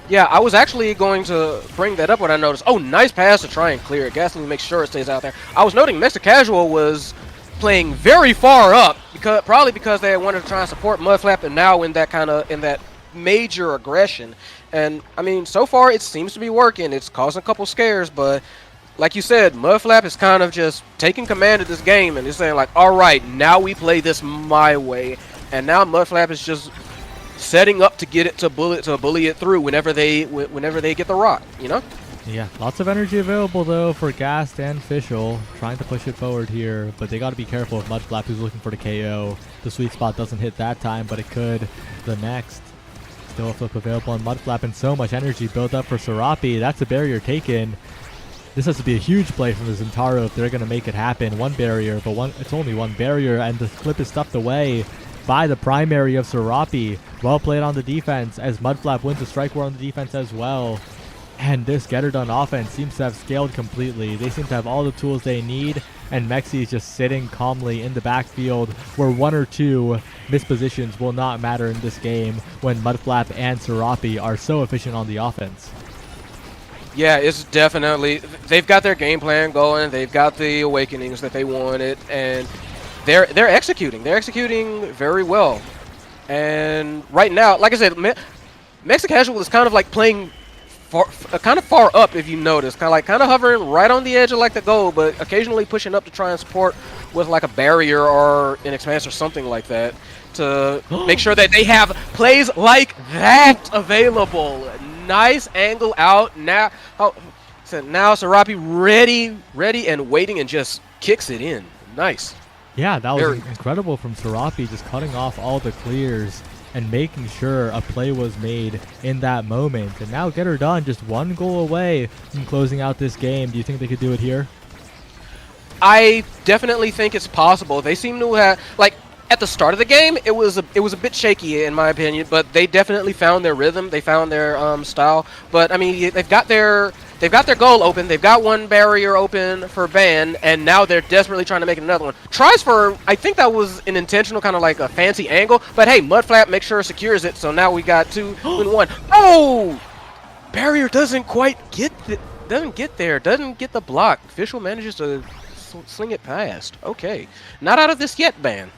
Yeah, I was actually going to bring that up when I noticed. Oh, nice pass to try and clear it. Gasoline makes sure it stays out there. I was noting Mr. Casual was playing very far up, probably because they wanted to try and support Mudflap, and now in that major aggression, And I mean, so far it seems to be working. It's causing a couple scares, but like you said, Mudflap is kind of just taking command of this game and is saying like, all right, now we play this my way. And now Mudflap is just setting up to get it to bully it through whenever they get the rock, you know? Yeah, lots of energy available though for Gast and Fischl, trying to push it forward here, but they got to be careful of Mudflap, who's looking for the KO. The sweet spot doesn't hit that time, but it could the next. Still a flip available on Mudflap, and so much energy built up for Serapi. That's a barrier taken. This has to be a huge play from the Zentaro if they're going to make it happen. One barrier, but it's only one barrier, and the flip is stuffed away by the primary of Serapi. Well played on the defense, as Mudflap wins the strike war on the defense as well. And this Get Her Done offense seems to have scaled completely. They seem to have all the tools they need, and Mexi is just sitting calmly in the backfield where one or two mispositions will not matter in this game when Mudflap and Serapi are so efficient on the offense. Yeah, it's definitely, they've got their game plan going, they've got the awakenings that they wanted, and they're executing. They're executing very well. And right now, like I said, Mexican Casual is kind of like playing kind of far up, if you notice, kind of hovering right on the edge of like the goal, but occasionally pushing up to try and support with like a barrier or an expanse or something like that to make sure that they have plays like that available. Nice angle out now. So now Serapi ready and waiting, and just kicks it in. Nice. Yeah, that was incredible from Serapi, just cutting off all the clears and making sure a play was made in that moment. And now Get Her Done, just one goal away from closing out this game. Do you think they could do it here? I definitely think it's possible. They seem to have, like, at the start of the game, it was a bit shaky in my opinion, but they definitely found their rhythm. They found their style. But I mean, they've got their goal open. They've got one barrier open for Ban, and now they're desperately trying to make another one. Tries for, I think that was an intentional kind of like a fancy angle, but hey, Mudflap makes sure it secures it, so now we got 2 in 1. Oh! Barrier doesn't quite get doesn't get the block. Fischl manages to sling it past. Okay. Not out of this yet, Ban.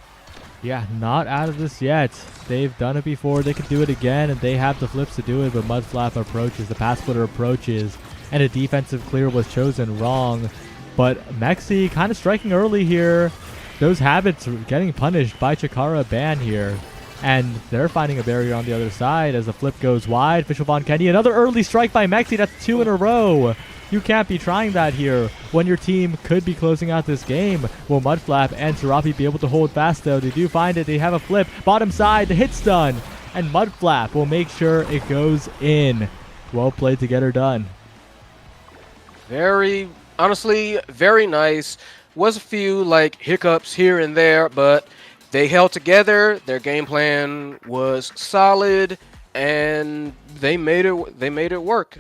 Yeah, not out of this yet. They've done it before. They could do it again, and they have the flips to do it, but Mudflap approaches, the pass splitter approaches, and a defensive clear was chosen wrong. But Mexi kind of striking early here. Those habits are getting punished by Chikara Ban here. And they're finding a barrier on the other side as the flip goes wide. Fischl Von Kenny, another early strike by Mexi. That's 2 in a row. You can't be trying that here when your team could be closing out this game. Will Mudflap and Serapi be able to hold fast though? They do find it. They have a flip. Bottom side, the hit's done. And Mudflap will make sure it goes in. Well played to Get Her Done. Honestly, very nice. Was a few like hiccups here and there, but they held together. Their game plan was solid, and they made it work.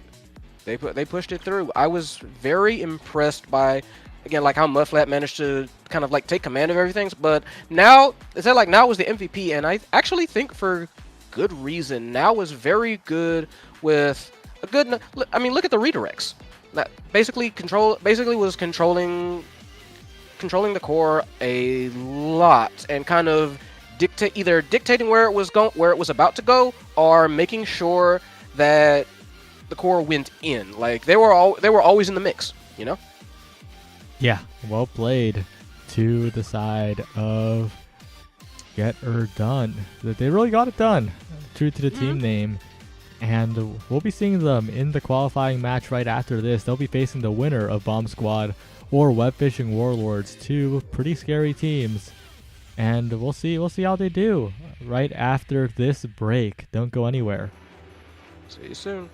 They pushed it through. I was very impressed by, again, like how Mudflap managed to kind of like take command of everything. But now, now was the MVP, and I actually think for good reason. Now was very good with a good. I mean, look at the redirects. That basically was controlling the core a lot, and kind of either dictating where it was about to go, or making sure that the core went in. Like they were always in the mix, you know? Yeah, well played to the side of Get Her Done. They really got it done. True to the team name. And we'll be seeing them in the qualifying match right after this. They'll be facing the winner of Bomb Squad or Web Fishing Warlords, 2 pretty scary teams. And we'll see how they do right after this break. Don't go anywhere. See you soon.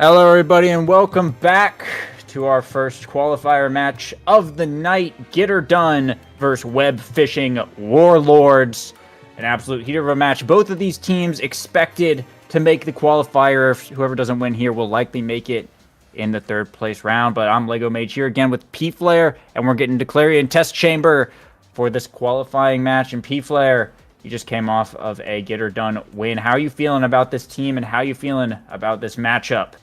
Hello, everybody, and welcome back to our first qualifier match of the night. Get Her Done versus Web Fishing Warlords. An absolute heater of a match. Both of these teams expected to make the qualifier. Whoever doesn't win here will likely make it in the third place round. But I'm Lego Mage here again with P-Flare, and we're getting to Clarion Test Chamber for this qualifying match. And P-Flare, you just came off of a Get Her Done win. How are you feeling about this team, and how are you feeling about this matchup?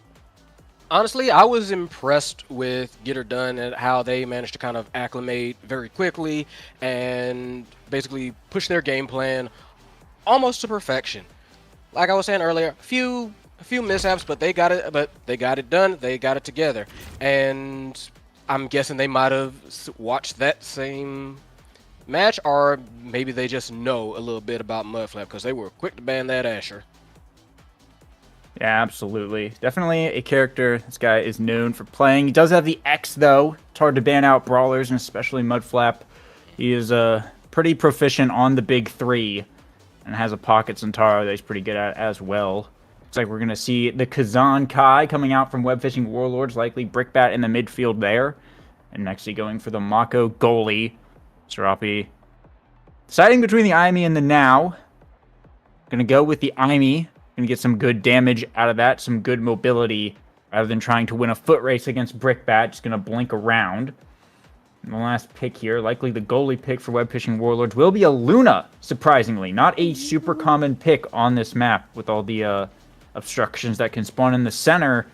Honestly, I was impressed with Get Her Done and how they managed to kind of acclimate very quickly and basically push their game plan almost to perfection. Like I was saying earlier, a few mishaps, but they got it. But they got it done. They got it together, and I'm guessing they might have watched that same match, or maybe they just know a little bit about Mudflap because they were quick to ban that Asher. Yeah, absolutely. Definitely a character this guy is known for playing. He does have the X, though. It's hard to ban out brawlers, and especially Mudflap. He is pretty proficient on the big three and has a Pocket Centauro that he's pretty good at as well. Looks like we're going to see the Kazan Kai coming out from Web Fishing Warlords, likely Brickbat in the midfield there. And next going for the Mako goalie, Serapi. Deciding between the Aimi and the Now. Going to go with the Aimi. Going to get some good damage out of that, some good mobility, rather than trying to win a foot race against Brickbat. Just going to blink around. And the last pick here, likely the goalie pick for Web Fishing Warlords, will be a Luna, surprisingly. Not a super common pick on this map with all the obstructions that can spawn in the center.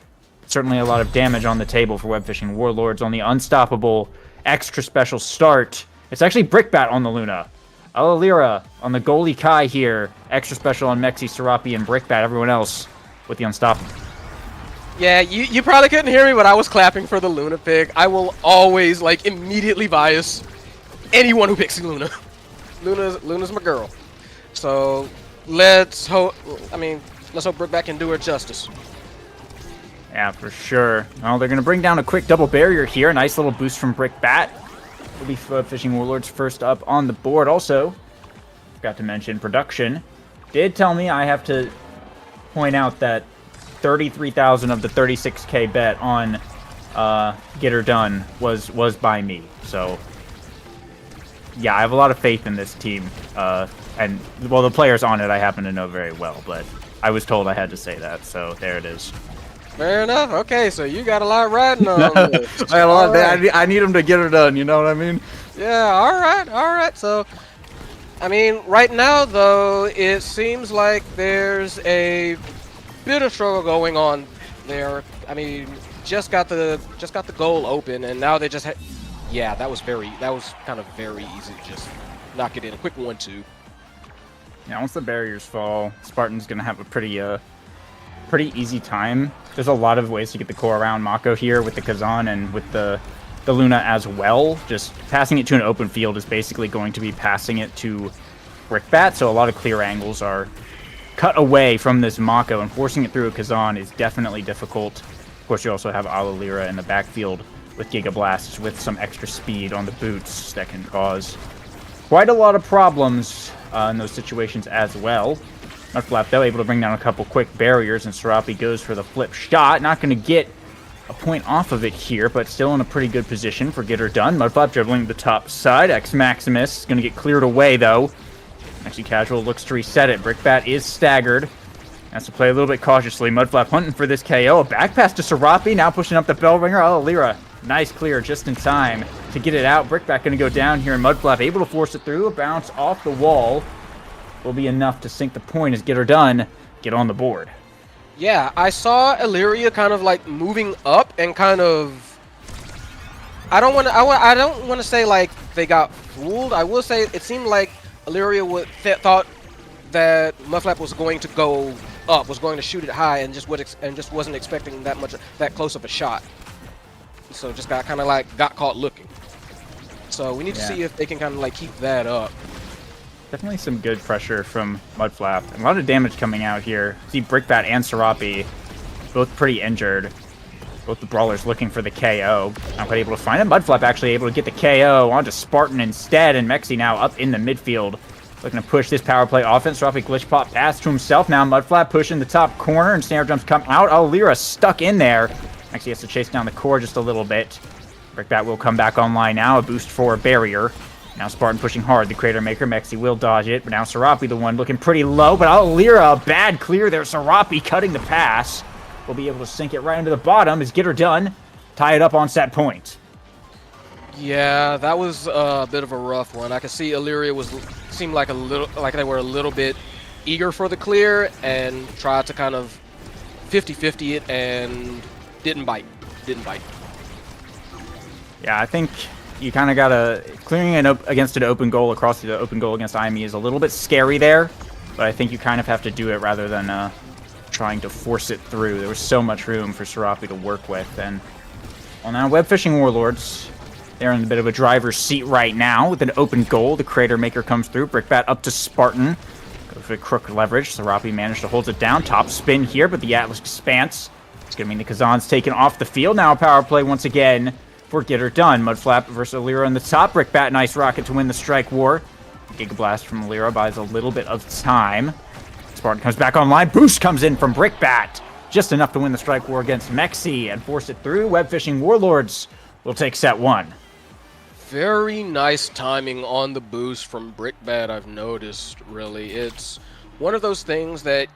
Certainly a lot of damage on the table for Web Fishing Warlords on the unstoppable extra special start. It's actually Brickbat on the Luna. Alalira on the goalie Kai here. Extra special on Mexi, Serapi, and Brickbat. Everyone else with the unstoppable. Yeah, you probably couldn't hear me, but I was clapping for the Luna pick. I will always, like, immediately bias anyone who picks Luna. Luna's my girl. So, let's hope Brickbat can do her justice. Yeah, for sure. Well, they're going to bring down a quick double barrier here. A nice little boost from Brickbat. Will be Fishing Warlords first up on the board. Also, forgot to mention, production did tell me I have to point out that 33,000 of the 36k bet on Get Her Done was by me. So, yeah, I have a lot of faith in this team. And, well, the players on it I happen to know very well, but I was told I had to say that, so there it is. Fair enough. Okay, so you got a lot riding on this. I need them to get her done, you know what I mean? Yeah, all right. So, I mean, right now, though, it seems like there's a bit of struggle going on there. I mean, just got the goal open, and now they just yeah, that was kind of very easy to just knock it in. A quick 1-2. Yeah, once the barriers fall, Spartan's going to have a pretty easy time. There's a lot of ways to get the core around Mako here with the Kazan and with the Luna as well. Just passing it to an open field is basically going to be passing it to Brickbat, so a lot of clear angles are cut away from this Mako, and forcing it through a Kazan is definitely difficult. Of course, you also have Alalira in the backfield with Giga Blasts with some extra speed on the boots that can cause quite a lot of problems in those situations as well. Mudflap, though, able to bring down a couple quick barriers, and Serapi goes for the flip shot. Not going to get a point off of it here, but still in a pretty good position for Get Her Done. Mudflap dribbling the top side. X Maximus is going to get cleared away, though. Actually, Casual looks to reset it. Brickbat is staggered. Has to play a little bit cautiously. Mudflap hunting for this KO. A back pass to Serapi, now pushing up the bell ringer. Oh, Lyra, nice clear just in time to get it out. Brickbat going to go down here, and Mudflap able to force it through. A bounce off the wall will be enough to sink the point as Get Her Done get on the board. Yeah, I saw Illyria kind of like moving up and kind of. I don't want to say like they got fooled. I will say it seemed like Illyria thought that Mudflap was going to go up, was going to shoot it high, and just wasn't expecting that close of a shot. So just got caught looking. So we need to see if they can kind of like keep that up. Definitely some good pressure from Mudflap. And a lot of damage coming out here. See Brickbat and Serapi both pretty injured. Both the brawlers looking for the KO. Not quite able to find it. Mudflap actually able to get the KO onto Spartan instead. And Mexi now up in the midfield looking to push this power play offense. Serapi glitch pop pass to himself. Now Mudflap pushing the top corner, and snare jumps come out. Alira stuck in there. Actually has to chase down the core just a little bit. Brickbat will come back online now. A boost for barrier. Now Spartan pushing hard. The Crater Maker, Mexi will dodge it, but now Serapi the one looking pretty low, but Alira, a bad clear there. Serapi cutting the pass. Will be able to sink it right into the bottom. Is Get Her Done. Tie it up on set point. Yeah, that was a bit of a rough one. I could see Illyria seemed like they were a little bit eager for the clear and tried to kind of 50-50 it and didn't bite. Yeah, I think you kind of gotta clearing it up against an open goal across the open goal against IME is a little bit scary there, but I think you kind of have to do it rather than trying to force it through. There was so much room for Serapi to work with, and well, now Web Fishing Warlords. They're in a bit of a driver's seat right now with an open goal. The Crater Maker comes through. Brickbat up to Spartan. Go for the crook leverage. Serapi managed to hold it down. Top spin here, but the Atlas Expanse. It's going to mean the Kazan's taken off the field. Now a power play once again for Get Her Done. Mudflap versus Alira on the top. Brickbat, nice rocket to win the strike war. Giga Blast from Alira buys a little bit of time. Spartan comes back online. Boost comes in from Brickbat. Just enough to win the strike war against Mexi and force it through. Web Fishing Warlords will take set one. Very nice timing on the boost from Brickbat, I've noticed, really. It's one of those things that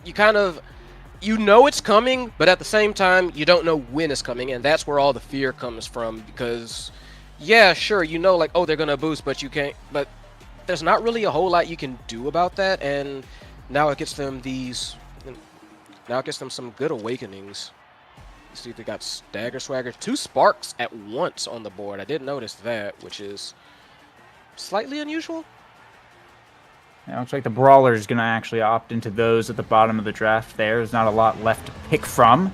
you know it's coming, but at the same time, you don't know when it's coming, and that's where all the fear comes from, because, yeah, sure, you know, like, oh, they're gonna boost, but you can't, but there's not really a whole lot you can do about that, and now it gets them some good awakenings. See if they got Stagger Swagger. 2 sparks at once on the board. I did notice that, which is slightly unusual. Yeah, looks like the Brawler is going to actually opt into those at the bottom of the draft there. There's not a lot left to pick from.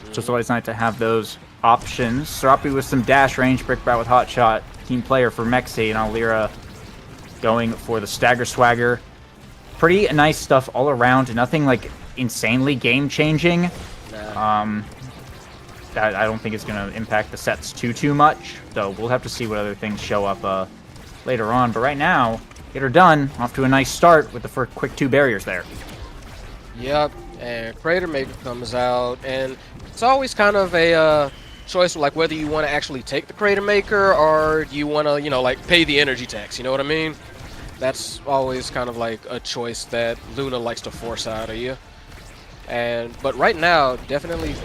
It's just always nice to have those options. Serapi with some dash range. Brickbat with Hot Shot. Team player for Mexi, and Alira going for the Stagger Swagger. Pretty nice stuff all around. Nothing like insanely game-changing. Nah. I don't think it's going to impact the sets too much, so we'll have to see what other things show up later on. But right now, Get Her Done, off to a nice start with the first quick 2 barriers there. Yep, and Crater Maker comes out, and it's always kind of a choice, like whether you want to actually take the Crater Maker or you want to, like pay the energy tax, you know what I mean? That's always kind of like a choice that Luna likes to force out of you. But right now, definitely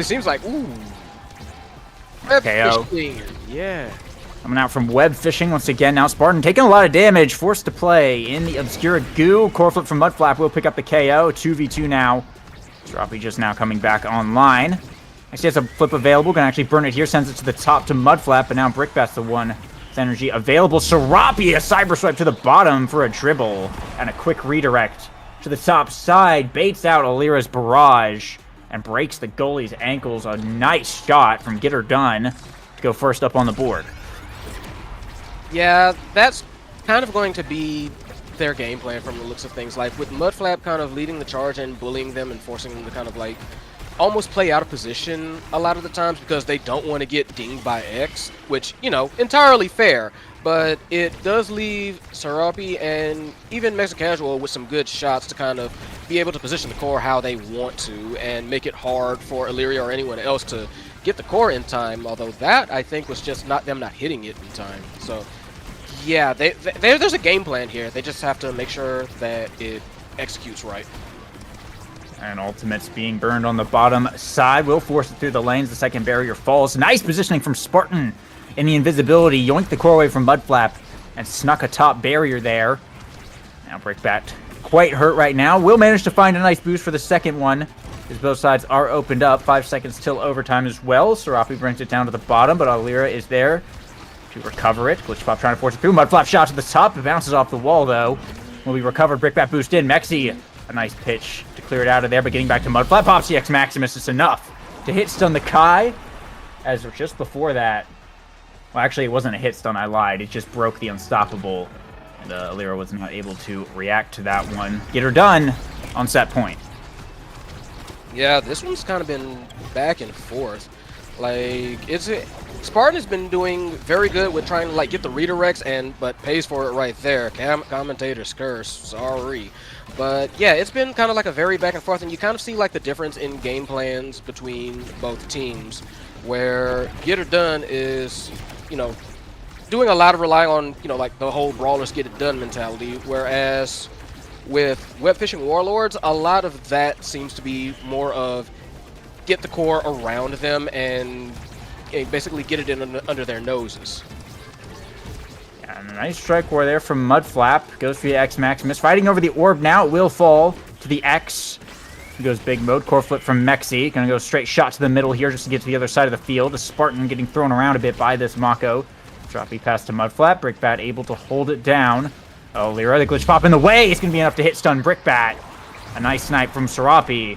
seems like, ooh. KO. Yeah. Coming out from Web Fishing once again. Now Spartan taking a lot of damage. Forced to play in the Obscura Goo. Core flip from Mudflap will pick up the KO. 2v2 now. Serapi just now coming back online. Actually has a flip available. Gonna actually burn it here. Sends it to the top to Mudflap. But now Brickbat's the one with energy available. Serapi, a cyber swipe to the bottom for a dribble. And a quick redirect to the top side. Baits out Alira's barrage. And breaks the goalie's ankles. A nice shot from Get Her Done to go first up on the board. Yeah, that's kind of going to be their game plan from the looks of things. Like with Mudflap kind of leading the charge and bullying them and forcing them to kind of like almost play out of position a lot of the times because they don't want to get dinged by X, which, entirely fair. But it does leave Serapi and even Mexican Casual with some good shots to kind of be able to position the core how they want to and make it hard for Illyria or anyone else to get the core in time. Although that, I think, was just not them not hitting it in time. So, yeah, there's a game plan here. They just have to make sure that it executes right. And Ultimate's being burned on the bottom side. Will force it through the lanes. The second barrier falls. Nice positioning from Spartan. In the invisibility, yoinked the core away from Mudflap and snuck a top barrier there. Now Brickbat quite hurt right now. Will manage to find a nice boost for the second one, as both sides are opened up. 5 seconds till overtime as well. Serapi brings it down to the bottom, but Alira is there to recover it. Glitch Pop trying to force it through. Mudflap shot to the top. It bounces off the wall, though. Will be recovered. Brickbat boost in. Mexi, a nice pitch to clear it out of there, but getting back to Mudflap. Pops the X Maximus is enough to hit stun the Kai, as just before that. Well, actually, it wasn't a hit stun, I lied. It just broke the Unstoppable, and Alira was not able to react to that one. Get Her Done on set point. Yeah, this one's kind of been back and forth. Like Spartan has been doing very good with trying to like get the redirects but pays for it right there. Commentator's curse, sorry. But yeah, it's been kind of like a very back and forth, and you kind of see like the difference in game plans between both teams, where Get It Done is, you know, doing a lot of relying on, you know, like the whole brawlers get it done mentality, whereas with Web Fishing Warlords, a lot of that seems to be more of get the core around them and basically get it in under their noses. And a nice strike war there from Mudflap. Goes for the X Maximus. Fighting over the orb now. It will fall to the X. He goes big mode. Core flip from Mexi. Gonna go straight shot to the middle here just to get to the other side of the field. A Spartan getting thrown around a bit by this Mako. Droppy pass to Mudflap. Brickbat able to hold it down. Oh, Lyra, the glitch pop in the way. It's gonna be enough to hit stun Brickbat. A nice snipe from Serapi.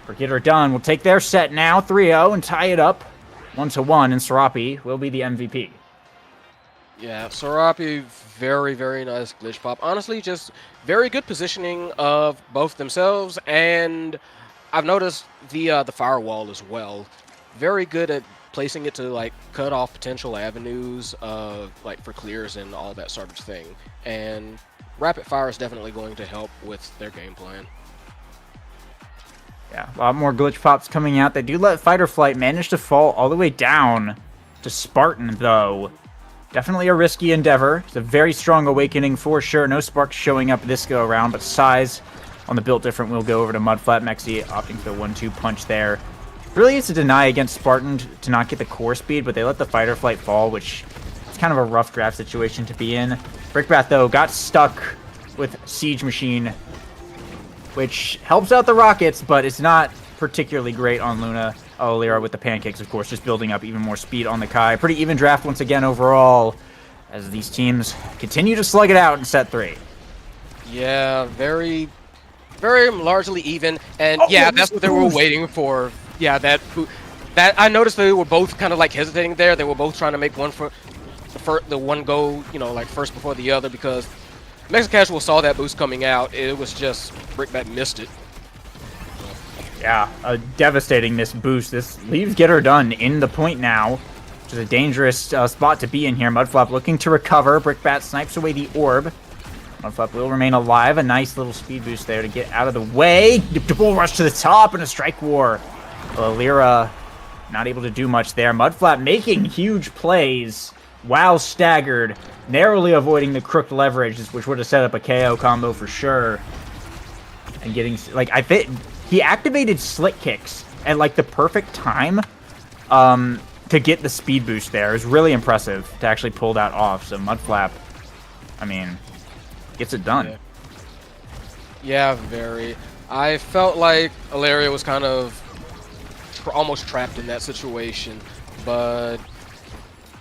For Get Her Done, we'll take their set now, 3-0, and tie it up 1-1, and Serapi will be the MVP. Yeah, Serapi, very, very nice glitch pop. Honestly, just very good positioning of both themselves, and I've noticed the firewall as well. Very good at placing it to like cut off potential avenues of like for clears and all that sort of thing. And rapid fire is definitely going to help with their game plan. Yeah, a lot more glitch pops coming out. They do let Fight or Flight manage to fall all the way down to Spartan, though. Definitely a risky endeavor. It's a very strong awakening for sure. No sparks showing up this go around, but size on the built different will go over to Mudflap. Mexi opting for the 1-2 punch there. Really, it's a deny against Spartan to not get the core speed, but they let the Fight or Flight fall, which is kind of a rough draft situation to be in. Brickbat, though, got stuck with Siege Machine, which helps out the Rockets, but it's not particularly great on Luna. Oh, Lyra with the pancakes, of course, just building up even more speed on the Kai. Pretty even draft once again overall, as these teams continue to slug it out in set 3. Yeah, very, very largely even, and yeah, that's what they were waiting for. Yeah, that I noticed they were both kind of like hesitating there. They were both trying to make one for the one go, you know, like first before the other, because Mexican Casual saw that boost coming out. It was just Brickbat missed it. Yeah, a devastating this boost. This leaves Get Her Done in the point now, which is a dangerous spot to be in here. Mudflap looking to recover. Brickbat snipes away the orb. Mudflap will remain alive. A nice little speed boost there to get out of the way. Bull rush to the top and a strike war. Lyra not able to do much there. Mudflap making huge plays while staggered, narrowly avoiding the crooked leverage, which would have set up a KO combo for sure. And getting, like, I think he activated slick kicks at like the perfect time to get the speed boost there. It was really impressive to actually pull that off. So Mudflap, I mean, gets it done. Yeah, very. I felt like Ilaria was kind of almost trapped in that situation, but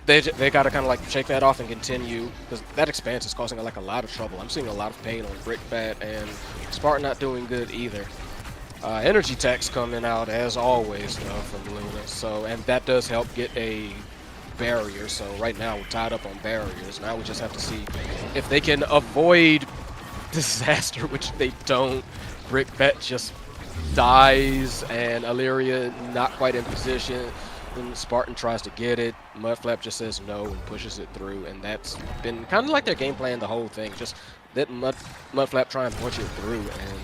they got to kind of like shake that off and continue, because that expanse is causing like a lot of trouble. I'm seeing a lot of pain on Brickbat, and Spartan not doing good either. Energy tech's coming out as always though from Luna, so, and that does help get a barrier. So right now we're tied up on barriers. Now we just have to see if they can avoid disaster, which they don't. Brickbat just dies, and Illyria not quite in position. When Spartan tries to get it, Mudflap just says no and pushes it through, and that's been kind of like their game plan the whole thing. Just let Mudflap try and push it through, and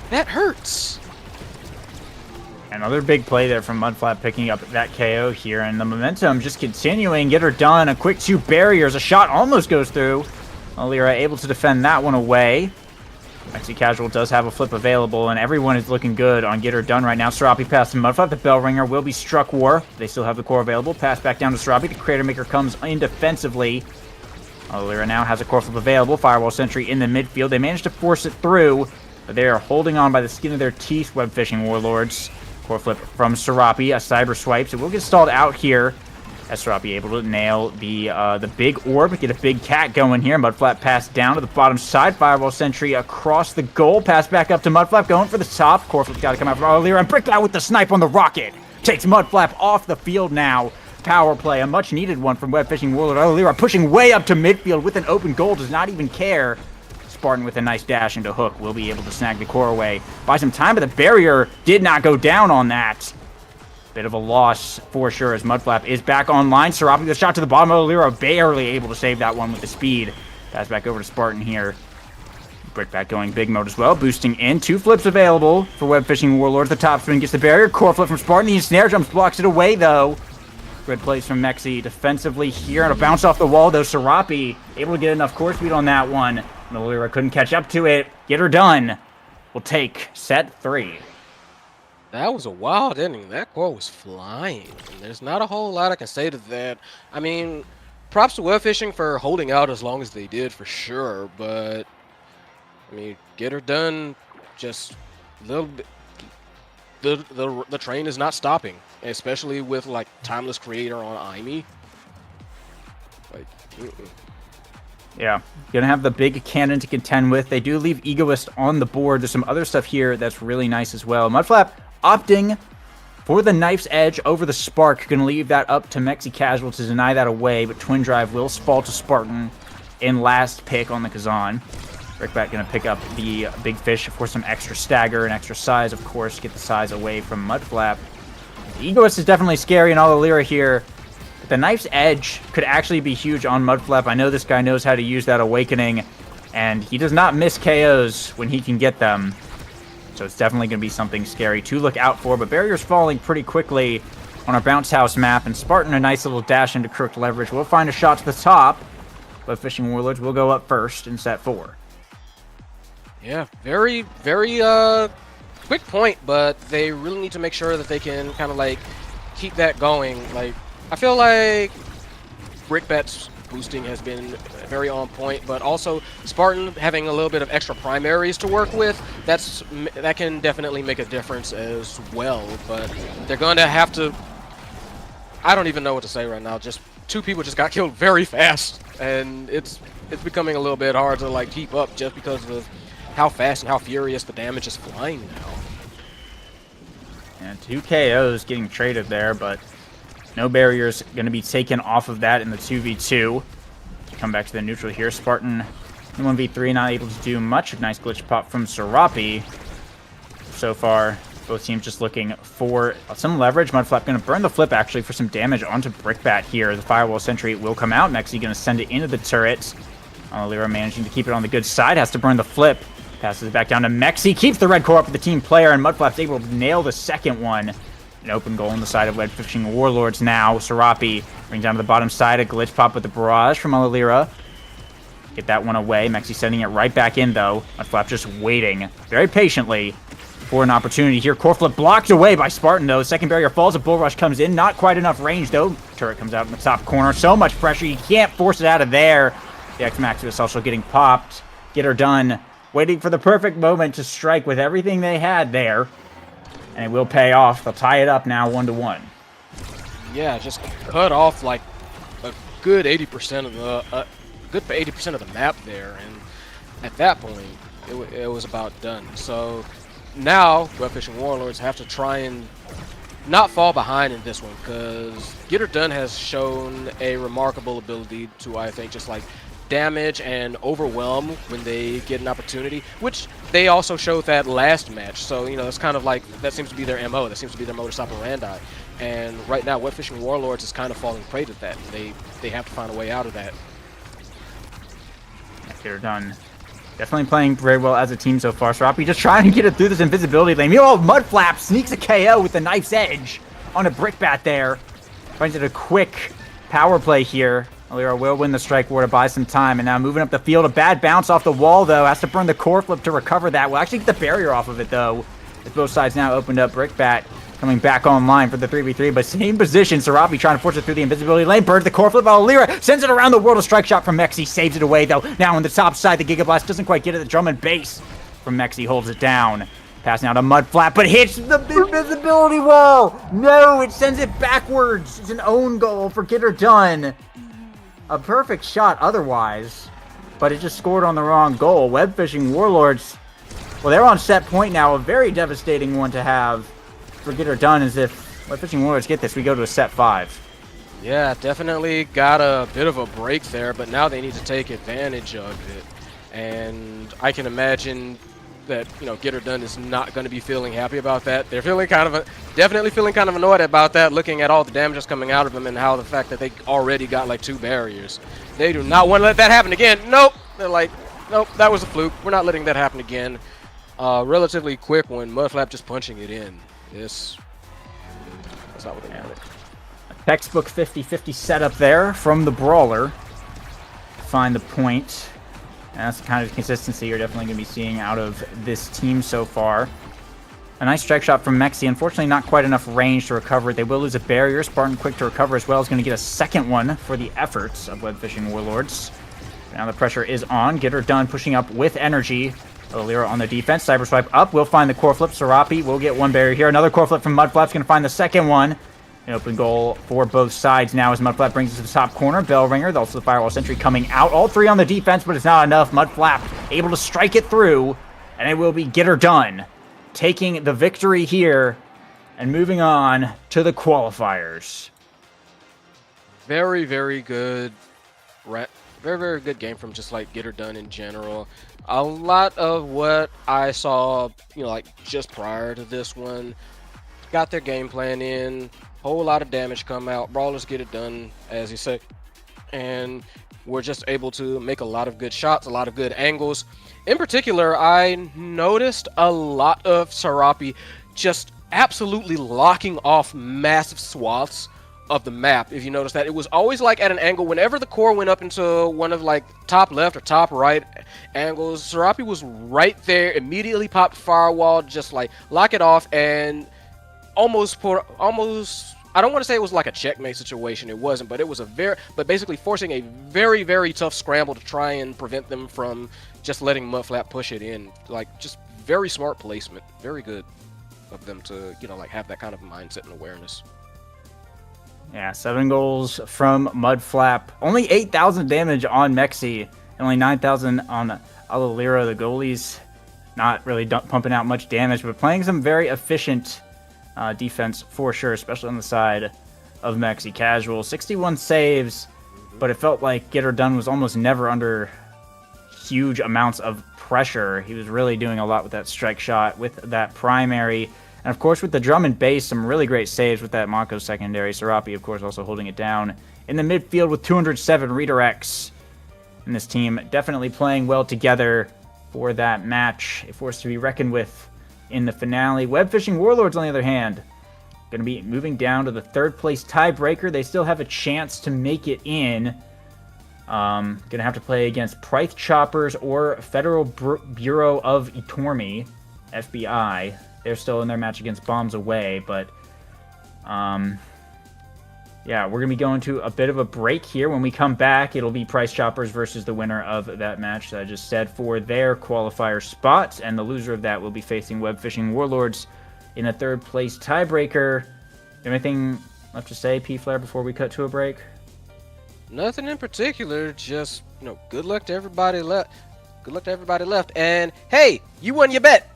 that hurts. Another big play there from Mudflap picking up that KO here, and the momentum just continuing. Get Her Done. A quick 2 barriers. A shot almost goes through. Lyra able to defend that one away. Mexi Casual does have a flip available, and everyone is looking good on Get Her Done right now. Serapi pass to Mudflap. The Bell Ringer will be struck war. They still have the core available. Pass back down to Serapi. The Crater Maker comes in defensively. Lyra now has a core flip available. Firewall Sentry in the midfield. They managed to force it through, but they are holding on by the skin of their teeth, Web Fishing Warlords. Core flip from Serapi. A cyber swipes. It will get stalled out here, as Serapi able to nail the big orb, get a big cat going here. Mudflap pass down to the bottom side. Firewall Sentry across the goal. Pass back up to Mudflap, going for the top. Core flip's got to come out from Lyra, and Brickbat with the snipe on the rocket. Takes Mudflap off the field now. Power play, a much needed one from Web Fishing Warlord. Lyra pushing way up to midfield with an open goal, does not even care. Spartan with a nice dash into hook will be able to snag the core away. Buy some time, but the barrier did not go down on that. Bit of a loss for sure as Mudflap is back online. Serapi, the shot to the bottom of Lira, barely able to save that one with the speed. Pass back over to Spartan here. Brickbat going big mode as well, boosting in. 2 flips available for Web Fishing Warlords. The top spin gets the barrier. Core flip from Spartan. He snare jumps, blocks it away though. Good plays from Mexi defensively here. And a bounce off the wall though. Serapi able to get enough core speed on that one. Lira couldn't catch up to it. Get her done. We'll take set 3. That was a wild ending. That core was flying. And there's not a whole lot I can say to that. I mean, props to Web Fishing for holding out as long as they did for sure, but I mean, get her done. Just a little bit. The train is not stopping, especially with like Timeless Creator on Aimi. Like, yeah, gonna have the big cannon to contend with. They do leave Egoist on the board. There's some other stuff here that's really nice as well. Mudflap opting for the Knife's Edge over the Spark. Gonna leave that up to Mexi Casual to deny that away, but Twin Drive will fall to Spartan in last pick on the Kazan. Brickbat gonna pick up the Big Fish for some extra stagger and extra size, of course, get the size away from Mudflap. The Egoist is definitely scary in all the Lyra here. But the Knife's Edge could actually be huge on Mudflap. I know this guy knows how to use that Awakening, and he does not miss KOs when he can get them. So it's definitely going to be something scary to look out for. But barriers falling pretty quickly on our Bounce House map. And Spartan, a nice little dash into Crooked Leverage. We'll find a shot to the top. But Fishing Warlords will go up first in set 4. yeah, very, very quick point, but they really need to make sure that they can kind of like keep that going. Like, I feel like Brickbat's boosting has been very on point, but also Spartan having a little bit of extra primaries to work with, that can definitely make a difference as well. But they're going to have to, I don't even know what to say right now. Just 2 people just got killed very fast, and it's becoming a little bit hard to like keep up just because of how fast and how furious the damage is flying now. And 2 KOs getting traded there, but no barriers going to be taken off of that in the 2v2. Come back to the neutral here. Spartan in 1v3 not able to do much. Nice glitch pop from Serapi. So far, both teams just looking for some leverage. Mudflap going to burn the flip actually for some damage onto Brickbat here. The Firewall Sentry will come out. Mexi going to send it into the turret. Lira managing to keep it on the good side. Has to burn the flip. Passes it back down to Mexi. Keeps the red core up with the team player, and Mudflap's able to nail the second one. An open goal on the side of Web Fishing Warlords now. Serapi brings down to the bottom side. A glitch pop with the barrage from Alalira. Get that one away. Mexi sending it right back in, though. Mudflap just waiting very patiently for an opportunity here. Core flip blocked away by Spartan, though. Second barrier falls. A bull rush comes in. Not quite enough range, though. Turret comes out in the top corner. So much pressure. You can't force it out of there. The X-Maximus also getting popped. Get her done. Waiting for the perfect moment to strike with everything they had there. And it will pay off. They'll tie it up now 1-1. Yeah, just cut off like a good 80% of the good 80% of the map there, and at that point, it was about done. So now, Web Fishing Warlords have to try and not fall behind in this one, because Get Her Done has shown a remarkable ability to, I think, just like damage and overwhelm when they get an opportunity, which they also showed that last match. So, you know, it's kind of like, that seems to be their MO, that seems to be their modus operandi. And right now, Web Fishing Warlords is kind of falling prey to that. They have to find a way out of that. Get Her Done. Definitely playing very well as a team so far. Serapi just trying to get it through this invisibility lane. Meanwhile, Mudflap sneaks a KO with the Knife's Edge on a Brickbat there. Finds it a quick power play here. Alira will win the strike war to buy some time, and now moving up the field. A bad bounce off the wall, though. Has to burn the core flip to recover that. Will actually get the barrier off of it, though. As both sides now opened up. Brickbat coming back online for the 3v3, but same position. Serapi trying to force it through the invisibility lane. Burns the core flip. Alira sends it around the world. A strike shot from Mexi. Saves it away, though. Now on the top side, the Giga Blast doesn't quite get it. The drum and bass from Mexi holds it down. Passing out a Mudflap, but hits the invisibility wall. No, it sends it backwards. It's an own goal for Get Her Done. A perfect shot otherwise, but it just scored on the wrong goal. Web Fishing Warlords, well, they're on set point now. A very devastating one to have for Get Her Done, as if Web Fishing Warlords get this, we go to a set 5. Yeah, definitely got a bit of a break there, but now they need to take advantage of it. And I can imagine that Get Her Done is not going to be feeling happy about that. They're feeling definitely feeling kind of annoyed about that, looking at all the damage that's coming out of them and how the fact that they already got like 2 barriers. They do not want to let that happen again. Nope. They're like, nope, that was a fluke. We're not letting that happen again. Relatively quick one. Mudflap just punching it in. That's not what they wanted. Textbook 50-50 setup there from the Brawler. Find the point. And that's the kind of consistency you're definitely going to be seeing out of this team so far. A nice strike shot from Mexi. Unfortunately, not quite enough range to recover it. They will lose a barrier. Spartan quick to recover as well. Is going to get a second one for the efforts of Web Fishing Warlords. Now the pressure is on. Get Her Done pushing up with energy. Alira on the defense. Cyber Swipe up. Will find the core flip. Serapi will get one barrier here. Another core flip from Mudflap's going to find the second one. An open goal for both sides now as Mudflap brings it to the top corner. Bellringer, also the Firewall Sentry coming out. All 3 on the defense, but it's not enough. Mudflap able to strike it through, and it will be Get Her Done taking the victory here and moving on to the qualifiers. Very, very good. Very, very good game from just like Get Her Done in general. A lot of what I saw, like just prior to this one, got their game plan in. Whole lot of damage come out. Brawlers get it done, as you say. And we're just able to make a lot of good shots, a lot of good angles. In particular, I noticed a lot of Serapi just absolutely locking off massive swaths of the map. If you notice that, it was always like at an angle. Whenever the core went up into one of like top left or top right angles, Serapi was right there, immediately popped firewall, just like lock it off and almost I don't want to say it was like a checkmate situation. It wasn't, but it was basically forcing a very, very tough scramble to try and prevent them from just letting Mudflap push it in. Like, just very smart placement. Very good of them to, like have that kind of mindset and awareness. Yeah, 7 goals from Mudflap. Only 8,000 damage on Mexi, and only 9,000 on Alira. The goalies not really pumping out much damage, but playing some very efficient defense for sure, especially on the side of Mexi Casual. 61 saves, but it felt like Get Her Done was almost never under huge amounts of pressure. He was really doing a lot with that strike shot, with that primary, and of course with the drum and bass, some really great saves with that Mako secondary. Serapi, of course, also holding it down in the midfield with 207 redirects. And this team definitely playing well together for that match. A force to be reckoned with in the finale. Web Fishing Warlords, on the other hand, going to be moving down to the 3rd place tiebreaker. They still have a chance to make it in. Going to have to play against Pryth Choppers or Federal Bureau of Etormi, FBI. They're still in their match against Bombs Away, but yeah, we're going to be going to a bit of a break here. When we come back, it'll be Pryth Choppers versus the winner of that match that I just said for their qualifier spot, and the loser of that will be facing Web Fishing Warlords in a 3rd place tiebreaker. Anything left to say, P-Flare, before we cut to a break? Nothing in particular, just, good luck to everybody left. Good luck to everybody left. And hey, you won your bet.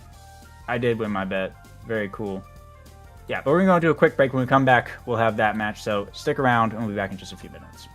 I did win my bet. Very cool. Yeah, but we're going to go into a quick break. When we come back, we'll have that match. So stick around, and we'll be back in just a few minutes.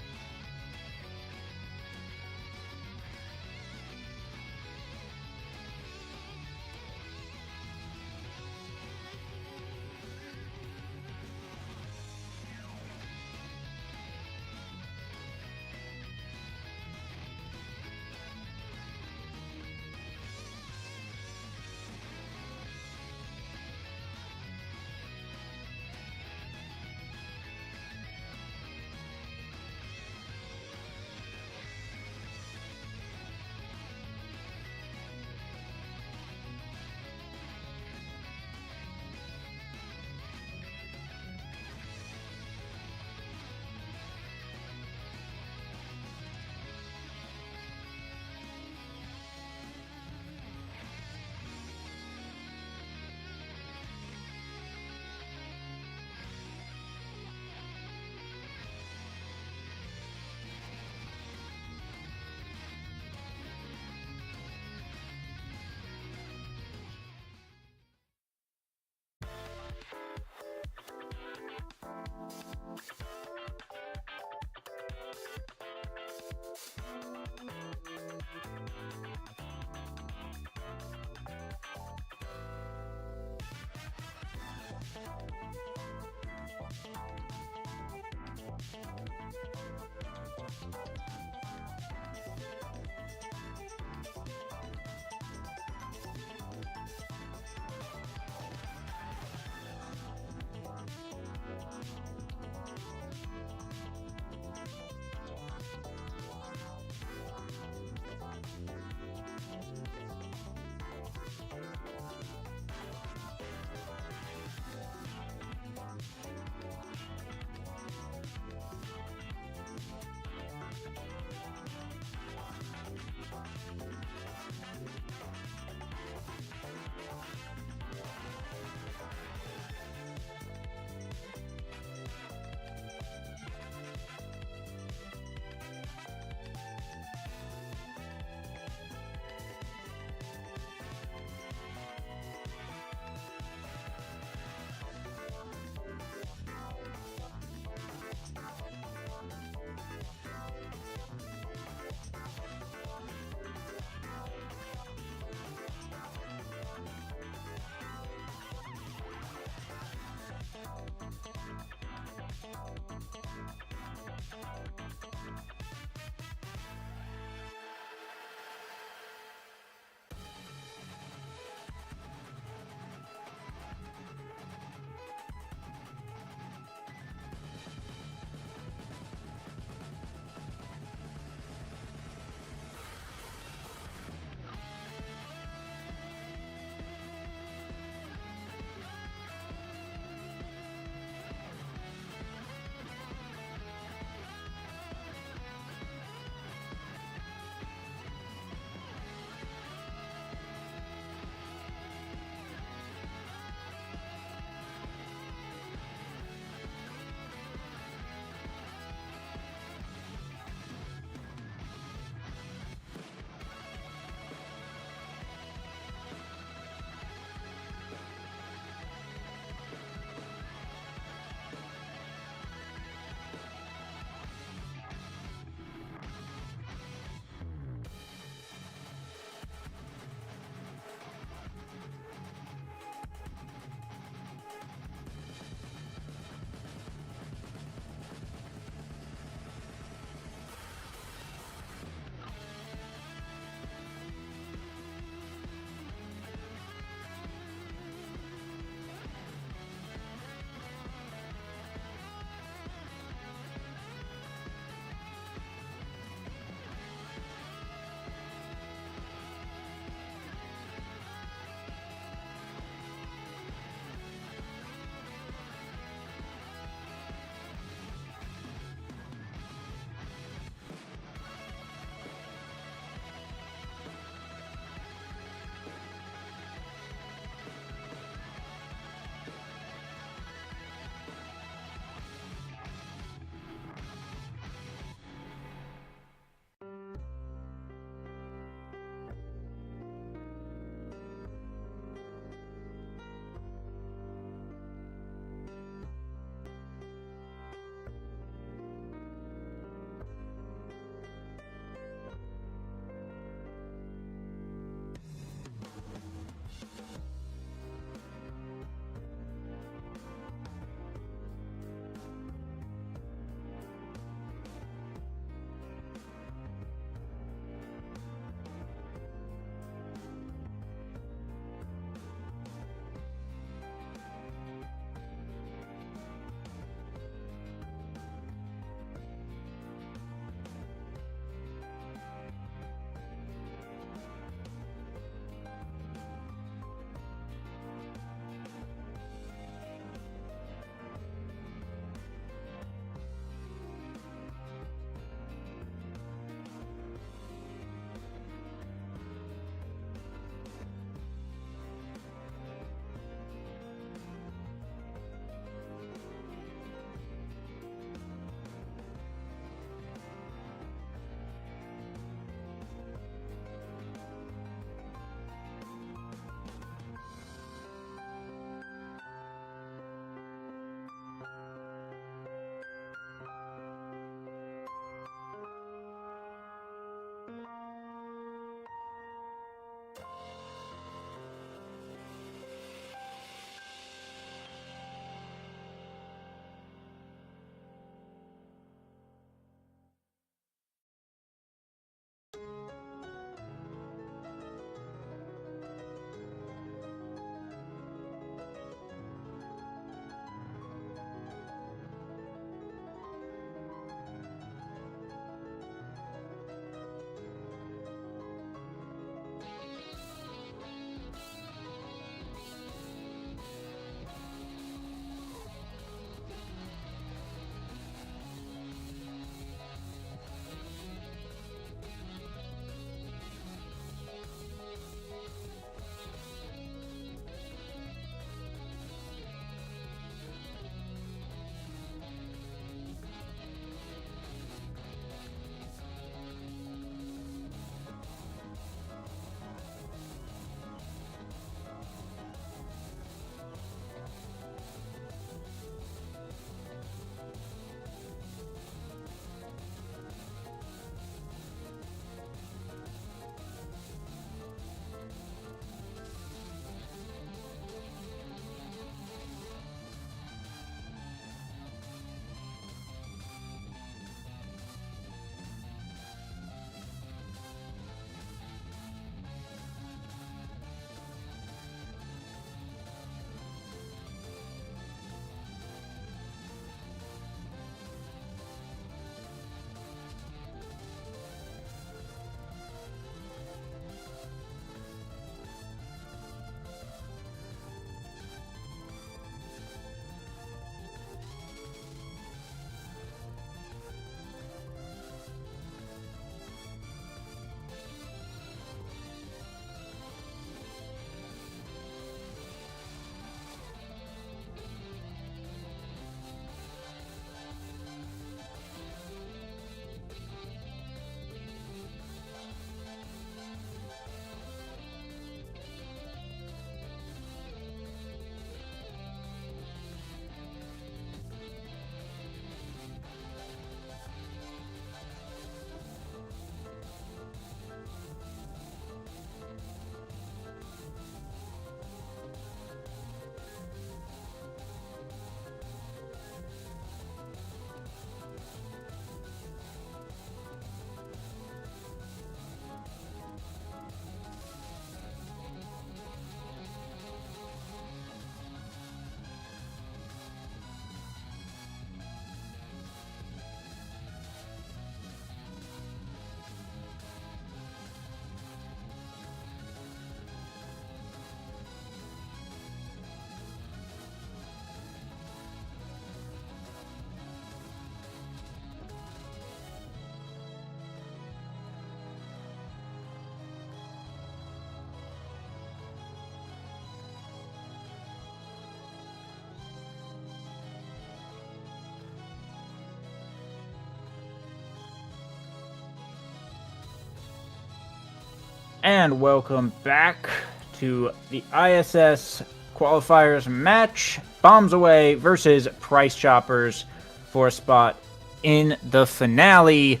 And welcome back to the ISS qualifiers match. Bombs Away versus Price Choppers for a spot in the finale.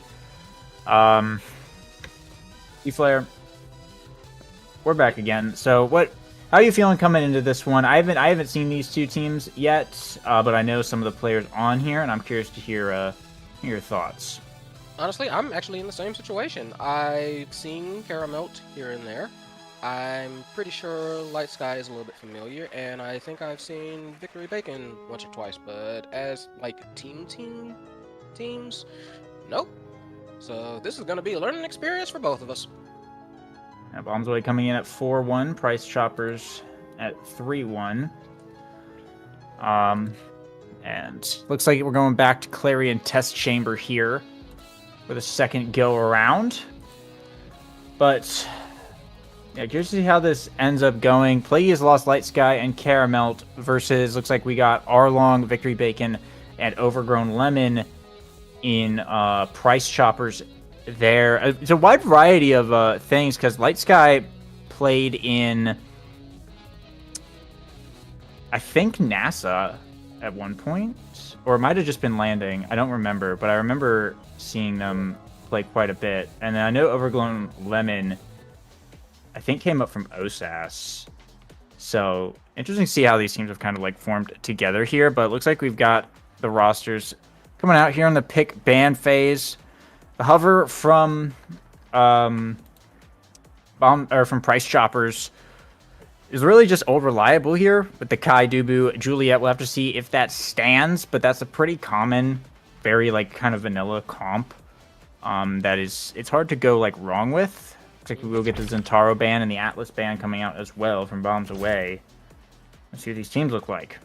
E-Flare, we're back again. So how are you feeling coming into this one? I haven't seen these two teams yet, but I know some of the players on here, and I'm curious to hear your thoughts. Honestly, I'm actually in the same situation. I've seen Caramelt here and there. I'm pretty sure Light Sky is a little bit familiar, and I think I've seen Victory Bacon once or twice, but as like teams, nope. So this is going to be a learning experience for both of us. Now, Bombs Away coming in at 4-1, Price Choppers at 3-1. And looks like we're going back to Clarion Test Chamber here for the second go around. But yeah, curious to see how this ends up going. Plague has lost Light Sky and Caramelt versus, looks like we got Arlong, Victory Bacon, and Overgrown Lemon in Price Choppers there. It's a wide variety of things, because Light Sky played in, I think, NASA at one point, or it might have just been Landing. I don't remember, but I remember seeing them play quite a bit. And then I know Overgrown Lemon, I think, came up from OSAS. So interesting to see how these teams have kind of like formed together here. But it looks like we've got the rosters coming out here in the pick ban phase. The hover from from Price Choppers is really just old reliable here with the Kai, Dubu, Juliet. We'll have to see if that stands, but that's a pretty common, very like kind of vanilla comp. It's hard to go like wrong with. Looks like we will get the Zentaro ban and the Atlas ban coming out as well from Bombs Away. Let's see what these teams look like.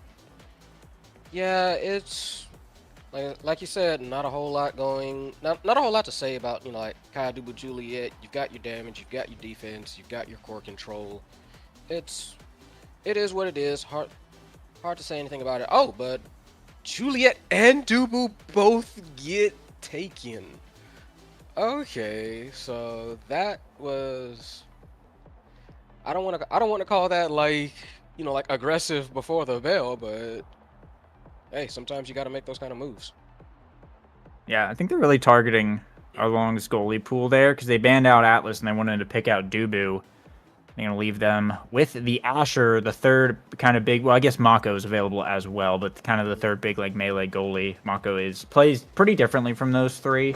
Yeah, it's like you said, not a whole lot going, not a whole lot to say about, like Kai, Dubu, Juliet. You've got your damage, you've got your defense, you've got your core control. It is what it is. Hard to say anything about it. Oh, but Juliet and Dubu both get taken. Okay, so that was, I don't want to call that like aggressive before the bell, but hey, sometimes you got to make those kind of moves. Yeah, I think they're really targeting Arlong's goalie pool there, because they banned out Atlas and they wanted to pick out Dubu. They're going to leave them with the Asher, the third kind of big, well, I guess Mako is available as well, but kind of the third big like melee goalie. Mako plays pretty differently from those three.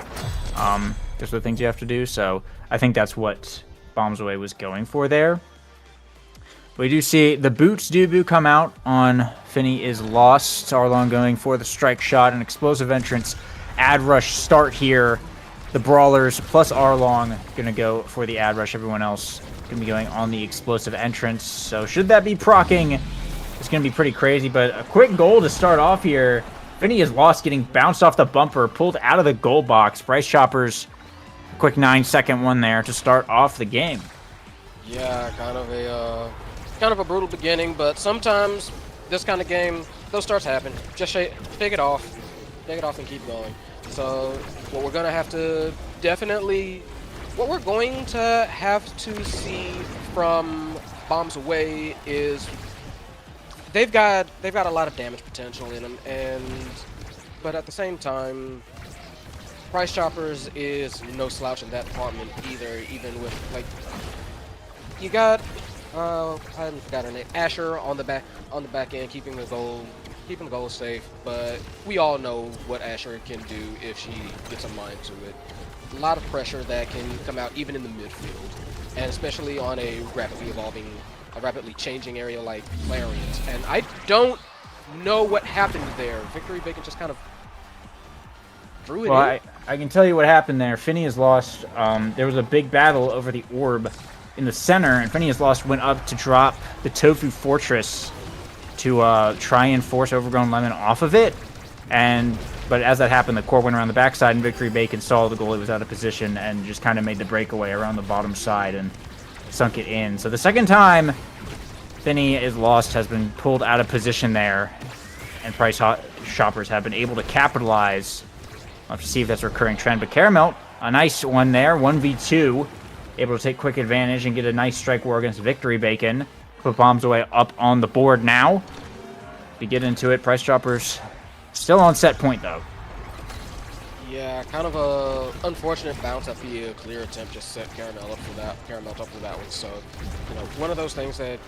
Just the things you have to do. So I think that's what Bombs Away was going for there. We do see the Boots Dubu come out on Finny is Lost. Arlong going for the strike shot, an explosive entrance. Ad rush start here. The Brawlers plus Arlong going to go for the ad rush. Everyone else going to be going on the explosive entrance. So should that be proccing, it's going to be pretty crazy. But a quick goal to start off here. Finny is Lost getting bounced off the bumper, pulled out of the goal box. Price Choppers, a quick 9-second one there to start off the game. Yeah, kind of a brutal beginning, but sometimes this kind of game, those starts happen. Just take it off and keep going. So what we're going to have to see from Bombs Away is they've got a lot of damage potential in them, but at the same time, Price Choppers is no slouch in that department either. Even with like, you got I forgot her name, Asher on the back end, keeping the goal safe. But we all know what Asher can do if she gets a mind to it. A lot of pressure that can come out even in the midfield, and especially on a rapidly changing area like Clarions. And I don't know what happened there. Victory Bacon just kind of drew it in. I can tell you what happened there. Finny is Lost. There was a big battle over the orb in the center, and Finny is Lost went up to drop the Tofu Fortress to try and force Overgrown Lemon off of it. But as that happened, the core went around the backside, and Victory Bacon saw the goalie was out of position and just kind of made the breakaway around the bottom side and sunk it in. So the second time Finny is Lost has been pulled out of position there, and Price Choppers have been able to capitalize. We'll have to see if that's a recurring trend. But Caramelt, a nice one there, 1v2 able to take quick advantage and get a nice strike war against Victory Bacon. Put Bombs Away up on the board now. To get into it, Price Choppers still on set point, though. Yeah, kind of a unfortunate bounce at the clear attempt just set Caramel up for that one. So, you know, one of those things that,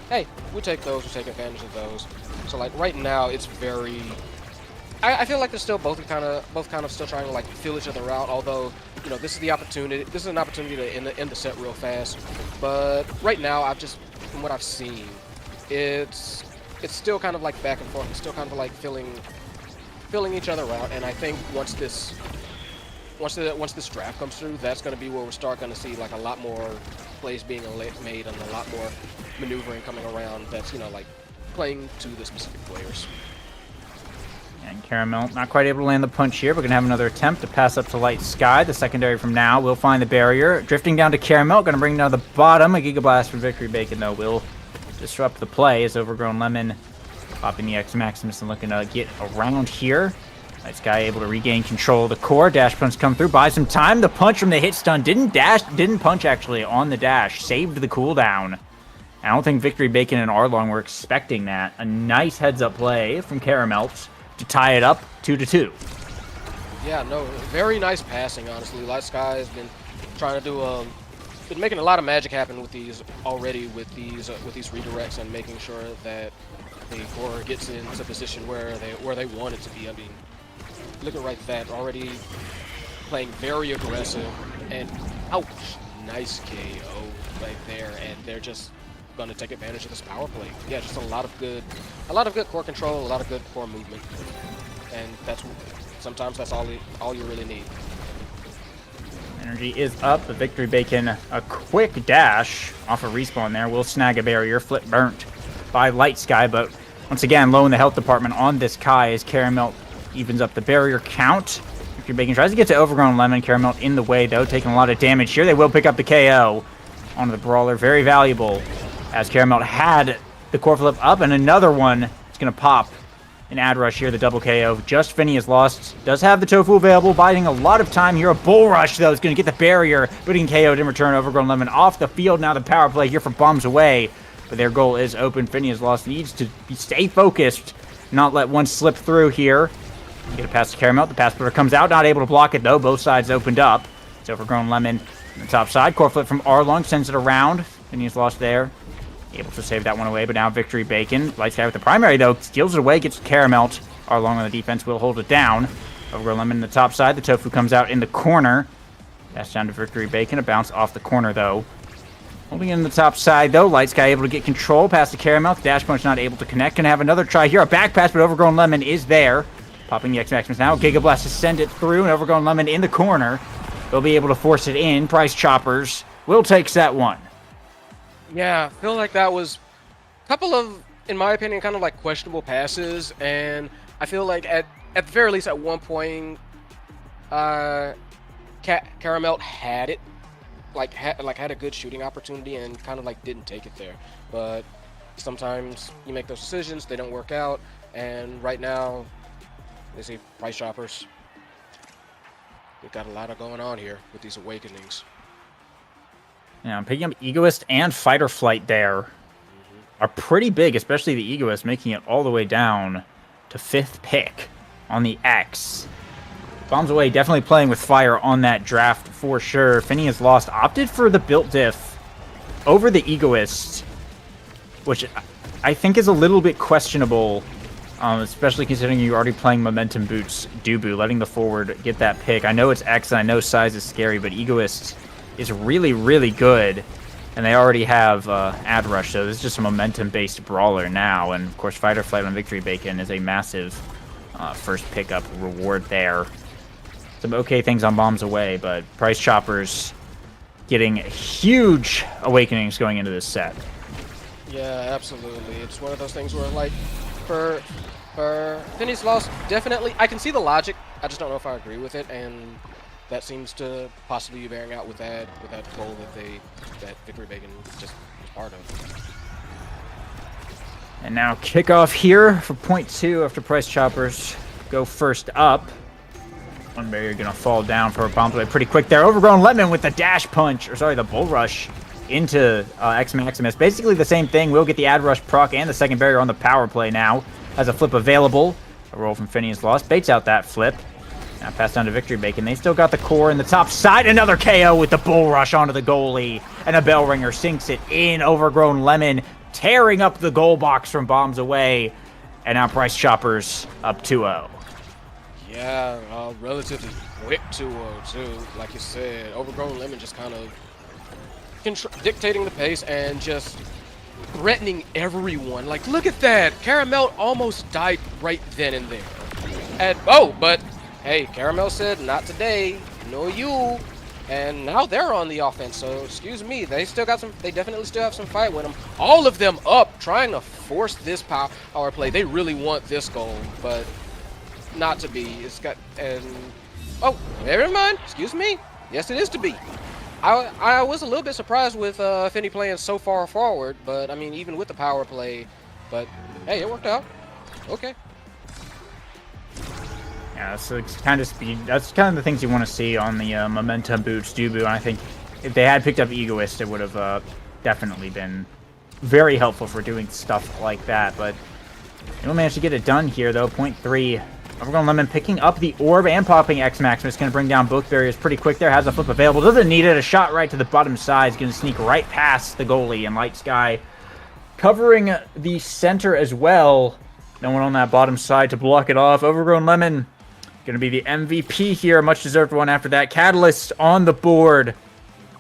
hey, we take those, we take advantage of those. So like right now, it's very. I feel like they're still both kind of still trying to like feel each other out. Although, you know, this is the opportunity. This is an opportunity to end the set real fast. But right now, from what I've seen, it's still kind of like back and forth. It's still kind of like filling each other out, and I think once this draft comes through, that's going to be where we're going to see like a lot more plays being made and a lot more maneuvering coming around. That's, you know, like playing to the specific players. And Caramel not quite able to land the punch here. We're going to have another attempt to pass up to Light Sky. The secondary from now will find the barrier. Drifting down to Caramel. Going to bring down the bottom. A Giga Blast from Victory Bacon, though, will disrupt the play as Overgrown Lemon popping the X Maximus and looking to get around here. Light Sky able to regain control of the core. Dash punch come through. Buys some time. The punch from the hit stun. Didn't punch actually on the dash. Saved the cooldown. I don't think Victory Bacon and Arlong were expecting that. A nice heads-up play from Caramelt to tie it up 2-2. Yeah, no, very nice passing, honestly. Light Sky has been trying to do been making a lot of magic happen with these redirects and making sure that the core gets into position where they want it to be. I mean, look at that, already playing very aggressive, and ouch, nice KO right there, and they're just going to take advantage of this power play. Yeah, just a lot of good core control, a lot of good core movement, and sometimes that's all you really need. Energy is up. The Victory Bacon, a quick dash off a respawn there, will snag a barrier. Flip burnt by Light Sky, but once again, low in the health department on this Kai as Caramel evens up the barrier count. Victory Bacon tries to get to Overgrown Lemon. Caramel in the way, though, taking a lot of damage here. They will pick up the KO onto the Brawler. Very valuable, as Caramel had the core flip up, and another one is going to pop an ad rush here, the double KO. Just Finny is lost. Does have the tofu available, biding a lot of time here. A bull rush, though, is going to get the barrier, but getting KO'd in return. Overgrown Lemon off the field. Now the power play here for Bombs Away, but their goal is open. Finny is lost. Needs to stay focused, not let one slip through here. Get a pass to Caramel. The pass splitter comes out, not able to block it, though. Both sides opened up. It's Overgrown Lemon on the top side. Core flip from Arlong sends it around. Finny is lost there. Able to save that one away, but now Victory Bacon. Light Sky with the primary, though, steals it away, gets Caramel. Arlong on the defense will hold it down. Overgrown Lemon on the top side. The tofu comes out in the corner. Pass down to Victory Bacon. A bounce off the corner, though. Holding in the top side, though. Light Sky able to get control. Pass to Caramel. Dash punch not able to connect. Gonna have another try here. A back pass, but Overgrown Lemon is there. Popping the X Maximus now. Giga Blast to send it through, and Overgrown Lemon in the corner. They'll be able to force it in. Price Choppers will take set one. Yeah, I feel like that was a couple of, in my opinion, kind of like questionable passes, and I feel like at the very least at one point, Caramel had it, had a good shooting opportunity and kind of like didn't take it there. But sometimes you make those decisions, they don't work out, and right now, they see Price Choppers. We've got a lot of going on here with these awakenings. Yeah, I'm picking up Egoist and Fight or Flight there. Are pretty big, especially the Egoist, making it all the way down to 5th pick on the X. Bombs Away definitely playing with fire on that draft for sure. Finny has lost, opted for the built diff over the Egoist, which I think is a little bit questionable, especially considering you're already playing Momentum Boots Dubu, letting the forward get that pick. I know it's X and I know size is scary, but Egoist is really, really good. And they already have Ad Rush, so this is just a momentum-based brawler now. And, of course, Fight or Flight on Victory Bacon is a massive first pickup reward there. Some okay things on Bombs Away, but Price Choppers getting huge awakenings going into this set. Yeah, absolutely. It's one of those things where, like, for Finny's loss, definitely, I can see the logic. I just don't know if I agree with it, and that seems to possibly be bearing out with that goal that Victory Bacon just was part of. And now kickoff here for point 2 after Price Choppers go first up. One barrier gonna fall down for a bomb play pretty quick there. Overgrown Lemon with the dash punch, or sorry, the bull rush into X Maximus. Basically the same thing. We'll get the ad rush proc and the second barrier on the power play now. Has a flip available. A roll from Phineas Lost. Baits out that flip. Now pass down to Victory Bacon. They still got the core in the top side. Another KO with the bull rush onto the goalie. And a bell ringer sinks it in. Overgrown Lemon tearing up the goal box from bombs away. And now Price Choppers up 2-0. Yeah, relatively quick 2-0 too. Like you said, Overgrown Lemon just kind of dictating the pace and just threatening everyone. Like, look at that! Caramel almost died right then and there. And but hey, Caramel said, "Not today, no you." And now they're on the offense. So excuse me, they definitely still have some fight with them. All of them up, trying to force this power play. They really want this goal, but not to be. It's got never mind. Excuse me. Yes, it is to be. I was a little bit surprised with Finny playing so far forward, but I mean even with the power play, but hey, it worked out. Okay. Yeah, so it's kind of speed. That's kind of the things you want to see on the momentum boots, Dubu. And I think if they had picked up Egoist, it would have definitely been very helpful for doing stuff like that. But they don't manage to get it done here, though. 0.3. Overgrown Lemon picking up the orb and popping X Maximus. Going to bring down both barriers pretty quick there. Has a flip available. Doesn't need it. A shot right to the bottom side. Is going to sneak right past the goalie. And Light Sky covering the center as well. No one on that bottom side to block it off. Overgrown Lemon going to be the MVP here. Much deserved one after that. Catalyst on the board.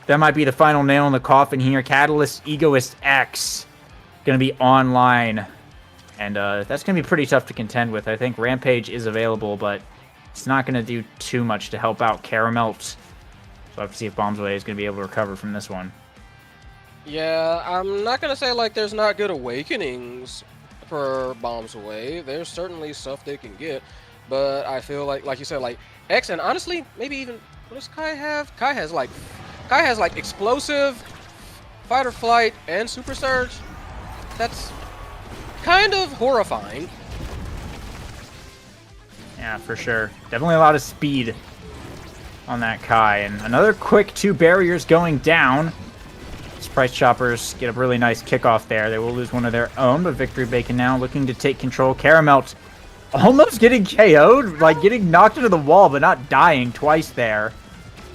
That might be the final nail in the coffin here. Catalyst Egoist X going to be online. And that's going to be pretty tough to contend with. I think Rampage is available, but it's not going to do too much to help out Caramelt. So I have to see if Bombs Away is going to be able to recover from this one. Yeah, I'm not going to say like there's not good awakenings for Bombs Away. There's certainly stuff they can get. But I feel like you said, like X, and honestly, maybe even what does Kai have? Kai has like explosive, fight or flight, and super surge. That's kind of horrifying. Yeah, for sure. Definitely a lot of speed on that Kai, and another quick 2 barriers going down. These Price Choppers get a really nice kickoff there. They will lose one of their own, but Victory Bacon now looking to take control. Caramelt almost getting KO'd, like getting knocked into the wall, but not dying twice there.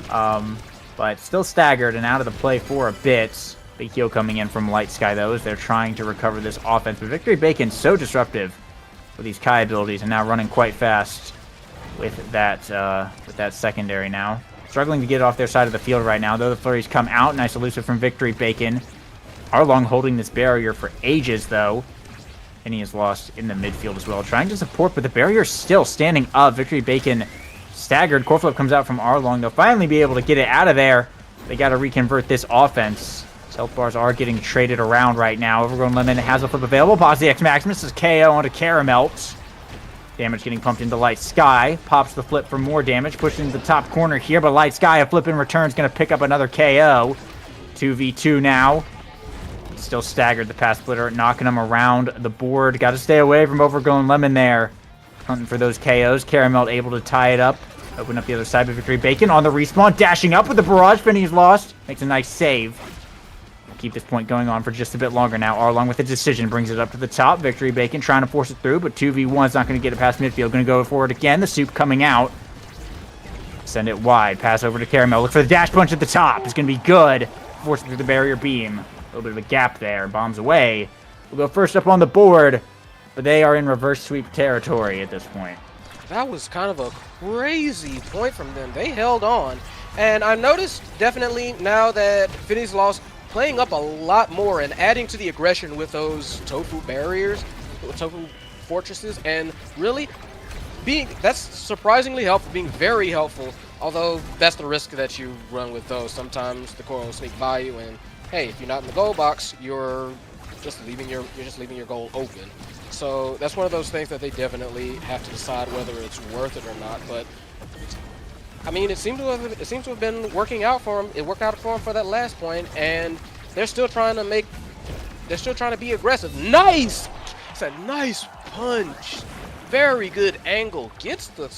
But still staggered and out of the play for a bit. Big heal coming in from Light Sky, though, as they're trying to recover this offense. But Victory Bacon so disruptive with these Kai abilities and now running quite fast with that secondary now. Struggling to get off their side of the field right now, though. The flurries come out. Nice elusive from Victory Bacon. Arlong holding this barrier for ages, though. And he is lost in the midfield as well. Trying to support, but the barrier still standing up. Victory Bacon staggered. Core flip comes out from Arlong. They'll finally be able to get it out of there. They got to reconvert this offense. Health bars are getting traded around right now. Overgrown Lemon has a flip available. Pops the X Maximus is KO onto Caramelt. Damage getting pumped into Light Sky. Pops the flip for more damage. Pushed into the top corner here, but Light Sky, a flip in return, is going to pick up another KO. 2v2 now. Still staggered, the pass splitter, knocking him around the board. Got to stay away from Overgrown Lemon there. Hunting for those KOs. Caramel able to tie it up. Open up the other side, but Victory Bacon on the respawn. Dashing up with the barrage. Finney's lost. Makes a nice save. We'll keep this point going on for just a bit longer now. Arlong with a decision. Brings it up to the top. Victory Bacon trying to force it through, but 2v1 is not going to get it past midfield. Going to go forward again. The soup coming out. Send it wide. Pass over to Caramel. Look for the dash punch at the top. It's going to be good. Force it through the barrier beam. A little bit of a gap there. Bombs away. We'll go first up on the board, but they are in reverse sweep territory at this point. That was kind of a crazy point from them. They held on. And I noticed definitely now that Finny's Lost playing up a lot more and adding to the aggression with those tofu barriers, tofu fortresses, and really that's surprisingly helpful, being very helpful. Although that's the risk that you run with those. Sometimes the core will sneak by you, and hey, if you're not in the goal box, you're just leaving your goal open. So that's one of those things that they definitely have to decide whether it's worth it or not. But I mean, it seems to have been working out for them. It worked out for them for that last point, and they're still trying to be aggressive. Nice, it's a nice punch, very good angle. Gets the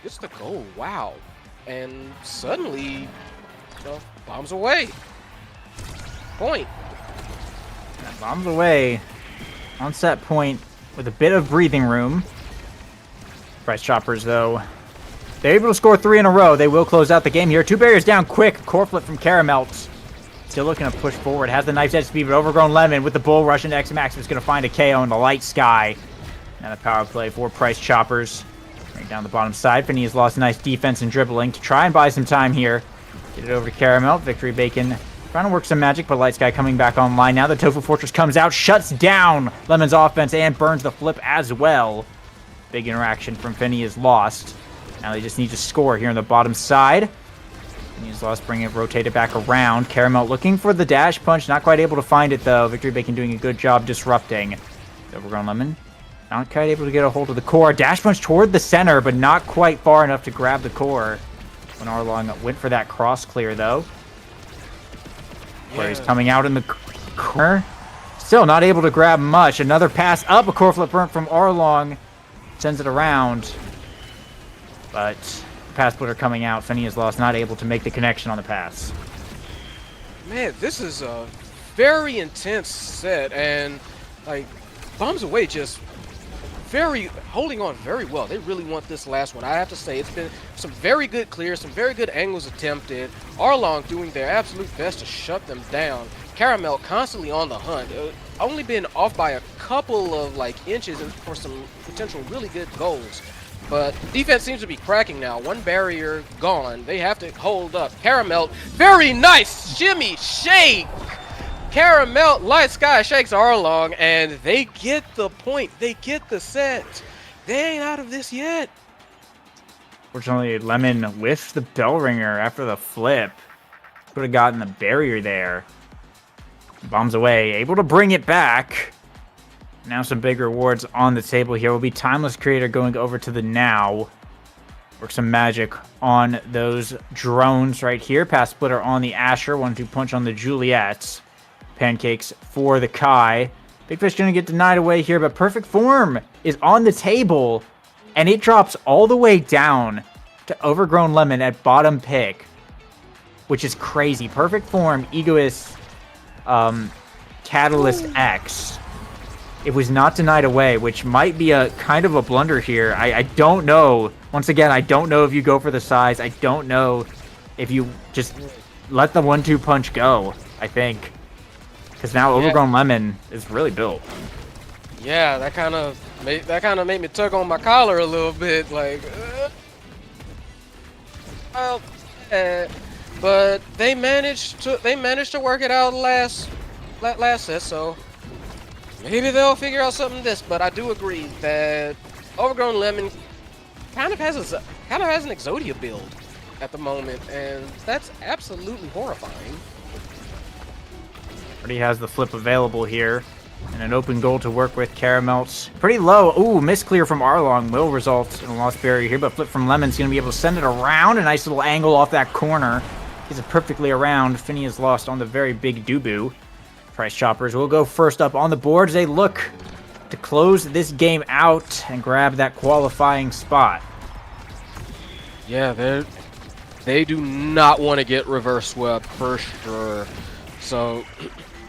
gets the goal. Wow. And suddenly, bombs away. Point. And bombs away on set point with a bit of breathing room. Price Choppers, though, they're able to score 3 in a row. They will close out the game here. 2 barriers down quick. Core flip from Caramelt. Still looking to push forward. Has the knife's edge speed, but Overgrown Lemon with the bull rush into X-Max is going to find a KO in the light sky. Now the power play for Price Choppers. Right down the bottom side. Finny has lost nice defense and dribbling to try and buy some time here. Get it over to Caramel. Victory Bacon trying to work some magic, but Light Sky coming back online. Now the Tofu Fortress comes out, shuts down Lemon's offense, and burns the flip as well. Big interaction from Finny is lost. Now they just need to score here on the bottom side. Finny's lost, bringing it rotated back around. Caramel looking for the dash punch, not quite able to find it though. Victory Bacon doing a good job disrupting. Overgrown Lemon not quite able to get a hold of the core. Dash punch toward the center, but not quite far enough to grab the core. When Arlong went for that cross clear though. Where he's coming out in the corner. Still not able to grab much. Another pass up. A core flip burnt from Arlong. Sends it around. But the pass splitter coming out. Finny is lost. Not able to make the connection on the pass. Man, this is a very intense set. And, like, Bombs Away just holding on very well. They really want this last one. I have to say, it's been some very good clears, some very good angles attempted. Arlong doing their absolute best to shut them down. Caramel constantly on the hunt. Only been off by a couple of inches for some potential really good goals. But defense seems to be cracking now. One barrier gone. They have to hold up. Caramel, very nice shimmy shake. Caramel, Light Sky shakes Arlong, and they get the point. They get the set. They ain't out of this yet. Fortunately, Lemon whiffed the bell ringer after the flip. Could have gotten the barrier there. Bombs away, able to bring it back. Now some big rewards on the table here. Will be Timeless Creator going over to the Now. Work some magic on those drones right here. Pass splitter on the Asher. 1-2 punch on the Juliet. Pancakes for the Kai. Big Fish gonna get denied away here, but Perfect Form is on the table. And it drops all the way down to Overgrown Lemon at bottom pick. Which is crazy. Perfect Form, Egoist, Catalyst X. It was not denied away, which might be a kind of a blunder here. I don't know. Once again, I don't know if you go for the size. I don't know if you just let the 1-2 punch go, I think. Because now Overgrown Lemon is really built. Yeah, that kind of made me tug on my collar a little bit, but they managed to work it out last set, so maybe they'll figure out something this. But I do agree that Overgrown Lemon kind of has an Exodia build at the moment, and that's absolutely horrifying. Already has the flip available here. And an open goal to work with. Caramel's pretty low. Ooh, misclear from Arlong will result in a lost barrier here, but flip from Lemon's going to be able to send it around. A nice little angle off that corner. He's it perfectly around. Finny is lost on the very big Dubu. Price Choppers will go first up on the board as they look to close this game out and grab that qualifying spot. Yeah, they do not want to get reverse swept for sure. So,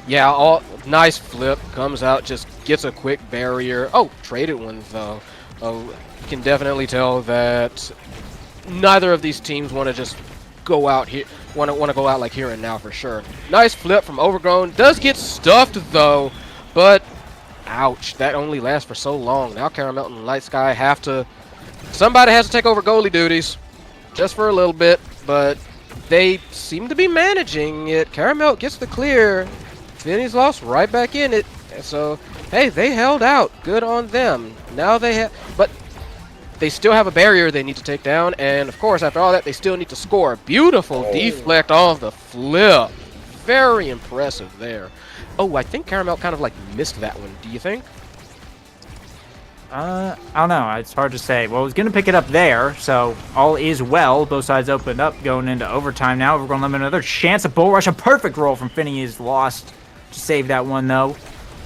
yeah, nice flip, comes out, just gets a quick barrier. Oh, traded one though. Oh, you can definitely tell that neither of these teams want to just go out here, want to go out like here and now for sure. Nice flip from Overgrown, does get stuffed though, but ouch, that only lasts for so long. Now Caramel and Light Sky somebody has to take over goalie duties, just for a little bit, but they seem to be managing it. Caramel gets the clear. Finny's lost right back in it. So, hey, they held out. Good on them. Now they have, but they still have a barrier they need to take down. And of course, after all that, they still need to score. Beautiful deflect on the flip. Very impressive there. Oh, I think Caramel kind of missed that one. Do you think? I don't know. It's hard to say. Well, he's going to pick it up there, so all is well. Both sides opened up going into overtime now. Overgrown Lemon, another chance. A bull rush. A perfect roll from Finny is lost to save that one, though.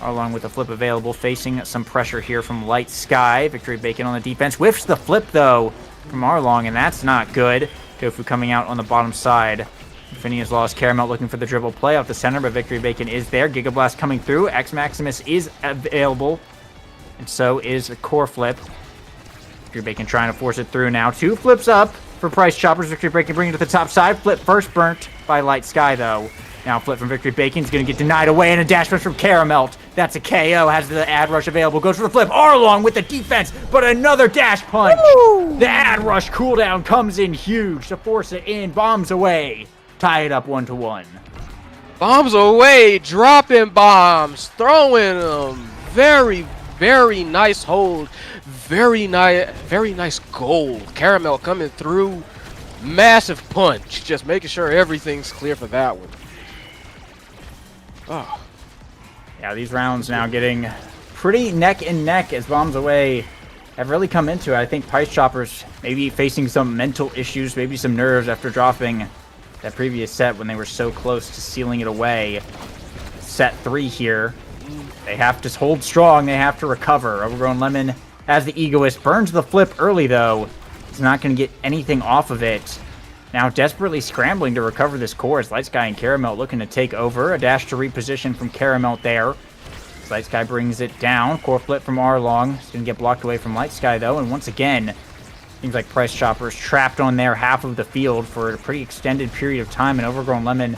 Along with a flip available, facing some pressure here from Light Sky. Victory Bacon on the defense. Whiffs the flip, though. from Arlong, and that's not good. Tofu coming out on the bottom side. Phineas lost. Caramel looking for the dribble play off the center, but Victory Bacon is there. Giga Blast coming through. X Maximus is available, and so is a core flip. Victory Bacon trying to force it through now. 2 flips up for Price Choppers. Victory Bacon bringing it to the top side. Flip first burnt by Light Sky, though. Now flip from Victory Bacon is going to get denied away, and a dash punch from Caramel. That's a KO. Has the ad rush available. Goes for the flip. Arlong with the defense, but another dash punch. Woo! The ad rush cooldown comes in huge to force it in. Bombs away. Tie it up 1-1. Bombs away, dropping bombs, throwing them. Very, very nice hold. Very nice goal. Caramel coming through. Massive punch. Just making sure everything's clear for that one. Oh. Yeah, these rounds now getting pretty neck and neck as Bombs Away have really come into it. I think Price Choppers maybe facing some mental issues, maybe some nerves after dropping that previous set when they were so close to sealing it away. Set 3 here. They have to hold strong. They have to recover. Overgrown Lemon as the Egoist burns the flip early, though. He's not going to get anything off of it. Now desperately scrambling to recover this core as Light Sky and Caramel looking to take over. A dash to reposition from Caramel there. As Light Sky brings it down. Core flip from Arlong. It's going to get blocked away from Light Sky, though. And once again, seems like Price Choppers trapped on their half of the field for a pretty extended period of time. And Overgrown Lemon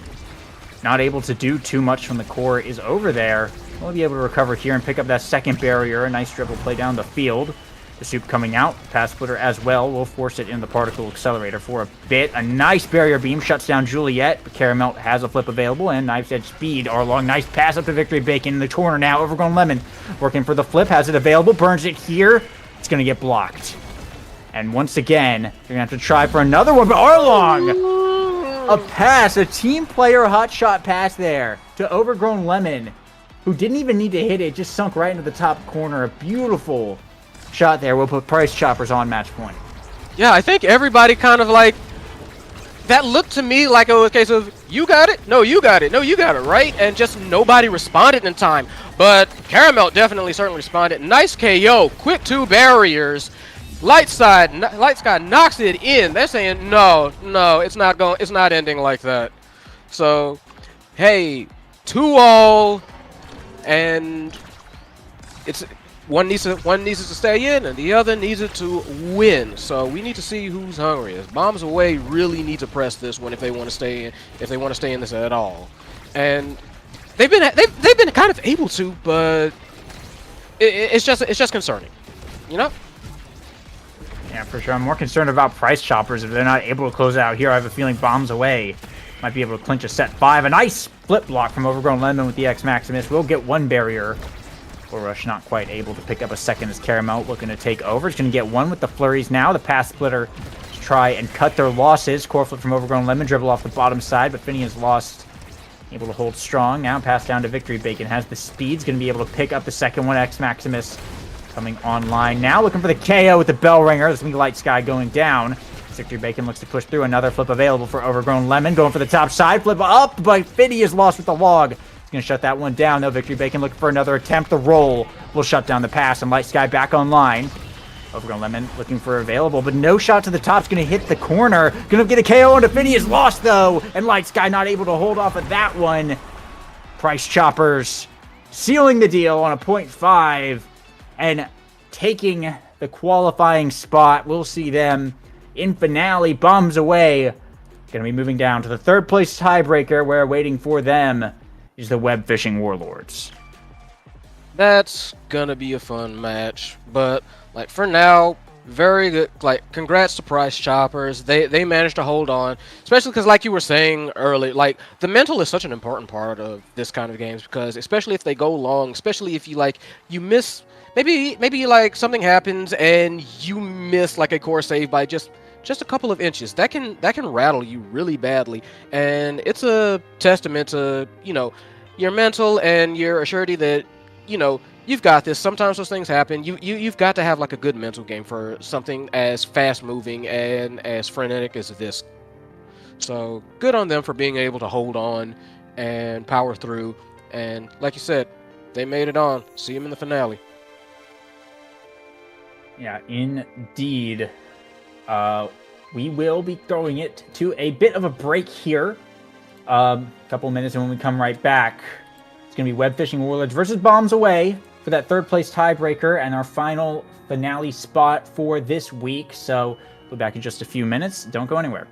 not able to do too much when the core is over there. We'll be able to recover here and pick up that second barrier. A nice dribble play down the field. The Soup coming out. Pass Splitter as well. Will force it in the Particle Accelerator for a bit. A nice barrier beam shuts down Juliet. But Caramel has a flip available. And Knife's Edge speed. Arlong, nice pass up to Victory Bacon in the corner now. Overgrown Lemon working for the flip. Has it available. Burns it here. It's going to get blocked. And once again, they're going to have to try for another one. But Arlong! A pass. A team player hotshot pass there to Overgrown Lemon, who didn't even need to hit it. Just sunk right into the top corner. A beautiful shot there. We'll put Price Choppers on match point. Yeah, I think everybody kind of like, that looked to me like it was a case of, you got it? No, you got it. No, you got it, right? And just nobody responded in time. But Caramel definitely certainly responded. Nice KO. Quick 2 barriers. Light Sky knocks it in. They're saying, no, it's not ending like that. So, hey, 2-all, and it's one needs to stay in, and the other needs it to win. So we need to see who's hungriest. Bombs Away really need to press this one if they want to stay in. If they want to stay in this at all, and they've been kind of able to, but it's just concerning, you know. Yeah, for sure. I'm more concerned about Price Choppers if they're not able to close it out here. I have a feeling Bombs Away might be able to clinch a set 5. A nice flip block from Overgrown Lemon with the X Maximus. We'll get 1 barrier. Rush not quite able to pick up a second as Caramel looking to take over. It's going to get 1 with the flurries now. The Pass Splitter to try and cut their losses. Core flip from Overgrown Lemon. Dribble off the bottom side, but Phineas lost. Able to hold strong. Now pass down to Victory Bacon. Has the speed. Going to be able to pick up the second one. X Maximus coming online now. Looking for the KO with the Bell Ringer. There's going to be Light Sky going down. Victory Bacon looks to push through. Another flip available for Overgrown Lemon. Going for the top side. Flip up, but Phineas lost with the log. Going to shut that one down, though. Victory Bacon looking for another attempt. The roll will shut down the pass, and Light Sky back online. Overgrown Lemon looking for available, but no shot to the top. It's going to hit the corner. Going to get a KO on Phineas. Lost, though, and Light Sky not able to hold off of that one. Price Choppers sealing the deal on a 0.5 and taking the qualifying spot. We'll see them in finale. Bombs Away. Going to be moving down to the 3rd place tiebreaker, where waiting for them is the Web Fishing Warlords. That's gonna be a fun match, but like for now, very good. Like, congrats to Price Choppers. They managed to hold on, especially because, like you were saying earlier, like the mental is such an important part of this kind of games, because especially if they go long, especially if you miss, maybe like something happens and you miss like a core save by just a couple of inches. That can rattle you really badly, and it's a testament to, you know, your mental and your assurity that, you know, you've got this. Sometimes those things happen. You've got to have like a good mental game for something as fast moving and as frenetic as this. So good on them for being able to hold on and power through, and like you said, they made it on. See them in the finale. Yeah, indeed. we will be throwing it to a bit of a break here. Couple minutes, and when we come right back, it's going to be Web Fishing Warlords versus Bombs Away for that third place tiebreaker and our final finale spot for this week. So we'll be back in just a few minutes. Don't go anywhere.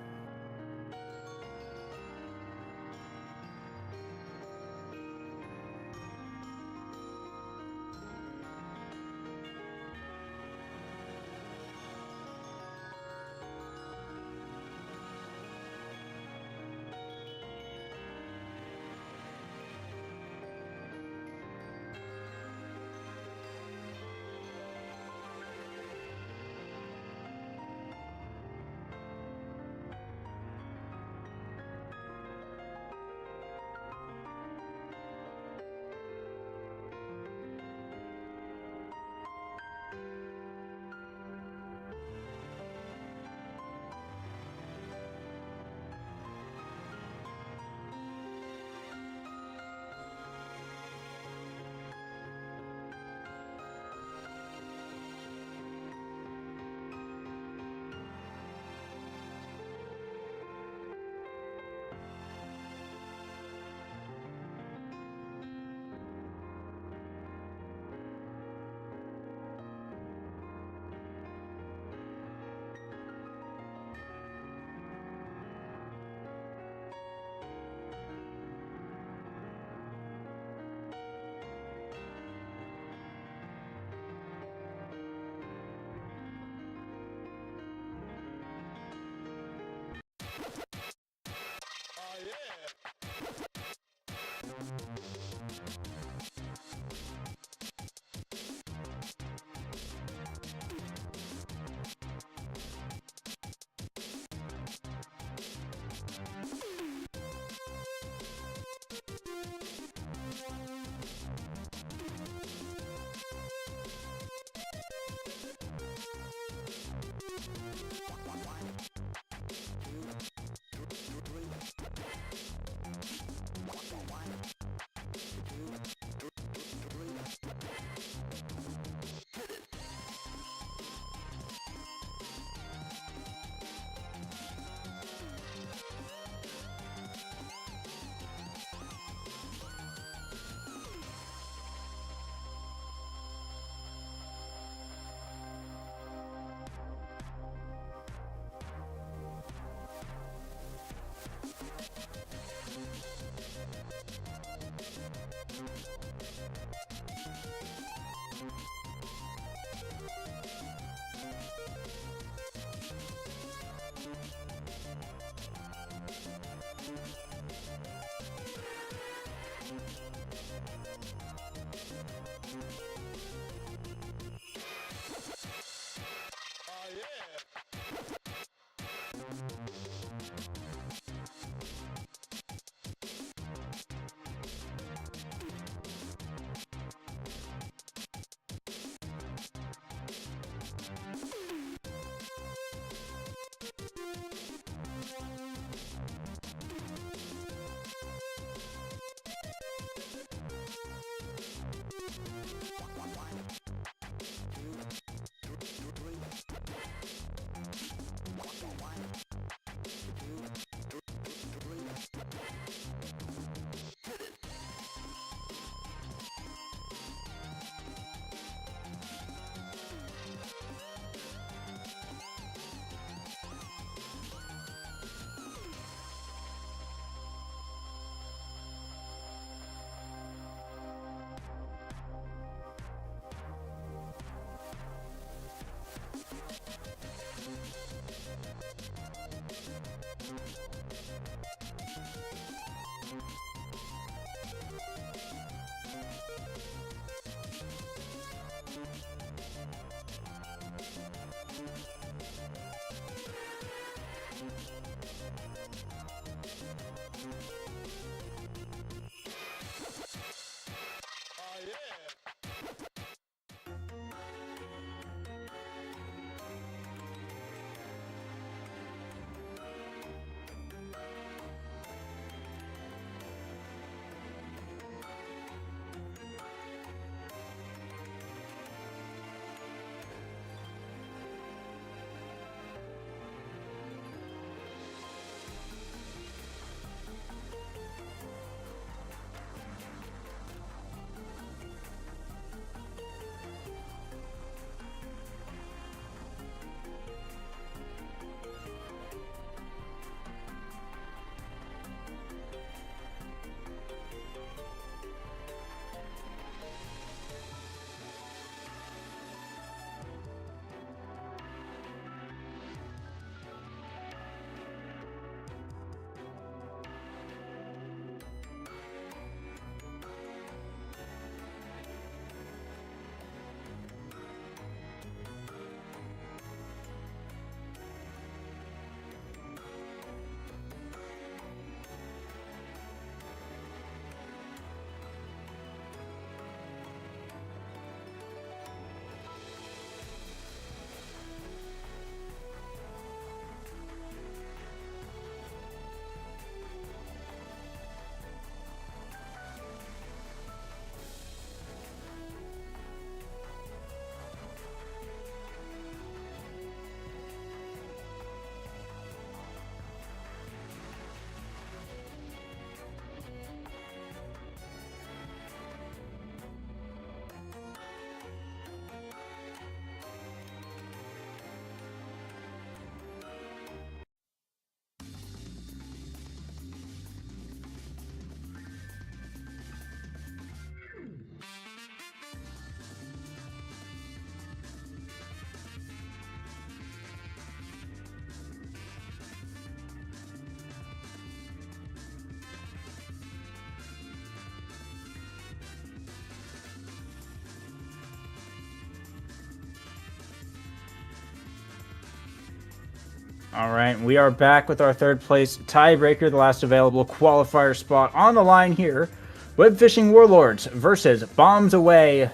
All right, we are back with our third place tiebreaker, the last available qualifier spot on the line here. Web Fishing Warlords versus Bombs Away.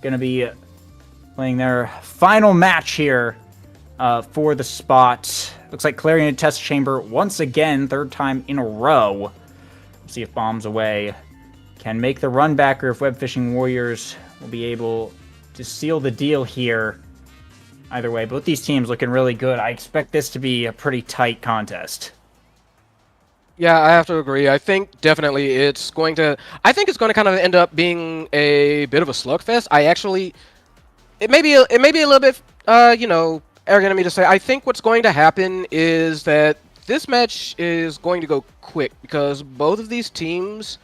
Going to be playing their final match here for the spot. Looks like Clarion Test Chamber once again, third time in a row. We'll see if Bombs Away can make the run back or if Web Fishing Warriors will be able to seal the deal here. Either way, both these teams looking really good. I expect this to be a pretty tight contest. Yeah, I have to agree. I think definitely it's going to kind of end up being a bit of a slugfest. It may be a little bit, arrogant of me to say. I think what's going to happen is that this match is going to go quick because both of these teams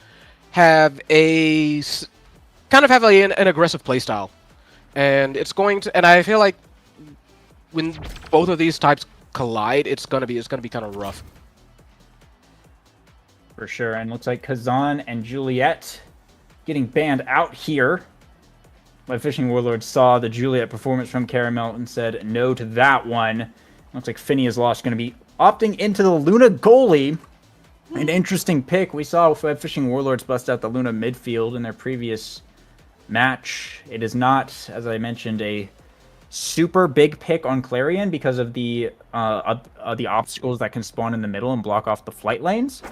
have an aggressive playstyle, and I feel like when both of these types collide, it's gonna be kind of rough. For sure, and looks like Kazan and Juliet getting banned out here. Web Fishing Warlord saw the Juliet performance from Caramel and said no to that one. Looks like Phineas Lost going to be opting into the Luna goalie. An interesting pick. We saw Web Fishing Warlords bust out the Luna midfield in their previous match. It is not, as I mentioned, a super big pick on Clarion because of the obstacles that can spawn in the middle and block off the flight lanes.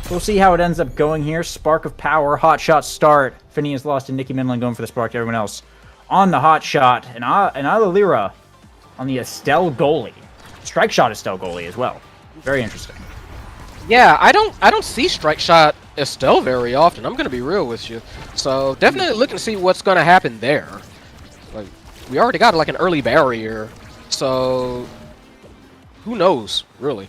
We'll see how it ends up going here. Spark of Power, hot shot start. Phineas Lost and Nikki Minlin going for the spark. Everyone else on the hot shot. And Alalira on the Estelle goalie. Strike shot Estelle goalie as well. Very interesting. Yeah, I don't see Strike Shot Estelle very often. I'm gonna be real with you. So definitely looking to see what's gonna happen there. Like, we already got like an early barrier, so who knows, really.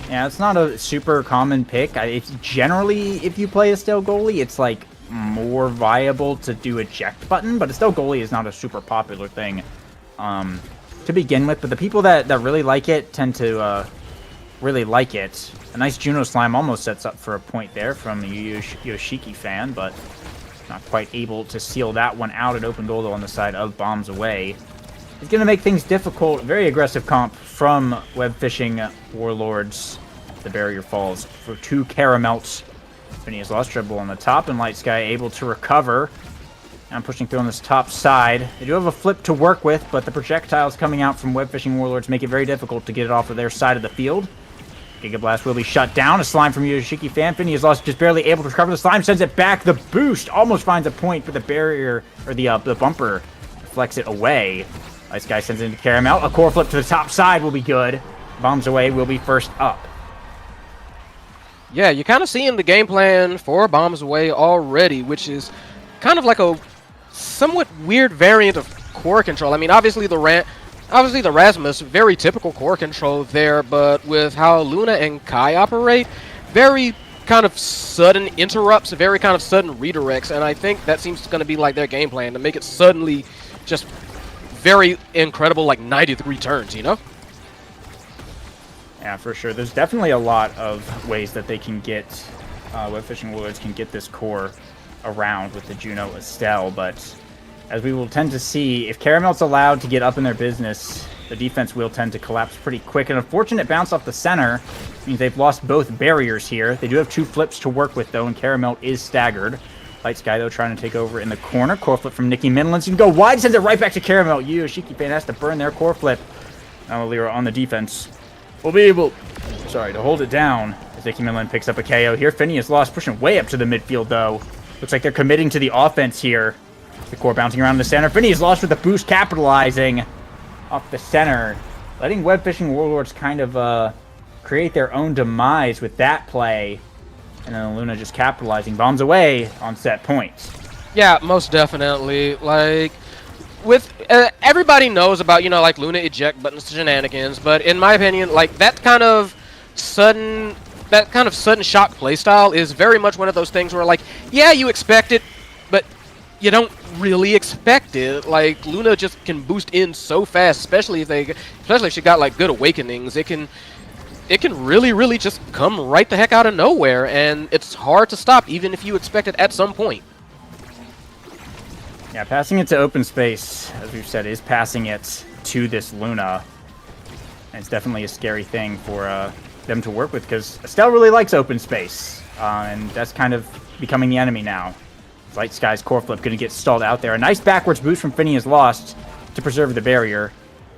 Yeah, it's not a super common pick. It's generally, if you play Estelle goalie, it's like more viable to do eject button, but Estelle goalie is not a super popular thing to begin with. But the people that really like it tend to really like it. A nice Juno Slime almost sets up for a point there from a Yoshiki fan, but not quite able to seal that one out. At open goal though on the side of Bombs Away. It's going to make things difficult. Very aggressive comp from Web Fishing Warlords. The barrier falls for 2 Caramelts. Phineas Lost dribble on the top, and Light Sky able to recover. Now pushing through on this top side. They do have a flip to work with, but the projectiles coming out from Web Fishing Warlords make it very difficult to get it off of their side of the field. Giga Blast will be shut down. A slime from Yoshiki fan. Phineas Lost just barely able to recover. The slime sends it back. The boost almost finds a point, but the barrier, or the bumper, deflects it away. Ice Guy sends it into Caramel. A core flip to the top side will be good. Bombs Away will be first up. Yeah, you're kind of seeing the game plan for Bombs Away already, which is kind of like a somewhat weird variant of core control. I mean, obviously the Rasmus, very typical core control there, but with how Luna and Kai operate, very kind of sudden interrupts, very kind of sudden redirects, and I think that seems going to be like their game plan, to make it suddenly just very incredible, like 90-degree turns, you know? Yeah, for sure. There's definitely a lot of ways that they can get, Web Fishing Warlords can get this core around with the Juno Estelle, but as we will tend to see, if Caramel's allowed to get up in their business, the defense will tend to collapse pretty quick. An unfortunate bounce off the center means they've lost both barriers here. They do have 2 flips to work with, though, and Caramel is staggered. Light Sky, though, trying to take over in the corner. Core flip from Nikki Minlin. You can go wide, sends it right back to Caramel. Yoshiki fan has to burn their core flip. Now Lira on the defense will be able, to hold it down as Nikki Minlin picks up a KO here. Phineas Lost pushing way up to the midfield, though. Looks like they're committing to the offense here. The core bouncing around in the center. Phineas Lost with the boost, capitalizing off the center. Letting Web Fishing Warlords kind of create their own demise with that play. And then Luna just capitalizing. Bombs Away on set points. Yeah, most definitely. Like, with everybody knows about, like Luna eject buttons shenanigans, but in my opinion, like that kind of sudden shock playstyle is very much one of those things where, like, yeah, you expect it, but you don't really expect it. Like, Luna just can boost in so fast, especially if she got like good awakenings. It can really just come right the heck out of nowhere, and it's hard to stop even if you expect it at some point. Yeah, passing it to open space, as we've said, is passing it to this Luna. And it's definitely a scary thing for them to work with because Estelle really likes open space. And that's kind of becoming the enemy now. Light Sky's core flip going to get stalled out there. A nice backwards boost from Finny is lost to preserve the barrier.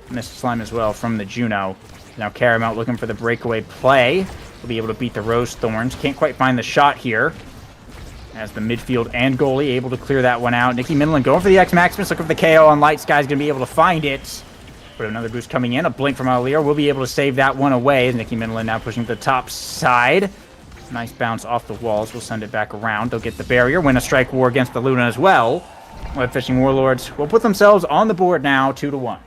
Missed Slime as well from the Juno. Now Caramel looking for the breakaway play. Will be able to beat the Rose Thorns. Can't quite find the shot here. As the midfield and goalie able to clear that one out. Nikki Midland going for the X Maximus. Looking for the KO on Light Sky's going to be able to find it. But another boost coming in. A blink from Alir. We'll be able to save that one away. Nikki Midland now pushing to the top side. Nice bounce off the walls. We'll send it back around. They'll get the barrier. Win a strike war against the Luna as well. Web Fishing Warlords will put themselves on the board now 2-1.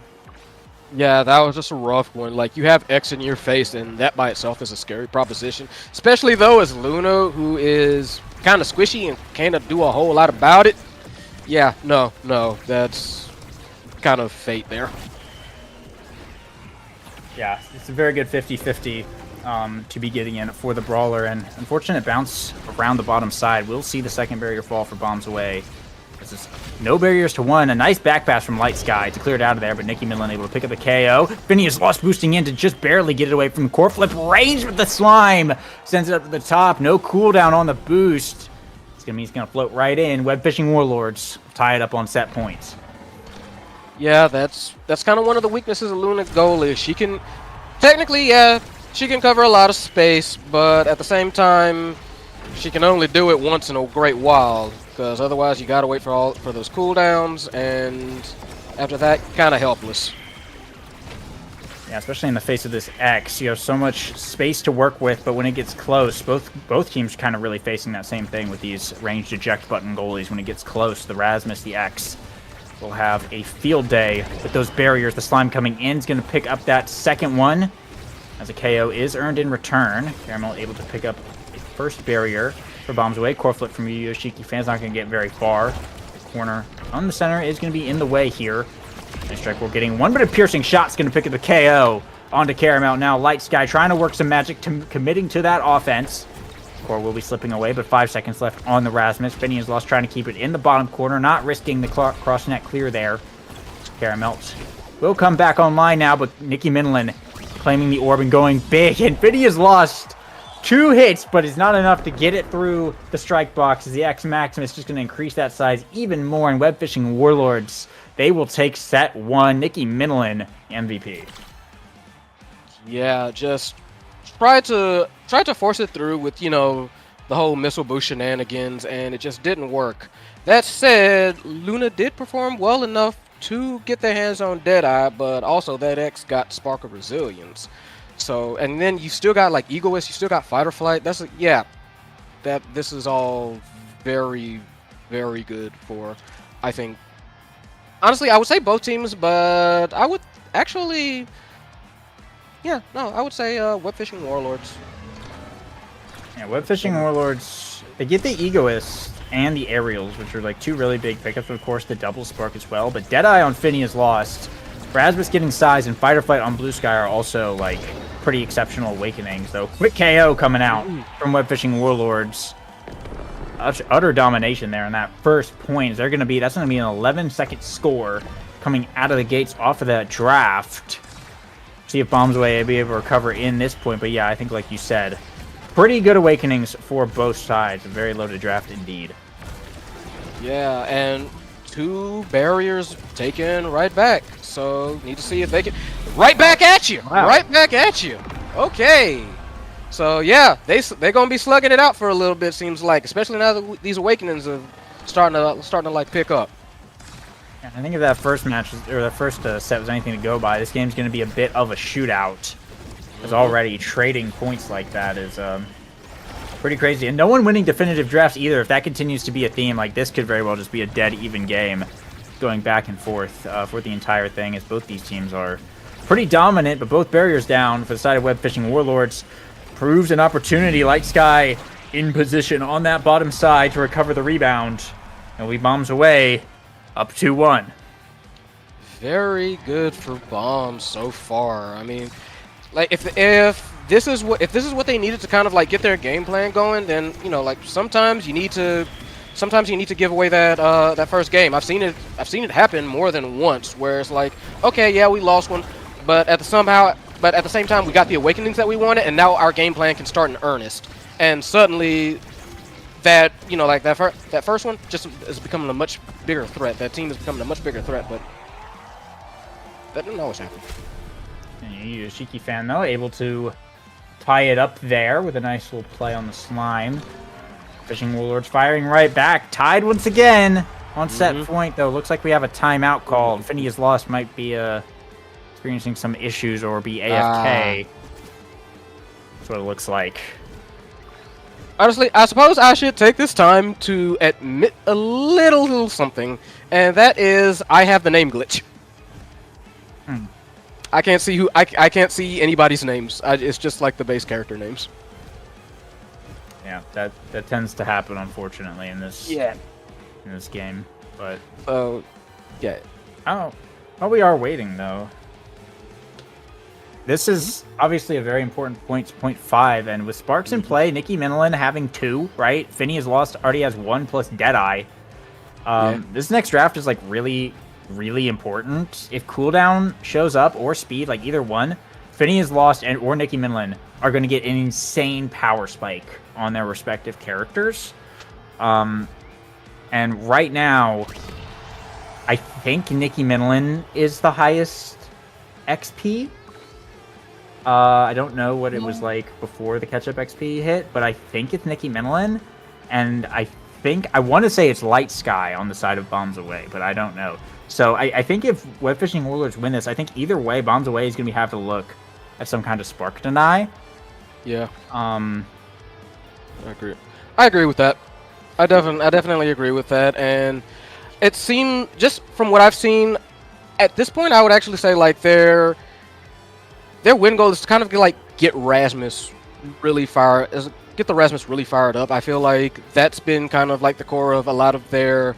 Yeah, that was just a rough one. Like, you have X in your face, and that by itself is a scary proposition. Especially, though, as Luna, who is kind of squishy and can't do a whole lot about it. Yeah, no, that's kind of fate there. Yeah, it's a very good 50-50 to be getting in for the Brawler. And unfortunate bounce around the bottom side. We'll see the second barrier fall for Bombs Away. This is no barriers to one. A nice back pass from Light Sky to clear it out of there, but Nikki Midland able to pick up the KO. Finny is lost boosting in to just barely get it away from core flip. Range with the Slime. Sends it up to the top. No cooldown on the boost. It's going to mean he's going to float right in. Web Fishing Warlords tie it up on set points. Yeah, that's kind of one of the weaknesses of Luna goalie. She can, technically, yeah, she can cover a lot of space, but at the same time, she can only do it once in a great while. Because otherwise you gotta wait for those cooldowns, and after that, kind of helpless. Yeah, especially in the face of this X, you have so much space to work with, but when it gets close, both teams kind of really facing that same thing with these ranged eject button goalies. When it gets close, the Rasmus, the X, will have a field day with those barriers. The Slime coming in is going to pick up that second one, as a KO is earned in return. Caramel able to pick up a first barrier for Bombs Away. Core flip from Yu Yoshiki. Fan's not going to get very far. The corner on the center is going to be in the way here. Nice strike. We're getting one, but a piercing shot's going to pick up the KO onto Caramel. Now Light Sky trying to work some magic, committing to that offense. Core will be slipping away, but 5 seconds left on the Rasmus. Finny is lost trying to keep it in the bottom corner, not risking the cross net clear there. Caramel will come back online now, but Nikki Midland claiming the orb and going big, and Finny is lost 2 hits, but it's not enough to get it through the strike box, as the X Maximus is just going to increase that size even more. And Web Fishing Warlords, they will take set 1. Nikki Midland, MVP. Yeah, just try to force it through with, you know, the whole missile boost shenanigans, and it just didn't work. That said, Luna did perform well enough to get their hands on Deadeye, but also that X got Spark of Resilience. So, and then you still got like Egoist, you still got Fight or Flight. That's this is all very, very good for, I think. Honestly, I would say both teams, but I would actually, I would say Web Fishing Warlords. Yeah, Web Fishing Warlords, they get the Egoist and the Aerials, which are like 2 really big pickups. Of course, the double Spark as well. But Deadeye on Finny is lost. Rasmus getting size and Fight or Flight on Blue Sky are also like pretty exceptional awakenings, though. Quick KO coming out from Web Fishing Warlords. Utter domination there in that first point. That's going to be an 11-second score coming out of the gates off of that draft. See if Bombs Away will be able to recover in this point. But yeah, I think like you said, pretty good awakenings for both sides. A very loaded draft indeed. Yeah, and 2 barriers taken right back. So need to see if they can right back at you. Wow. Right back at you. Okay. So yeah, they're gonna be slugging it out for a little bit. Seems like, especially now that these awakenings are starting to like pick up. Yeah, I think if that first match or that first set was anything to go by, this game's gonna be a bit of a shootout. Because already trading points like that is pretty crazy, and no one winning definitive drafts either. If that continues to be a theme, like this could very well just be a dead even game, going back and forth for the entire thing, as both these teams are pretty dominant. But both barriers down for the side of Web Fishing Warlords proves an opportunity. Light Sky in position on that bottom side to recover the rebound, and we Bombs Away up 2-1. Very good for Bombs so far. I mean, like if this is what they needed to kind of like get their game plan going, then you know, like sometimes you need to give away that first game. I've seen it happen more than once, where it's like, okay, yeah, we lost one, but but at the same time, we got the awakenings that we wanted, and now our game plan can start in earnest. And suddenly, that, you know, like that first one just is becoming a much bigger threat. That team is becoming a much bigger threat, but that didn't always happen. And Yoshiki fan, though, able to tie it up there with a nice little play on the slime. Fishing Warlords firing right back. Tied once again on set point, though. Looks like we have a timeout call. Phineas Lost might be experiencing some issues or be AFK. That's what it looks like. Honestly, I suppose I should take this time to admit a little something, and that is I have the name glitch. I can't see I can't see anybody's names. It's just like the base character names. Yeah, that tends to happen, unfortunately, in this in this game. But yeah. oh, we are waiting though. This is obviously a very important point 5, and with Sparks in play, Nikki Minlin having 2, right? Phineas Lost already has 1 plus Deadeye. This next draft is like really important. If cooldown shows up or speed, like either one, Phineas Lost or Nikki Minlin are going to get an insane power spike on their respective characters. And right now, I think Nikki Minlin is the highest XP. I don't know what it was like before the catch-up XP hit, but I think it's Nikki Minlin, and I want to say it's Light Sky on the side of Bombs Away, but I don't know. So I think if Web Fishing Warlords win this, I think either way, Bombs Away is going to have to look at some kind of Spark Deny. Yeah. I agree with that. I definitely agree with that, and it seemed, just from what I've seen, at this point, I would actually say like their win goal is to kind of get Rasmus really fired up. I feel like that's been kind of like the core of a lot of their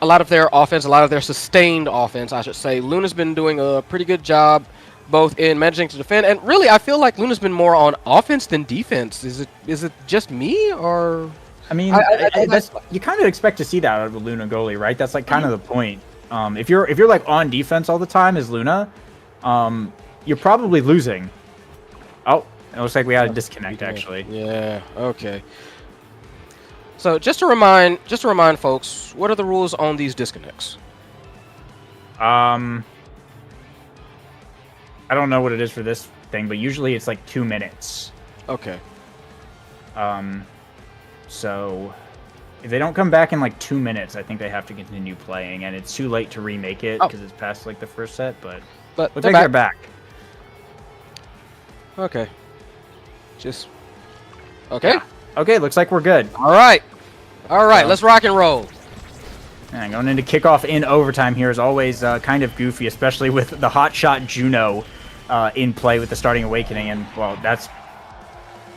offense, a lot of their sustained offense, I should say. Luna's been doing a pretty good job both in managing to defend, and really I feel like Luna's been more on offense than defense. Is it just me, or? I mean, you kind of expect to see that out of a Luna goalie, right? That's like kind of the point. If you're like on defense all the time as Luna, you're probably losing. Oh, it looks like we had a disconnect, actually. Yeah, okay. So just to remind folks, what are the rules on these disconnects? I don't know what it is for this thing, but usually it's like 2 minutes. Okay. So if they don't come back in like 2 minutes, I think they have to continue playing, and it's too late to remake it because it's past like the first set, but looks like they're back. Okay. Just okay. Yeah. Okay, looks like we're good. All right, let's rock and roll. And going into kickoff in overtime here is always kind of goofy, especially with the hotshot Juno in play with the starting awakening. And well, that's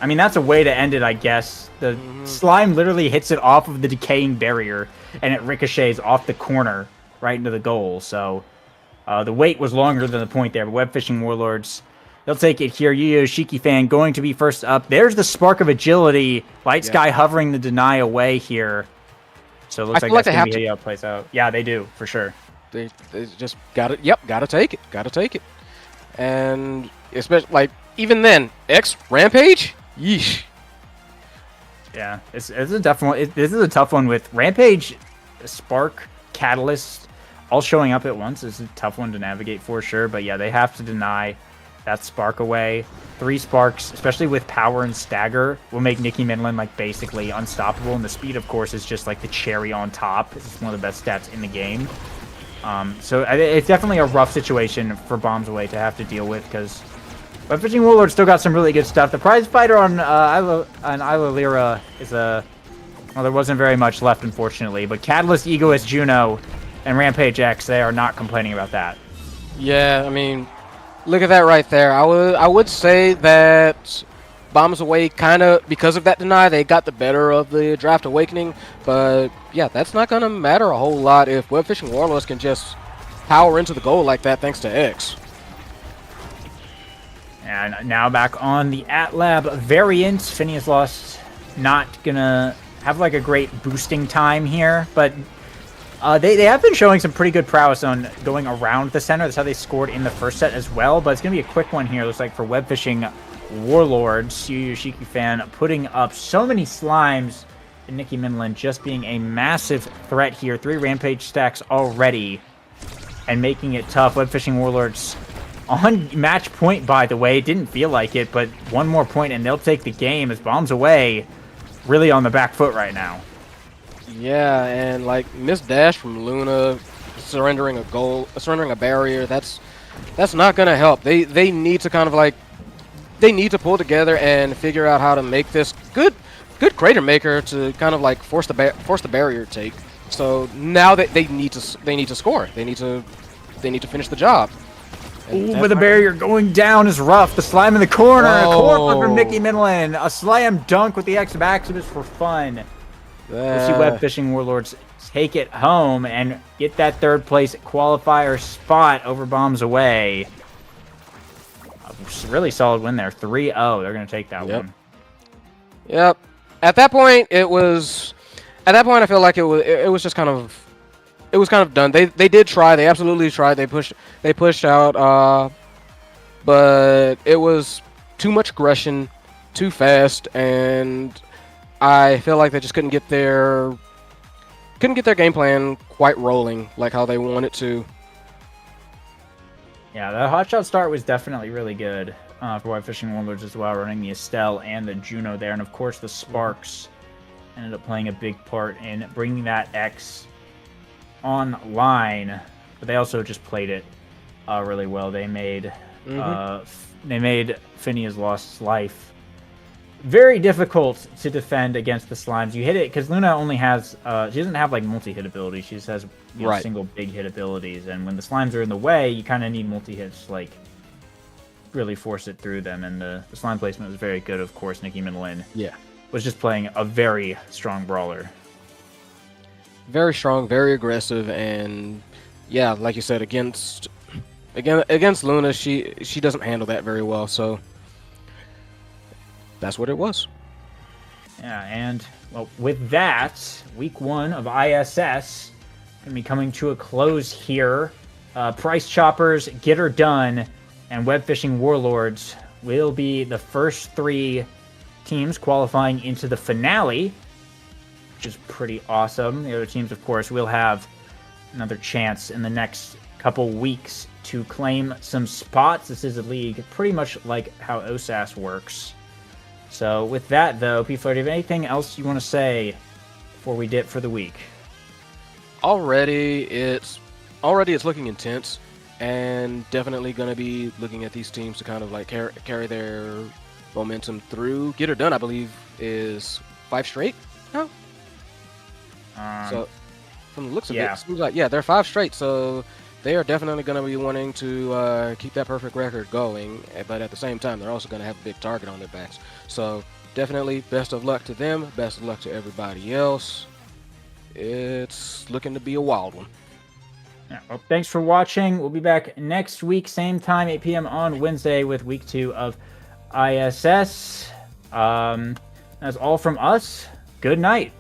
a way to end it, I guess. The slime literally hits it off of the decaying barrier, and it ricochets off the corner right into the goal. So the wait was longer than the point there. But Web Fishing Warlords, they'll take it here. Yu Yoshiki fan going to be first up. There's the spark of agility. Light Sky hovering the deny away here. So it looks like that's going to be how it plays out. Yeah, they do, for sure. They just got it. Yep, got to take it. And especially, like, even then, X Rampage? Yeesh. Yeah, this is a tough one with Rampage, Spark, Catalyst, all showing up at once. It's a tough one to navigate for sure. But yeah, they have to deny that Spark away. 3 Sparks, especially with Power and Stagger, will make Nikki Minlin like basically unstoppable. And the speed, of course, is just like the cherry on top. It's one of the best stats in the game. So it's definitely a rough situation for Bombs Away to have to deal with, because Web Fishing Warlord still got some really good stuff. The prize fighter on Isla Lyra is well, there wasn't very much left, unfortunately. But Catalyst, Egoist, Juno, and Rampage X, they are not complaining about that. Yeah, I mean, look at that right there. I would say that Bombs Away kind of, because of that deny, they got the better of the Draft Awakening. But yeah, that's not going to matter a whole lot if Web Fishing Warlords can just power into the goal like that thanks to X. And now back on the AtLab variant. Phineas Lost not going to have like a great boosting time here, but They have been showing some pretty good prowess on going around the center. That's how they scored in the first set as well. But it's going to be a quick one here. Looks like for Web Fishing Warlords, Yu Yoshiki fan putting up so many slimes. And Nicki Minlin just being a massive threat here. 3 Rampage stacks already. And making it tough. Web Fishing Warlords on match point, by the way. Didn't feel like it, but one more point and they'll take the game as Bombs Away really on the back foot right now. Yeah, and like Miss Dash from Luna surrendering a barrier, that's not gonna help. They need to kind of like pull together and figure out how to make this good crater maker to kind of like force the barrier take. So now that they need to score. They need to finish the job. Ooh, but the barrier going down is rough. The slime in the corner. A corner from Nicki Minlin. A slam dunk with the X Maximus for fun. We'll see Web Fishing Warlords take it home and get that 3rd place qualifier spot over Bombs Away. A really solid win there. 3-0. They're going to take that one. Yep. At that point, I feel like it was just kind of done. They did try. They absolutely tried. They pushed out, but it was too much aggression, too fast, and I feel like they just couldn't get their game plan quite rolling like how they wanted to. Yeah, the hotshot start was definitely really good for Web Fishing Warlords as well, running the Estelle and the Juno there, and of course the Sparks ended up playing a big part in bringing that X online, but they also just played it really well. They made Phineas Lost's life very difficult to defend against the slimes. You hit it because Luna only has she doesn't have like multi-hit abilities. She just has single big hit abilities, and when the slimes are in the way, you kind of need multi-hits to like really force it through them. And the slime placement was very good. Of course, Nicki Minlin was just playing a very strong brawler. Very strong, very aggressive, and yeah, like you said, against Luna, she doesn't handle that very well. So that's what it was. Yeah, and well, with that, week 1 of ISS gonna be coming to a close here. Price Choppers, Get Her Done, and Web Fishing Warlords will be the first 3 teams qualifying into the finale, which is pretty awesome. The other teams, of course, will have another chance in the next couple weeks to claim some spots. This is a league pretty much like how OSAS works. So with that, though, P4, do you have anything else you want to say before we dip for the week? Already it's looking intense, and definitely going to be looking at these teams to kind of like carry their momentum through. Get Her Done, I believe, is 5 straight now. So from the looks of it seems like they're 5 straight. So they are definitely going to be wanting to keep that perfect record going, but at the same time, they're also going to have a big target on their backs. So definitely best of luck to them. Best of luck to everybody else. It's looking to be a wild one. Yeah, well, thanks for watching. We'll be back next week, same time, 8 p.m. on Wednesday with week 2 of ISS. That's all from us. Good night.